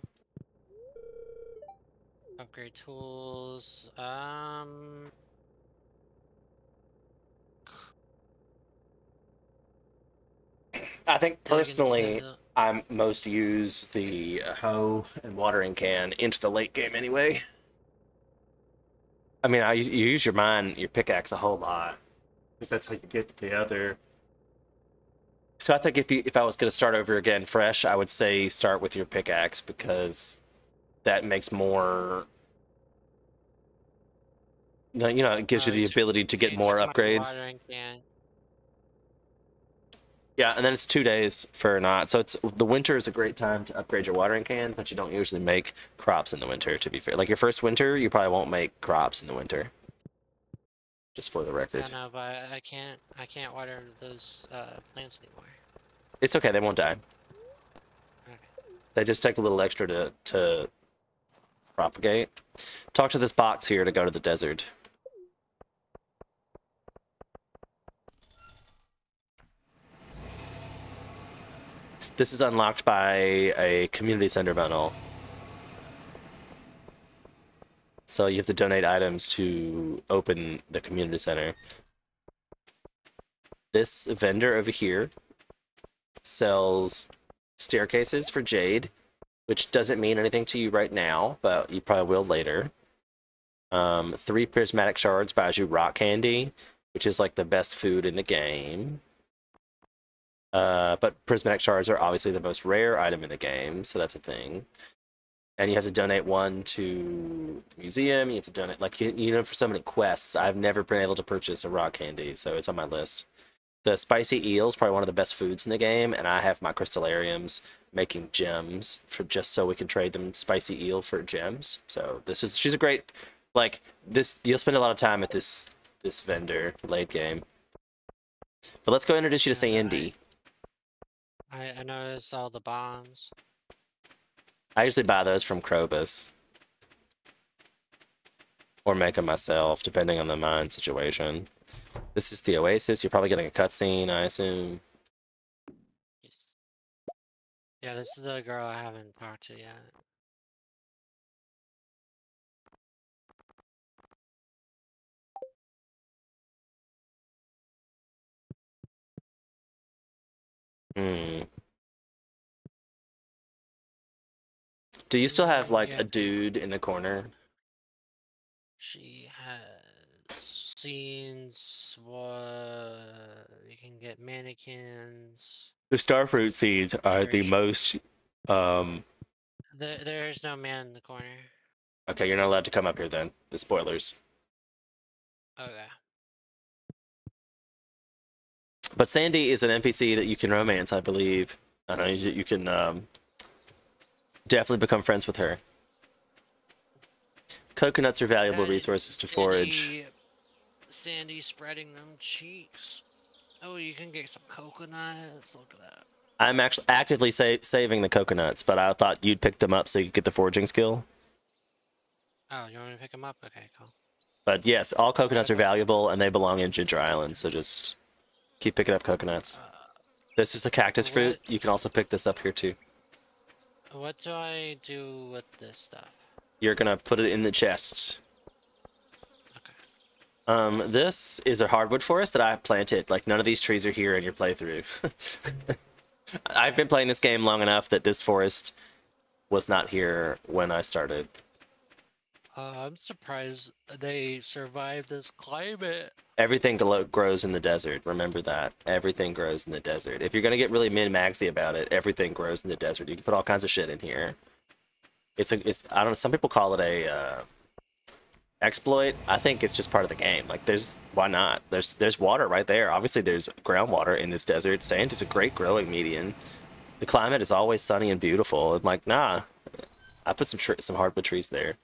upgrade tools. I think Dig into personally, I most use the hoe and watering can into the late game anyway. I mean, you use your pickaxe a whole lot because that's how you get the other. So I think if I was going to start over again fresh, I would say start with your pickaxe because that makes more. It gives you the ability to get okay, more took my upgrades. watering can. Yeah, and then it's 2 days for not. So it's the winter is a great time to upgrade your watering can, but you don't usually make crops in the winter. To be fair, like your first winter, you probably won't make crops in the winter. Just for the Yeah, record, no, but I can't water those plants anymore. it's okay. They won't die. Okay. They just take a little extra to propagate. Talk to this box here to go to the desert. This is unlocked by a community center bundle. So you have to donate items to open the community center. This vendor over here sells staircases for jade, which doesn't mean anything to you right now, but you probably will later. 3 prismatic shards buys you rock candy, which is like the best food in the game. But prismatic shards are obviously the most rare item in the game, so that's a thing. And you have to donate 1 to the museum. You have to donate, like, for so many quests, I've never been able to purchase a rock candy, so it's on my list. The spicy eel is probably one of the best foods in the game, and I have my crystallariums making gems for just so we can trade them spicy eel for gems. So she's a great, like, you'll spend a lot of time at this vendor late game. But let's go introduce you to Sandy. I noticed all the bonds. I usually buy those from Krobus. Or make them myself, depending on the mine situation. This is the Oasis. You're probably getting a cutscene, I assume. Yes. Yeah, this is the girl I haven't talked to yet. Hmm. Do you still have, like, a dude in the corner? She has scenes. What you can get mannequins. The starfruit seeds are the most, There's no man in the corner. Okay, you're not allowed to come up here then. The spoilers. Okay. But Sandy is an NPC that you can romance, I believe. I know you can definitely become friends with her. Coconuts are valuable resources to forage. Sandy spreading them cheeks. Oh, you can get some coconuts. Look at that. I'm actually actively saving the coconuts, but I thought you'd pick them up so you could get the foraging skill. Oh, you want me to pick them up? Okay, cool. But yes, all coconuts are valuable, and they belong in Ginger Island, so just keep picking up coconuts. This is a cactus fruit. You can also pick this up here, too. What do I do with this stuff? You're gonna put it in the chest. Okay. This is a hardwood forest that I planted. Like, none of these trees are here in your playthrough. I've been playing this game long enough that this forest was not here when I started. I'm surprised they survived this climate. Everything grows in the desert. Remember that. Everything grows in the desert. If you're going to get really min-maxy about it, everything grows in the desert. You can put all kinds of shit in here. It's I don't know, some people call it a exploit. I think it's just part of the game. Like, why not? There's water right there. Obviously, there's groundwater in this desert. Sand is a great growing medium. The climate is always sunny and beautiful. I'm like, nah. I put some hardwood trees there.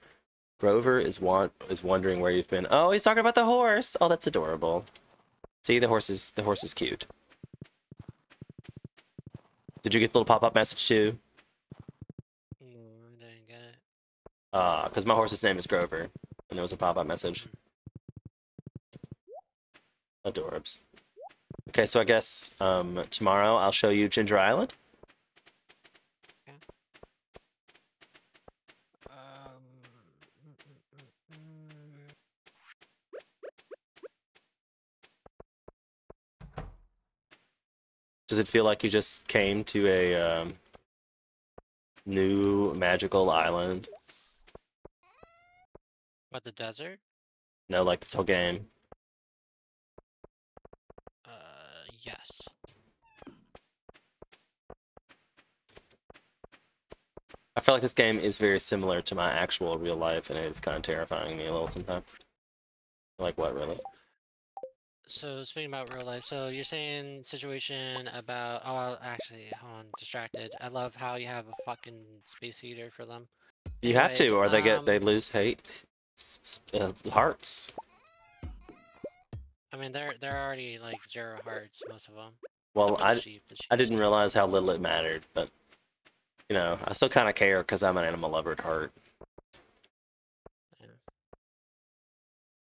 Grover is wondering where you've been. Oh, he's talking about the horse. Oh, that's adorable. See, the horse is cute. Did you get the little pop-up message too? I didn't get it. Because my horse's name is Grover, and there was a pop-up message. Adorbs. Okay, so I guess tomorrow I'll show you Ginger Island. Does it feel like you just came to a new magical island? What, the desert? No, like this whole game. Yes. I feel like this game is very similar to my actual real life, and it's kind of terrifying me a little sometimes. Like what, really? So speaking about real life, so you're saying situation about, oh, actually, hold on, distracted. I love how you have a fucking space heater for them. You have to, Anyways, or they lose hate hearts. I mean, they're already like 0 hearts, most of them. Well, Except for the sheep. The I sheep's didn't realize how little it mattered, but you know, I still kind of care because I'm an animal lover at heart. yeah.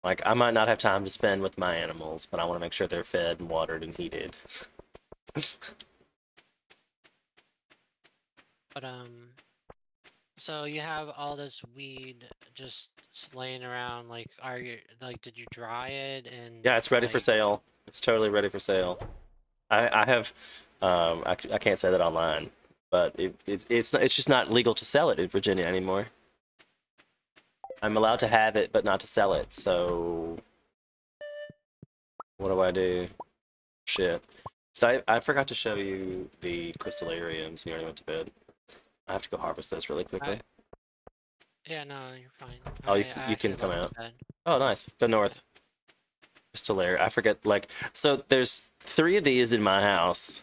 Like, I might not have time to spend with my animals, but I want to make sure they're fed and watered and heated. But so you have all this weed just laying around. Like, did you dry it and Yeah, it's ready for like? sale. It's totally ready for sale. I have, I can't say that online, but it's just not legal to sell it in Virginia anymore. I'm allowed to have it, but not to sell it. So, what do I do? Shit. So I forgot to show you the crystallariums, and you already went to bed. I have to go harvest this really quickly. Yeah, no, you're fine. Oh, you I can actually come left out. the bed. Oh, nice. Go north. Crystallary. I forget, like, so there's 3 of these in my house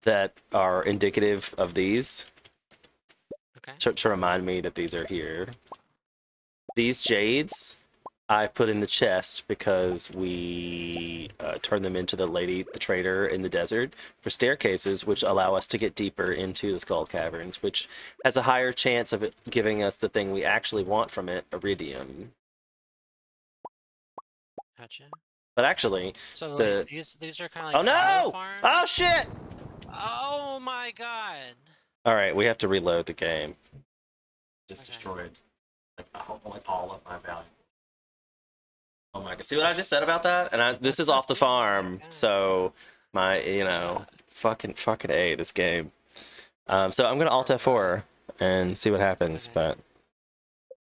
that are indicative of these. Okay. To remind me that these are here. These jades I put in the chest because we turn them into the trader in the desert for staircases, which allow us to get deeper into the skull caverns, which has a higher chance of it giving us the thing we actually want from it, iridium. Gotcha. But actually, So the these are kind of like oh auto no! farms. Oh shit! Oh my god! All right, we have to reload the game. Just Okay. destroyed like all of my value. Oh my god! See what I just said about that? And this is off the farm, so my fucking A this game. So I'm gonna Alt F4 and see what happens, Okay. but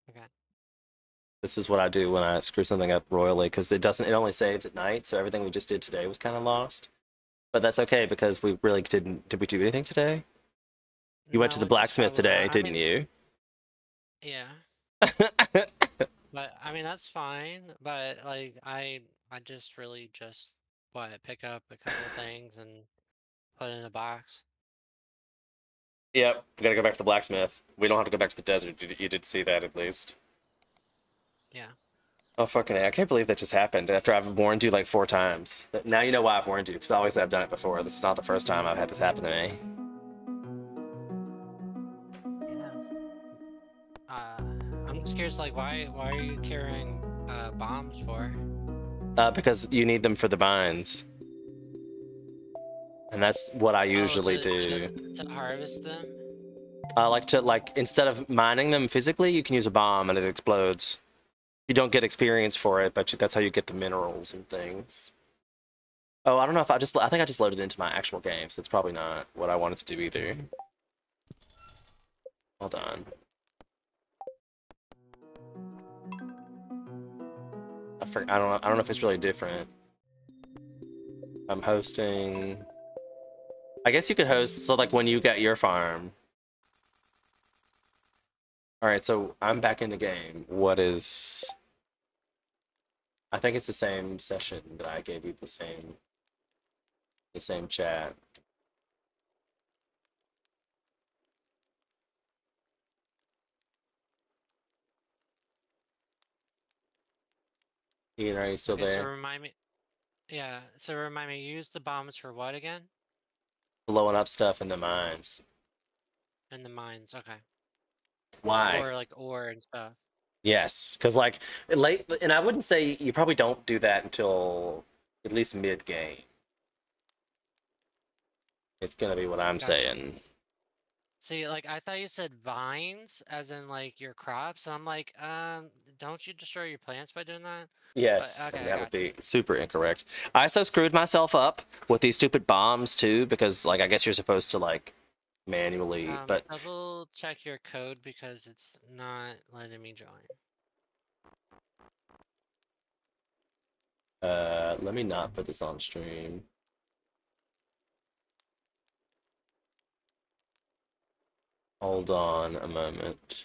Okay. this is what I do when I screw something up royally because it only saves at night, so everything we just did today was kind of lost. But that's okay because we really did we do anything today? You went to the No, just blacksmith got today, water. didn't you? Yeah. But I mean that's fine. But like I just really just pick up a couple things and put it in a box. Yep, we gotta go back to the blacksmith. We don't have to go back to the desert. You did see that at least. Yeah. Oh fucking A, I can't believe that just happened after I've warned you like 4 times. But now you know why I've warned you, because obviously I've done it before. This is not the first time I've had this happen to me. Yeah. I'm just curious, like, why are you carrying bombs for? Because you need them for the vines. And that's what I Oh, usually do. to harvest them? Instead of mining them physically, you can use a bomb and it explodes. You don't get experience for it, but that's how you get the minerals and things. Oh, I don't know if I think I just loaded into my actual game, so that's probably not what I wanted to do either. Hold on. I don't know if it's really different. I'm hosting. I guess you could host, so like when you get your farm. Alright, so I'm back in the game. What is... I think it's the same session that I gave you the same chat. Ian, are you still Okay, so there? remind me. Yeah, so remind me, use the bombs for what again? Blowing up stuff in the mines. In the mines, okay. Why? For like ore and stuff. Yes, because like late, and I wouldn't say you probably don't do that until at least mid game. It's gonna be what I'm Gotcha. saying. See, like, I thought you said vines, as in, like, your crops, and I'm like, don't you destroy your plants by doing that? But, Yes, okay, and I that would got you. be super incorrect. I also screwed myself up with these stupid bombs too, because like I guess you're supposed to like manually, but Double check your code because it's not letting me join. let me not put this on stream. Hold on a moment.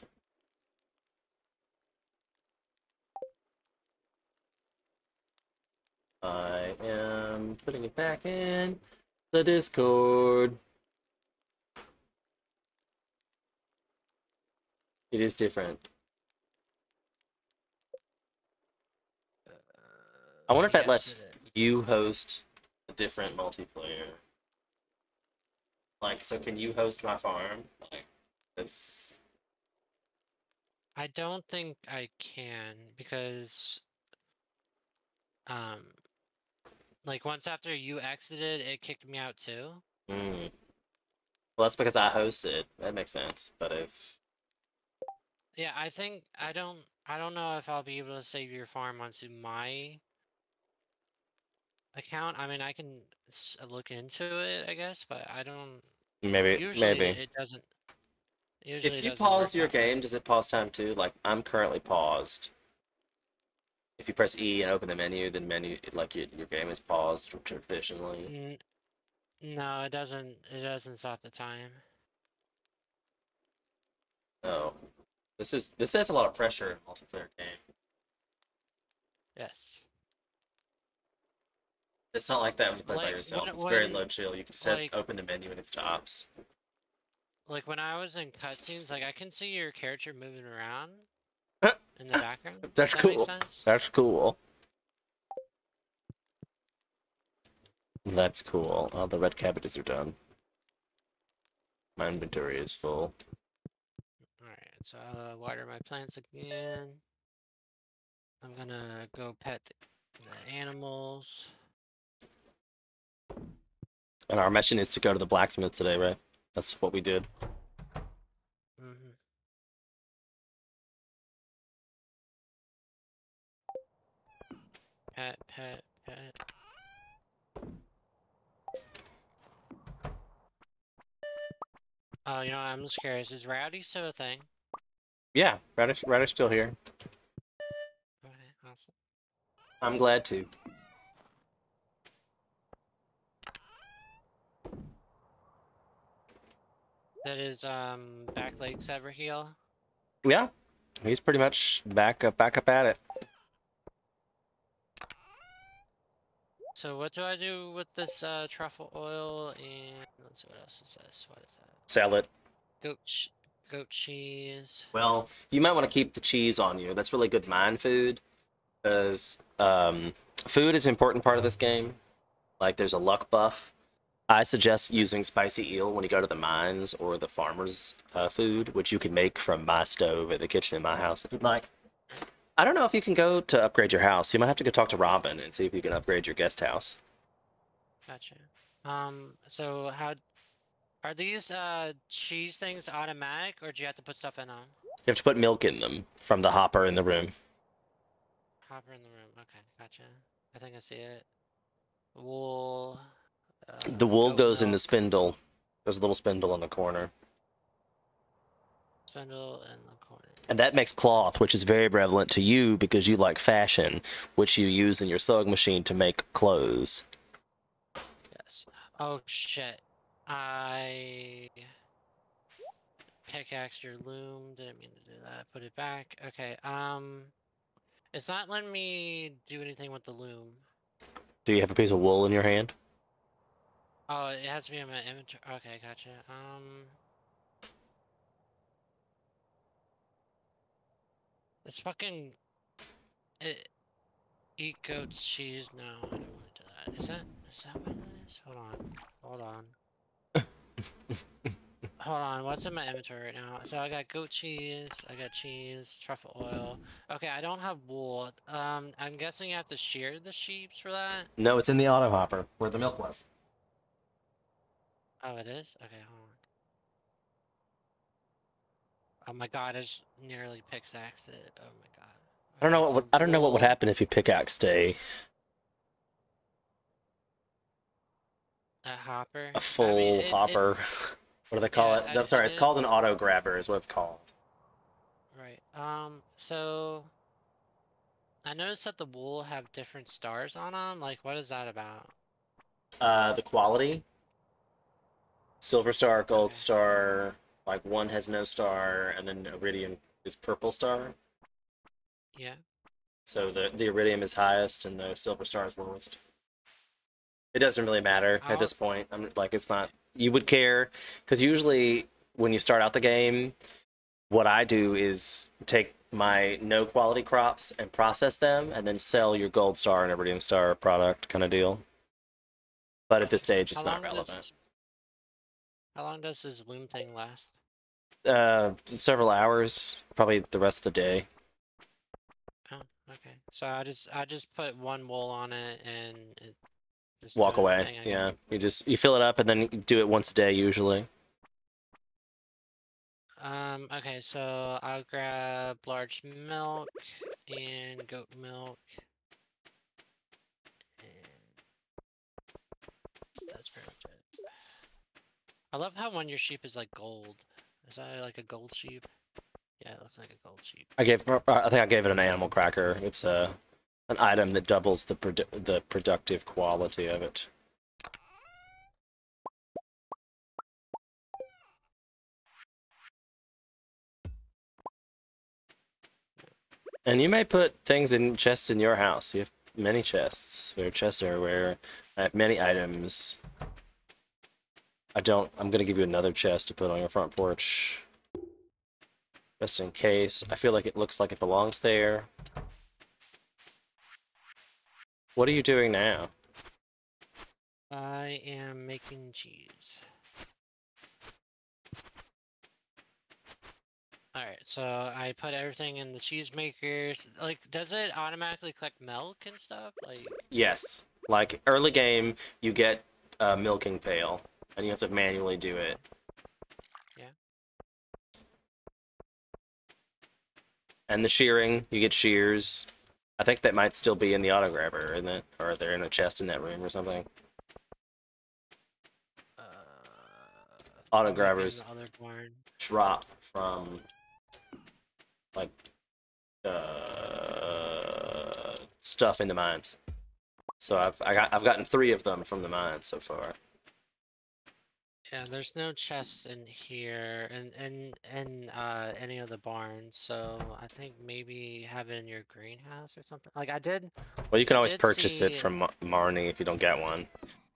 I am putting it back in the Discord. It is different. I wonder if that Yes, lets it is. you host a different multiplayer. Like, so can you host my farm? Like, this. I don't think I can because, um, like once after you exited, it kicked me out too. Mm. Well, that's because I hosted. That makes sense. But if Yeah, I don't know if I'll be able to save your farm onto my account. I mean, I can look into it, I guess, but I don't. maybe, Usually, maybe. it doesn't. Usually, If it you doesn't work pause your that way. game, does it pause time too? Like, I'm currently paused. If you press E and open the menu, then menu like your game is paused traditionally. N no, it doesn't. It doesn't stop the time. Oh, this has a lot of pressure in multiplayer game. Yes. It's not like that when you play by Like yourself. It's very when low chill. You can just like open the menu and it stops. like when I was in cutscenes, like I can see your character moving around in the background. If That's that makes cool. sense. That's cool. That's cool. All the red cabbages are done. My inventory is full. Alright, so I'll water my plants again. I'm gonna go pet the animals. And our mission is to go to the blacksmith today, right? That's what we did. Hmm. Pet, pet, pet. Oh, you know, I'm just curious. Is Rowdy still a thing? Yeah, Radish still here. Okay, awesome. I'm glad to. That is back legs ever heal? Yeah, he's pretty much back up at it. So what do I do with this truffle oil and let's see what else it says. What is that? Sell it. Goat ch goat cheese. Well, you might want to keep the cheese on you. That's really good mine food, because food is an important part of this game. Like, there's a luck buff. I suggest using spicy eel when you go to the mines or the farmer's food, which you can make from my stove at the kitchen in my house if you'd like. I don't know if you can go to upgrade your house. You might have to go talk to Robin and see if you can upgrade your guest house. Gotcha. So how are these cheese things automatic or do you have to put stuff in them? You have to put milk in them from the hopper in the room. Hopper in the room. Okay, gotcha. I think I see it. Wool, The wool goat goes in the milk, spindle. There's a little spindle in the corner. spindle in the corner. And that makes cloth, which is very prevalent to you because you like fashion, which you use in your sewing machine to make clothes. Yes. Oh shit. I pickaxed your loom. Didn't mean to do that. Put it back. Okay. It's not letting me do anything with the loom. Do you have a piece of wool in your hand? Oh, it has to be in my inventory. Okay, gotcha. It's fucking. Eat goat's cheese. No, I don't want to do that. Is that what it is? Hold on. Hold on. Hold on. What's in my inventory right now? So I got goat cheese. I got cheese, truffle oil. Okay, I don't have wool. I'm guessing you have to shear the sheeps for that. No, it's in the auto hopper where the milk was. Oh, it is. Okay, hold on. Oh my god, I just nearly pickaxed it. Oh my god. I don't know Okay, what would, so I don't know what would wool, happen if you pickaxed a hopper. a I mean, full it hopper. What do they call yeah, it? I'm I sorry, it's didn't. called an auto grabber is what it's called. Right. So I noticed that the wool have different stars on them. Like, what is that about? The quality, silver star, gold Okay. star, like one has no star, and then iridium is purple star. Yeah. So the iridium is highest and the silver star is lowest. It doesn't really matter at I'll. this point. I'm like, it's not. You would care because usually when you start out the game, what I do is take my no quality crops and process them, and then sell your gold star and iridium star product kind of deal. But at this Okay. stage, How it's not long relevant. does how long does this loom thing last? Several hours, probably the rest of the day. Oh, okay. So I just put one wool on it and it just do Walk its away. thing, I Yeah, guess. you fill it up and then you do it once a day usually. Okay, so I'll grab large milk and goat milk, and that's pretty much it. I love how one of your sheep is like gold. Is that like a gold sheep? Yeah, it looks like a gold sheep. I think I gave it an animal cracker. It's an item that doubles the productive quality of it. And you may put things in chests in your house. You have many chests. There are chests everywhere. I have many items. I don't. I'm gonna give you another chest to put on your front porch, just in case. I feel like it looks like it belongs there. What are you doing now? I am making cheese. Alright, so I put everything in the cheese maker. Like, does it automatically collect milk and stuff? Like, Yes. Like early game, you get a milking pail, and you have to manually do it. yeah. And the shearing, you get shears. I think that might still be in the auto grabber, isn't it? Or they're in a chest in that room or something. Uh, Auto it might be in grabbers the other barn. drop from like stuff in the mines. So I've gotten 3 of them from the mines so far. Yeah, there's no chests in here and any of the barns, so I think maybe have it in your greenhouse or something. Like Well, you can I always did purchase it see. from Marnie if you don't get one.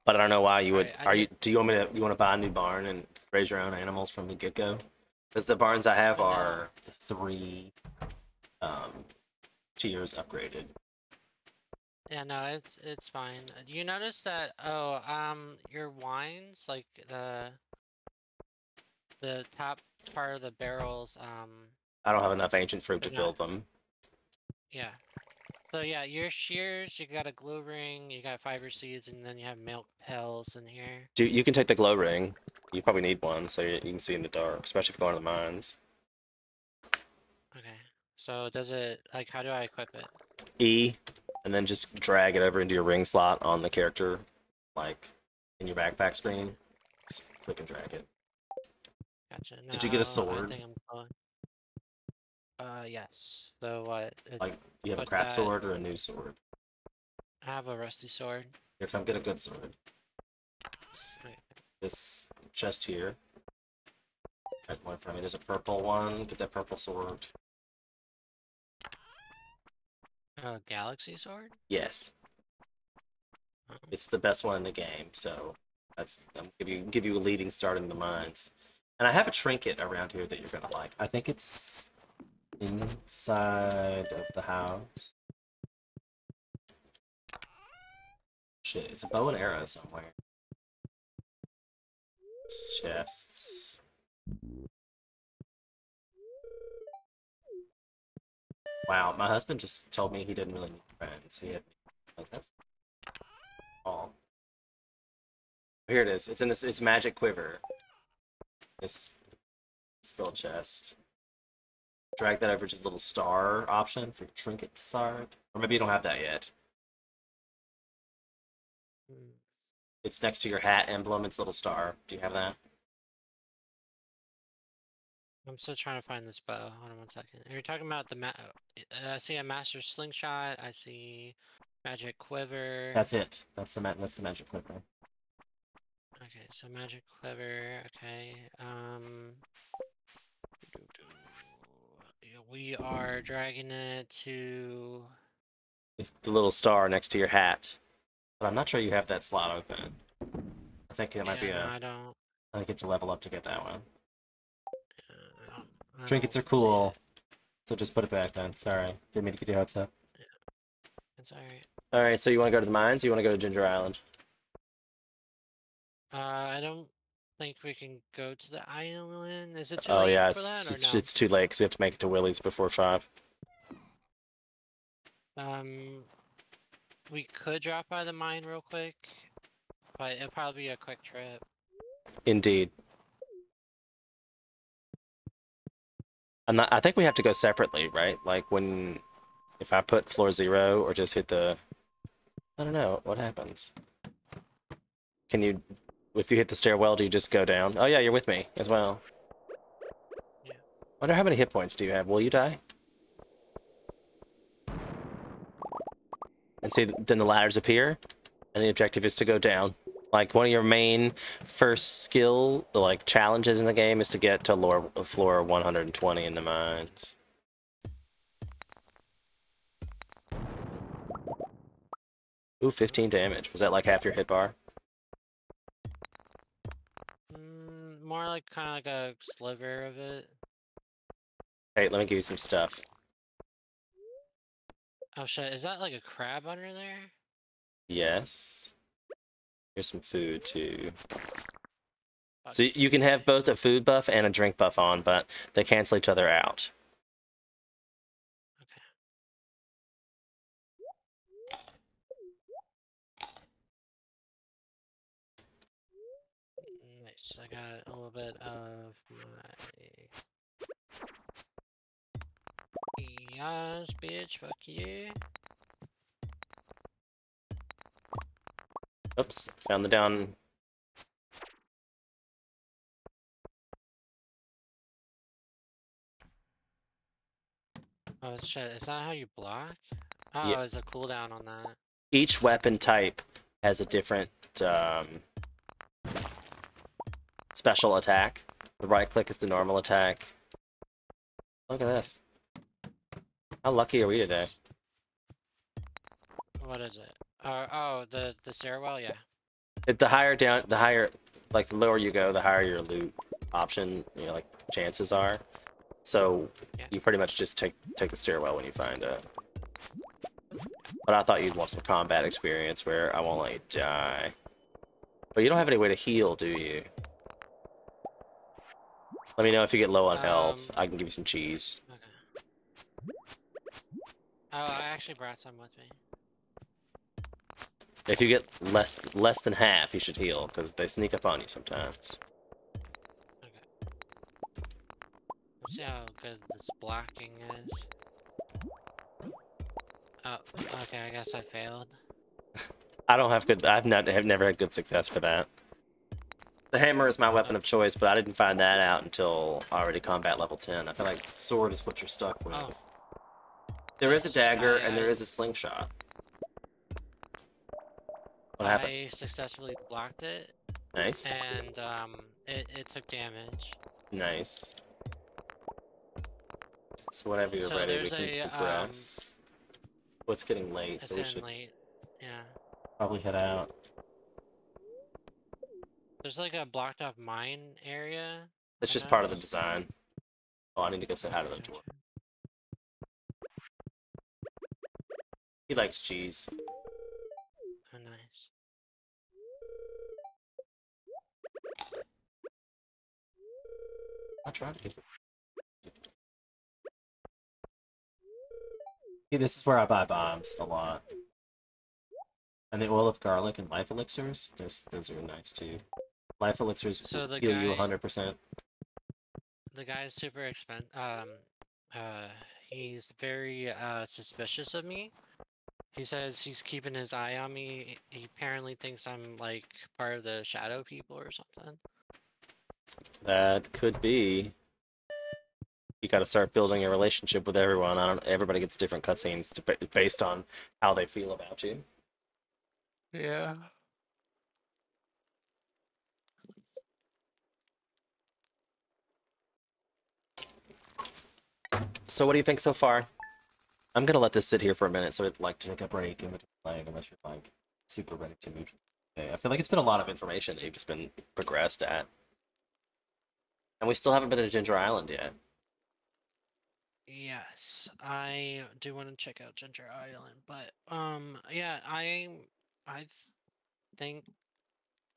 But I don't know why you All would. right, I Are you? did. Do you want me to? You want to buy a new barn and raise your own animals from the get go? Because the barns I have No. are 3 um, tiers upgraded. Yeah, no, it's fine. Do you notice that? Oh, your wines, like the top part of the barrels, I don't have enough ancient fruit to they're fill not. them. Yeah. So yeah, your shears, you got a glue ring, you got fiber seeds, and then you have milk pills in here. You can take the glow ring. You probably need one so you can see in the dark, especially if you're going to the mines. Okay. So does it like how do I equip it? E, and then just drag it over into your ring slot on the character, like in your backpack screen. Just click and drag it. Gotcha. Did you get a No, I sword? think I'm going. Yes. So what? Like, you have a Put crap that. sword or a new sword? I have a rusty sword. Here, come get a good sword. Okay. This chest here. Right one for me. There's a purple one. Get that purple sword. A galaxy sword? Yes, Oh. it's the best one in the game. So I'm give you a leading start in the mines. And I have a trinket around here that you're gonna like. I think it's inside of the house. Shit, it's a bow and arrow somewhere. It's chests. Wow, my husband just told me he didn't really need friends. He had like that's all. Here it is. It's in this. It's magic quiver. This skull chest. Drag that over to the little star option for trinket sard. Or maybe you don't have that yet. Hmm. It's next to your hat emblem, it's a little star. Do you have that? I'm still trying to find this bow. Hold on one second. Are you talking about the I see a master slingshot. I see magic quiver. That's it. That's the magic quiver. Okay, so magic quiver. Okay. We are dragging it to. If the little star next to your hat. But I'm not sure you have that slot open. I think it might be Yeah, no, a. I don't. I think you have to level up to get that one. I Trinkets don't are see cool, it. so just put it back then. Sorry, didn't mean to get your hopes up. Yeah, it's alright. All right, so you want to go to the mines? Or you want to go to Ginger Island? I don't think we can go to the island. Is it too Oh late yeah, for that or no? it's too late because we have to make it to Willie's before 5. Um, we could drop by the mine real quick, but it'll probably be a quick trip. Indeed. I think we have to go separately, right? Like when, if I put floor 0 or just hit the, I don't know what happens. Can you, if you hit the stairwell, do you just go down? Oh yeah, you're with me as well. Yeah. Wonder how many hit points do you have? Will you die? And see, then the ladders appear, and the objective is to go down. Like one of your main first skill, like challenges in the game, is to get to floor 120 in the mines. Ooh, 15 damage. Was that like half your hit bar? More like kind of like a sliver of it. Hey, let me give you some stuff. Oh shit, is that like a crab under there? Yes. Here's some food too. Fuck So you can have both a food buff and a drink buff on, but they cancel each other out. Okay. Nice. I got a little bit of my. Yes, bitch. Fuck you. Oops, found the down. Oh shit, is that how you block? Yeah. Oh, there's a cooldown on that. Each weapon type has a different special attack. The right click is the normal attack. Look at this. How lucky are we today? What is it? Oh, the stairwell, yeah. The higher down, the higher, like the lower you go, the higher your loot option, you know, like chances are. So Yeah. you pretty much just take the stairwell when you find it. But I thought you'd want some combat experience where I won't let you die. But you don't have any way to heal, do you? Let me know if you get low on health. I can give you some cheese. Okay. Oh, I actually brought some with me. If you get less than half, you should heal, because they sneak up on you sometimes. Okay. Let's see how good this blocking is. Oh, okay, I guess I failed. I don't have good. Have never had good success for that. The hammer is my weapon of choice, but I didn't find that out until already combat level 10. I feel like sword is what you're stuck with. Oh. There is a Nice. dagger and there is a slingshot. What happened? I successfully blocked it. Nice. And it took damage. Nice. So whenever you're ready, we can progress. Well, it's getting late, it's so we should late. Yeah. probably head out. There's like a blocked off mine area. It's just part of the design. Oh, I need to go say hi to the door. He likes cheese. Oh, nice. I tried to get it. See, this is where I buy bombs a lot. And the oil of garlic and life elixirs, those are nice too. Life elixirs So heal you 100%. The guy is super expensive. Uh, he's very suspicious of me. He says he's keeping his eye on me. He apparently thinks I'm like part of the shadow people or something. That could be. You got to start building a relationship with everyone. I don't. Everybody gets different cutscenes based on how they feel about you. Yeah. So, what do you think so far? I'm gonna let this sit here for a minute, so I'd like to take a break in between playing, unless you're like super ready to move. I feel like it's been a lot of information that you've just been progressed at, and we still haven't been to Ginger Island yet. Yes, I do want to check out Ginger Island, but yeah, I think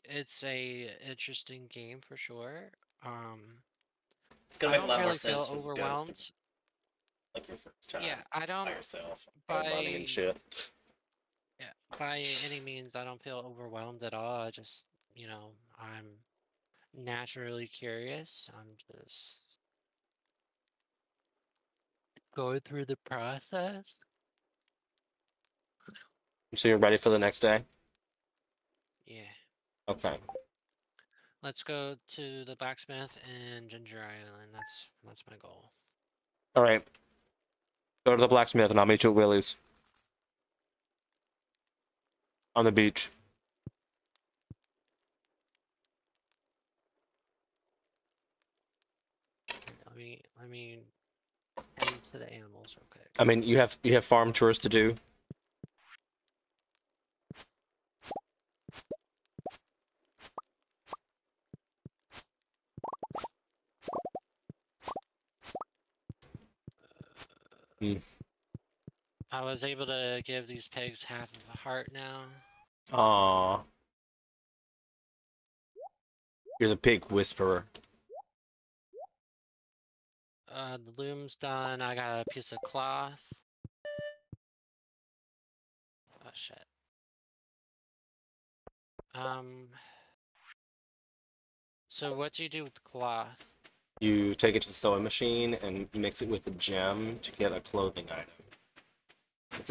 it's a interesting game for sure. Um, It's gonna I make a don't lot more really feel sense when you go through overwhelmed. like your first Yeah, time I by don't yourself, no money and by shit. yeah, by any means I don't feel overwhelmed at all. I just, I'm naturally curious. I'm just going through the process. So you're ready for the next day? Yeah. Okay. Let's go to the blacksmith and Ginger Island. That's my goal. All right. Go to the blacksmith, and I'll meet you at Willie's on the beach. Let me tend to the animals real quick. I mean, you have farm tours to do. Mm. I was able to give these pigs half of a heart now. Aw. You're the pig whisperer. The loom's done. I got a piece of cloth. Oh shit. Um. So what do you do with cloth? You take it to the sewing machine and mix it with a gem to get a clothing item. There's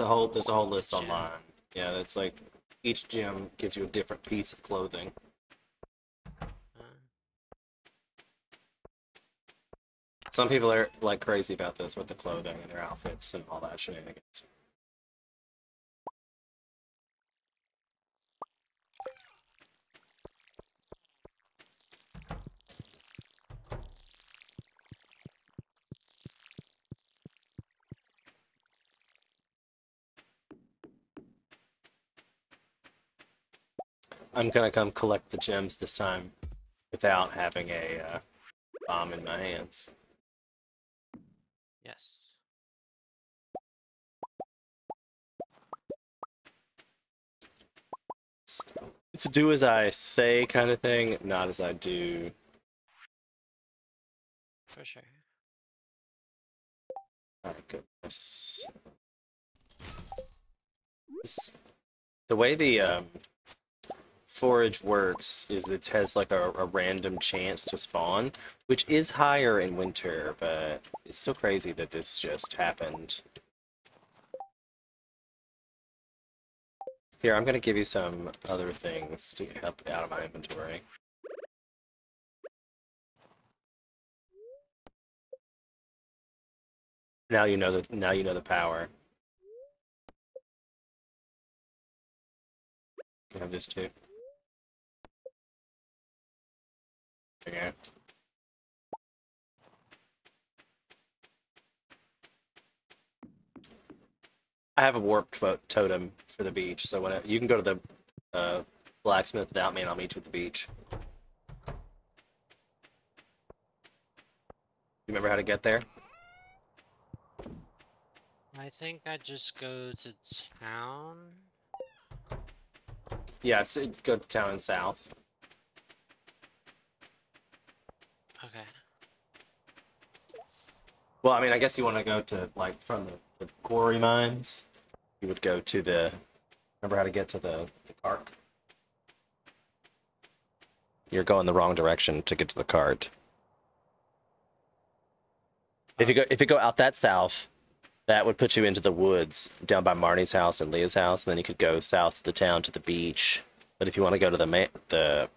a whole list Gem. online. Yeah, it's like each gem gives you a different piece of clothing. Some people are like crazy about this with the clothing and their outfits and all that shenanigans. I'm gonna come collect the gems this time without having a bomb in my hands. Yes. It's a do as I say kind of thing, not as I do. For sure. My goodness. The way the forage works is it has like a random chance to spawn, which is higher in winter, but it's still crazy that this just happened. Here, I'm gonna give you some other things to help out of my inventory. Now you know the power. You have this too. Okay. I have a warp totem for the beach, so you can go to the blacksmith without me, and I'll meet you at the beach. You remember how to get there? I think I just go to town. Yeah, it's go to town and south. Okay. Well, I mean, I guess you want to go to like from the quarry mines. You would go to the. Remember how to get to the cart? You're going the wrong direction to get to the cart. If you go out that south, that would put you into the woods down by Marnie's house and Leah's house, and then you could go south to the town to the beach. But if you want to go to the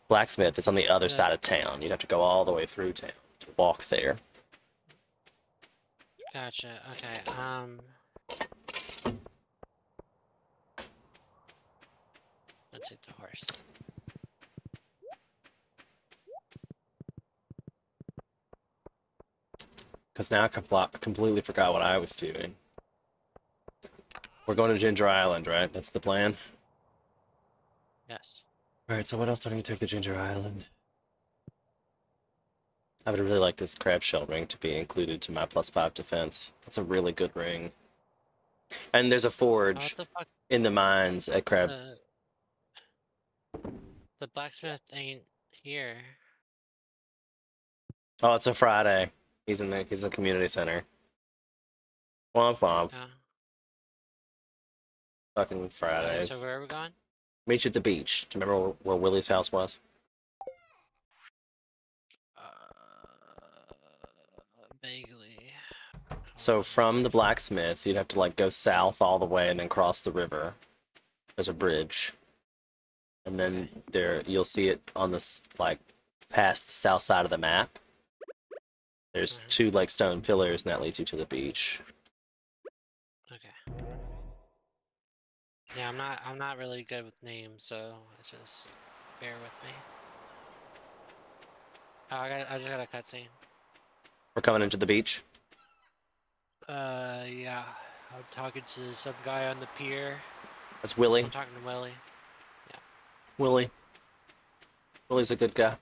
blacksmith, it's on the other side of town. You'd have to go all the way through town to walk there. Gotcha. Okay. Let's take the horse. Because now I completely forgot what I was doing. We're going to Ginger Island, right? That's the plan? Yes. Alright, so what else do I need to take to Ginger Island? I would really like this crab shell ring to be included to my +5 defense. That's a really good ring. And there's a forge in the mines at Crab. The blacksmith ain't here. Oh, it's a Friday. He's in the community center. Womp womp. Yeah. Fucking Fridays. So where are we going? Meet you at the beach. Do you remember where Willie's house was? Vaguely. So from the blacksmith, you'd have to like go south all the way and then cross the river. There's a bridge. And then there you'll see it on this like past the south side of the map. There's two like stone pillars and that leads you to the beach. Okay. Yeah, I'm not really good with names, so just bear with me. Oh, I just got a cutscene. We're coming into the beach. Yeah. I'm talking to some guy on the pier. That's Willie. I'm talking to Willie. Yeah. Willie. Willie's a good guy.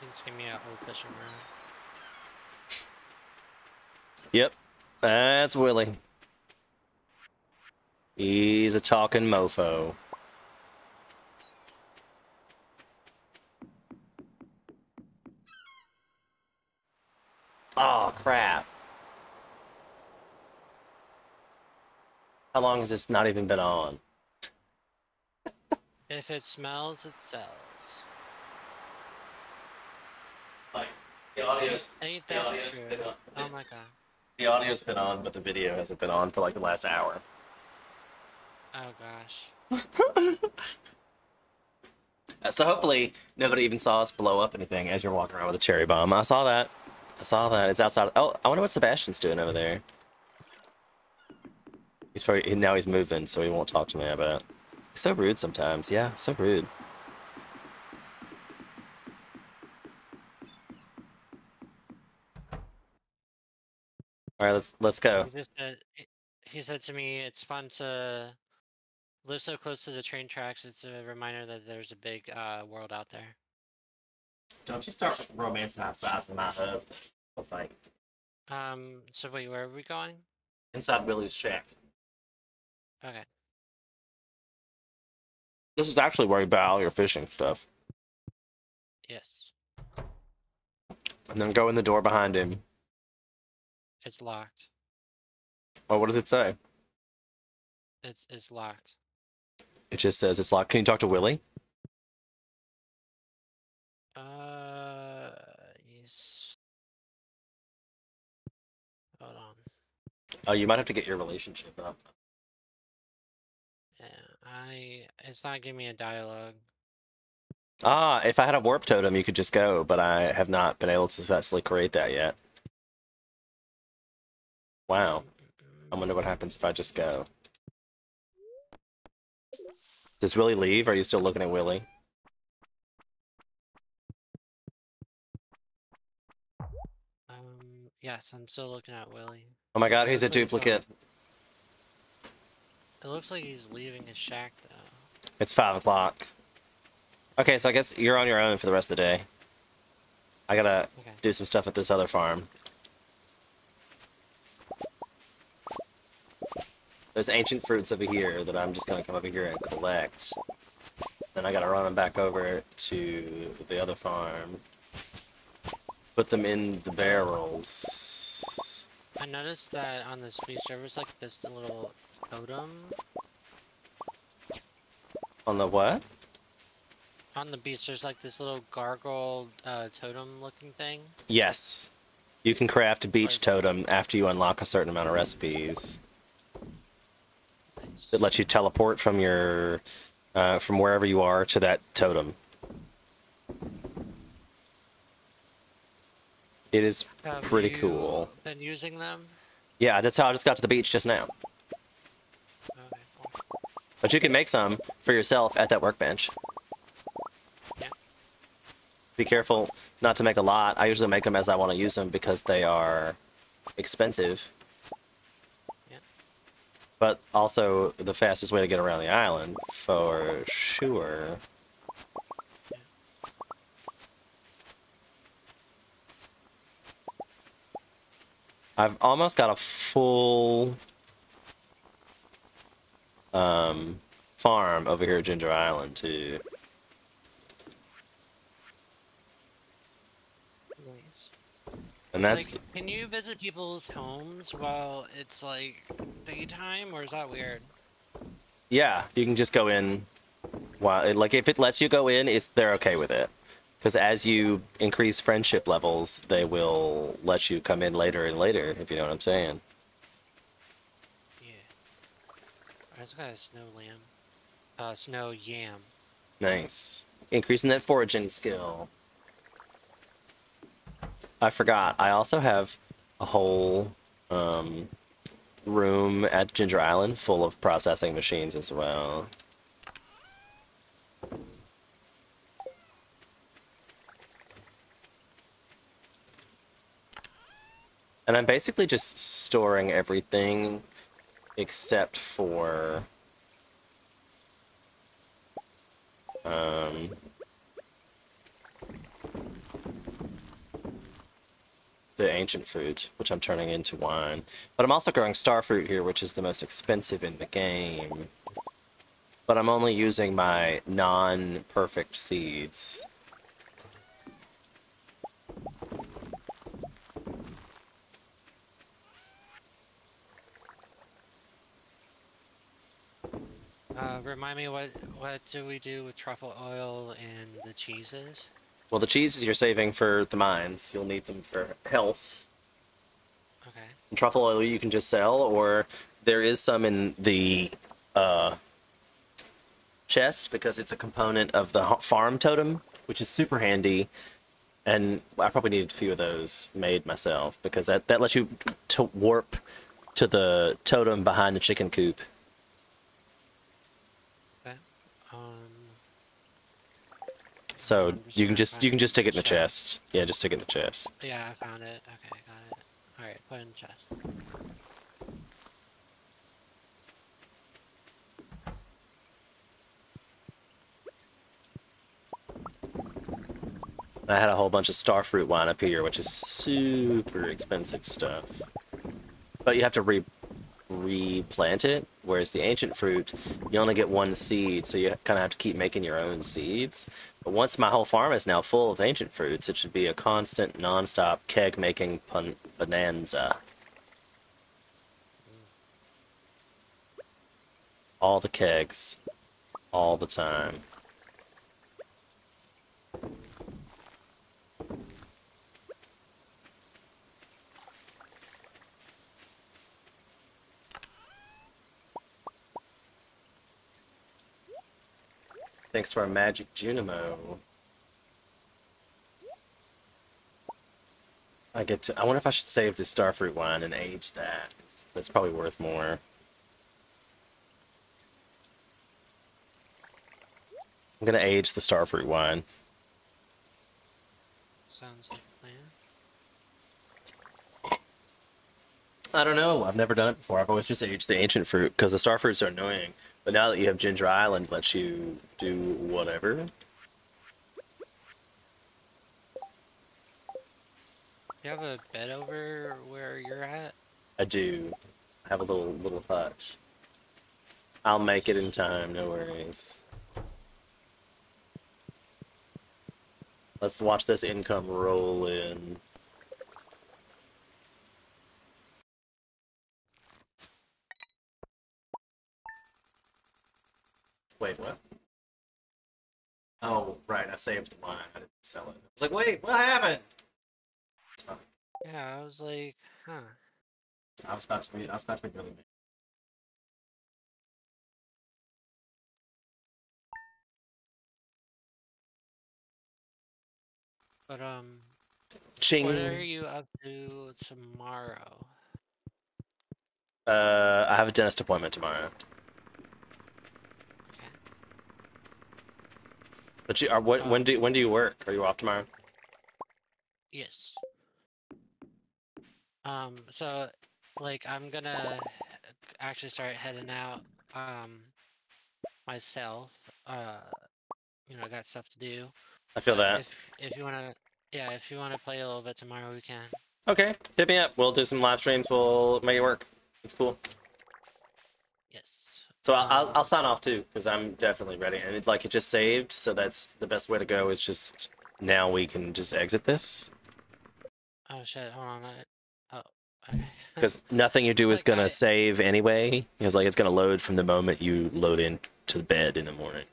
Just give me an old fishing rod. Yep, that's Willie. He's a talking mofo. Oh, crap. How long has this not even been on? If it smells, it sells. Like, the audio's, Ain't that true? Oh my god. The audio's been on, but the video hasn't been on for like the last hour. Oh gosh. So hopefully nobody even saw us blow up anything as you're walking around with a cherry bomb. I saw that. I saw that. It's outside. Oh, I wonder what Sebastian's doing over there. He's probably now he's moving, so he won't talk to me. I bet. He's so rude sometimes. Yeah, so rude. All right, let's go. He said to me, "It's fun to live so close to the train tracks. It's a reminder that there's a big world out there." Don't you start romanticizing my husband. I'll fight. So wait, where are we going? Inside Willie's shack. Okay. This is actually where you buy all your fishing stuff. Yes. And then go in the door behind him. It's locked. Oh, what does it say? It's locked. It just says it's locked. Can you talk to Willie? He's... Hold on. Oh, you might have to get your relationship up. Yeah, it's not giving me a dialogue. Ah, if I had a warp totem, you could just go, but I have not been able to successfully create that yet. Wow. I wonder what happens if I just go. Does Willie leave? Or are you still looking at Willie? Yes, I'm still looking at Willie. Oh my god, he's a duplicate. It looks like he's leaving his shack, though. It's 5 o'clock. Okay, so I guess you're on your own for the rest of the day. I gotta do some stuff at this other farm. There's ancient fruits over here that I'm just gonna come over here and collect. Then I gotta run them back over to the other farm. Put them in the barrels. I noticed that on this beach there was like this little totem. On the what? On the beach there's like this little gargoyle totem looking thing. Yes. You can craft a beach Where's totem after you unlock a certain amount of recipes. Nice. It lets you teleport from your from wherever you are to that totem. It is pretty cool. Been using them? Yeah, that's how I just got to the beach just now. Okay, cool. But you can make some for yourself at that workbench. Yeah. Be careful not to make a lot. I usually make them as I want to use them because they are expensive. Yeah. But also the fastest way to get around the island, for sure. Yeah. I've almost got a full farm over here at Ginger Island, too. Nice. And that's... Like, can you visit people's homes while it's like daytime, or is that weird? Yeah, you can just go in. While, like, if it lets you go in, they're okay with it. Because as you increase friendship levels, they will let you come in later and later, if you know what I'm saying. Yeah. I just got a snow lamb. Snow yam. Nice. Increasing that foraging skill. I forgot. I also have a whole room at Ginger Island full of processing machines as well. And I'm basically just storing everything except for the ancient fruit, which I'm turning into wine. But I'm also growing starfruit here, which is the most expensive in the game. But I'm only using my non-perfect seeds. Remind me what do we do with truffle oil and the cheeses? Well, the cheeses you're saving for the mines. You'll need them for health. Okay. And truffle oil you can just sell, or there is some in the chest because it's a component of the farm totem, which is super handy. And I probably need a few of those made myself because that lets you warp to the totem behind the chicken coop. Okay. So you can just stick it in the chest. Yeah, just stick it in the chest. Yeah, I found it. Okay, got it. All right, put it in the chest. I had a whole bunch of starfruit wine up here, which is super expensive stuff. But you have to replant it, whereas the ancient fruit, you only get one seed, so you kind of have to keep making your own seeds. But once my whole farm is now full of ancient fruits, it should be a constant, non-stop keg-making bonanza. All the kegs. All the time. Thanks to our magic Junimo. I wonder if I should save this starfruit wine and age that. That's probably worth more. I'm gonna age the starfruit wine. Sounds like a plan. I don't know. I've never done it before. I've always just aged the ancient fruit because the starfruits are annoying. But now that you have Ginger Island, lets you do whatever. You have a bed over where you're at? I do. I have a little hut. I'll make it in time. No worries. Let's watch this income roll in. Wait, what? Oh, right, I saved the line. I didn't sell it. I was like, wait, what happened? It's fine. Yeah, I was like, huh. I was about to be really mad. But what are Ching. you up to tomorrow? I have a dentist appointment tomorrow. Okay. But you are what? Um, When do you work? Are you off tomorrow? yes. So like I'm gonna actually start heading out myself. I got stuff to do. I feel But that. if you wanna yeah, if you wanna play a little bit tomorrow we can. Okay, hit me up. We'll do some live streams. We'll make it work. It's cool. Yes. So I'll sign off too because I'm definitely ready. And it's like it just saved, so that's the best way to go. Is just now we can just exit this Oh shit, hold on. Oh, okay. because nothing you do is Like gonna save anyway. Because like it's gonna load from the moment you load into the bed in the morning.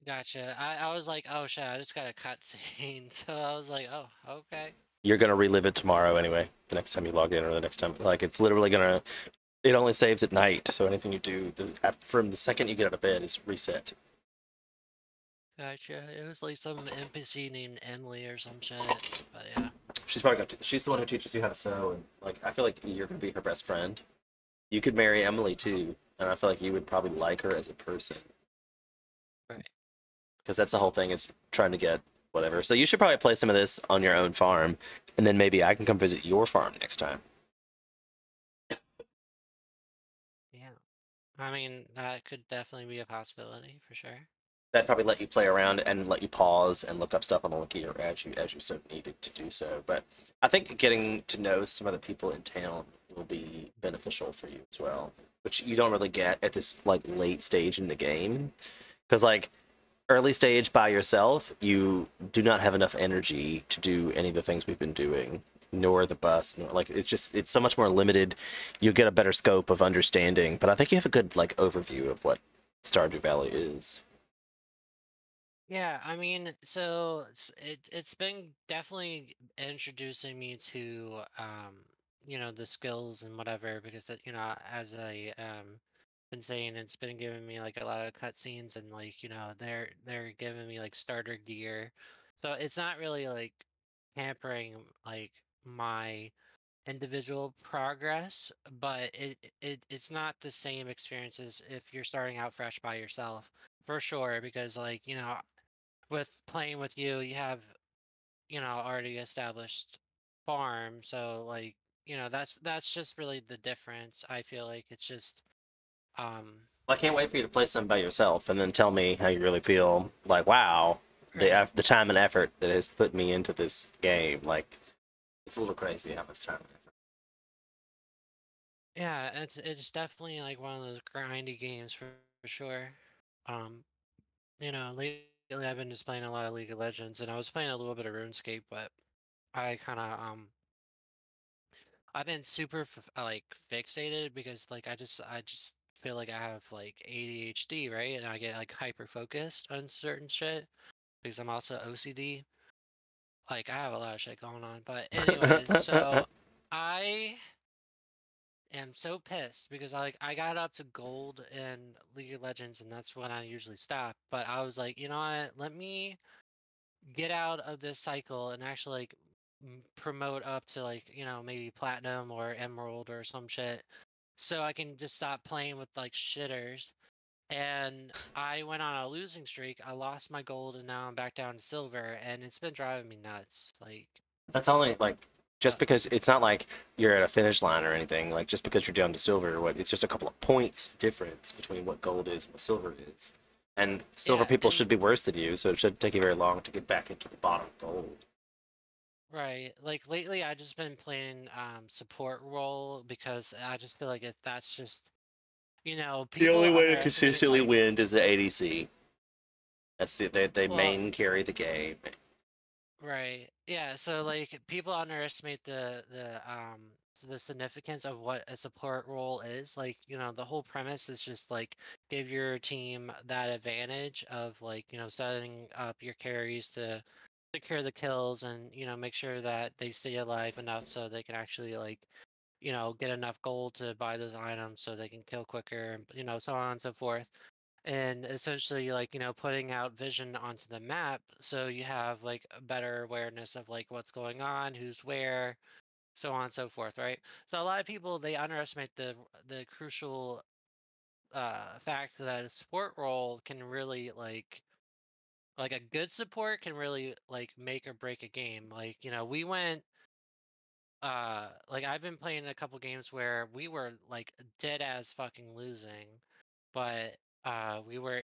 Gotcha. I was like, oh shit, I just got a cutscene. So I was like, oh, okay. You're gonna relive it tomorrow anyway. The next time you log in or the next time, like it's literally gonna. It only saves at night, so anything you do from the second you get out of bed is reset. Gotcha. It was like some NPC named Emily or some shit. But yeah. She's probably gonna. She's the one who teaches you how to sew, and like I feel like you're gonna be her best friend. You could marry Emily too, and I feel like you would probably like her as a person Right. because that's the whole thing is trying to get whatever. So you should probably play some of this on your own farm, and then maybe I can come visit your farm next time. Yeah. I mean, that could definitely be a possibility for sure. That'd probably let you play around and let you pause and look up stuff on the wiki or as you so needed to do so. But I think getting to know some of the people in town will be beneficial for you as well, which you don't really get at this like late stage in the game, because like early stage by yourself, you do not have enough energy to do any of the things we've been doing, nor the bus, nor like it's so much more limited. You get a better scope of understanding, but I think you have a good like overview of what Stardew Valley is. Yeah, I mean, so it's been definitely introducing me to the skills and whatever because as I been saying it's been giving me like a lot of cutscenes and like they're giving me like starter gear. So it's not really like hampering like my individual progress, but it's not the same experience as if you're starting out fresh by yourself. For sure, because like, with playing with you, you have, already established farm. So like, that's just really the difference. I feel like it's just I can't wait for you to play some by yourself and then tell me how you really feel. Like, wow, right. the time and effort that has put me into this game. Like, it's a little crazy how much time and effort. Yeah, it's definitely like one of those grindy games for sure. Um, lately I've been just playing a lot of League of Legends and I was playing a little bit of RuneScape, but I kind of I've been super like fixated because like I just feel like I have like ADHD, right? And I get like hyper focused on certain shit because I'm also OCD. Like I have a lot of shit going on. But anyways, so I am so pissed because I got up to gold in League of Legends and that's when I usually stop. But I was like, you know what? Let me get out of this cycle and actually like promote up to like maybe platinum or emerald or some shit so I can just stop playing with like shitters. And I went on a losing streak. I lost my gold and now I'm back down to silver and it's been driving me nuts. Like That's only like uh, just because it's not like you're at a finish line or anything. Like just because you're down to silver, what it's just a couple of points difference between what gold is and what silver is. And silver yeah, people and should be worse than you, so it shouldn't take you very long to get back into the bottom gold. right. Like lately I just been playing support role because I just feel like that's just The people only way to underestimate consistently like win is the ADC. That's they well main carry the game. Right. Yeah, so like people underestimate the significance of what a support role is. Like, the whole premise is just like give your team that advantage of like, setting up your carries to secure the kills and, make sure that they stay alive enough so they can actually like, get enough gold to buy those items so they can kill quicker and, so on and so forth. And essentially like putting out vision onto the map so you have like a better awareness of like what's going on, who's where, so on and so forth, right? So a lot of people, they underestimate the crucial fact that a support role can really like a good support can really like make or break a game. Like, we went like I've been playing a couple games where we were like dead as fucking losing, but we were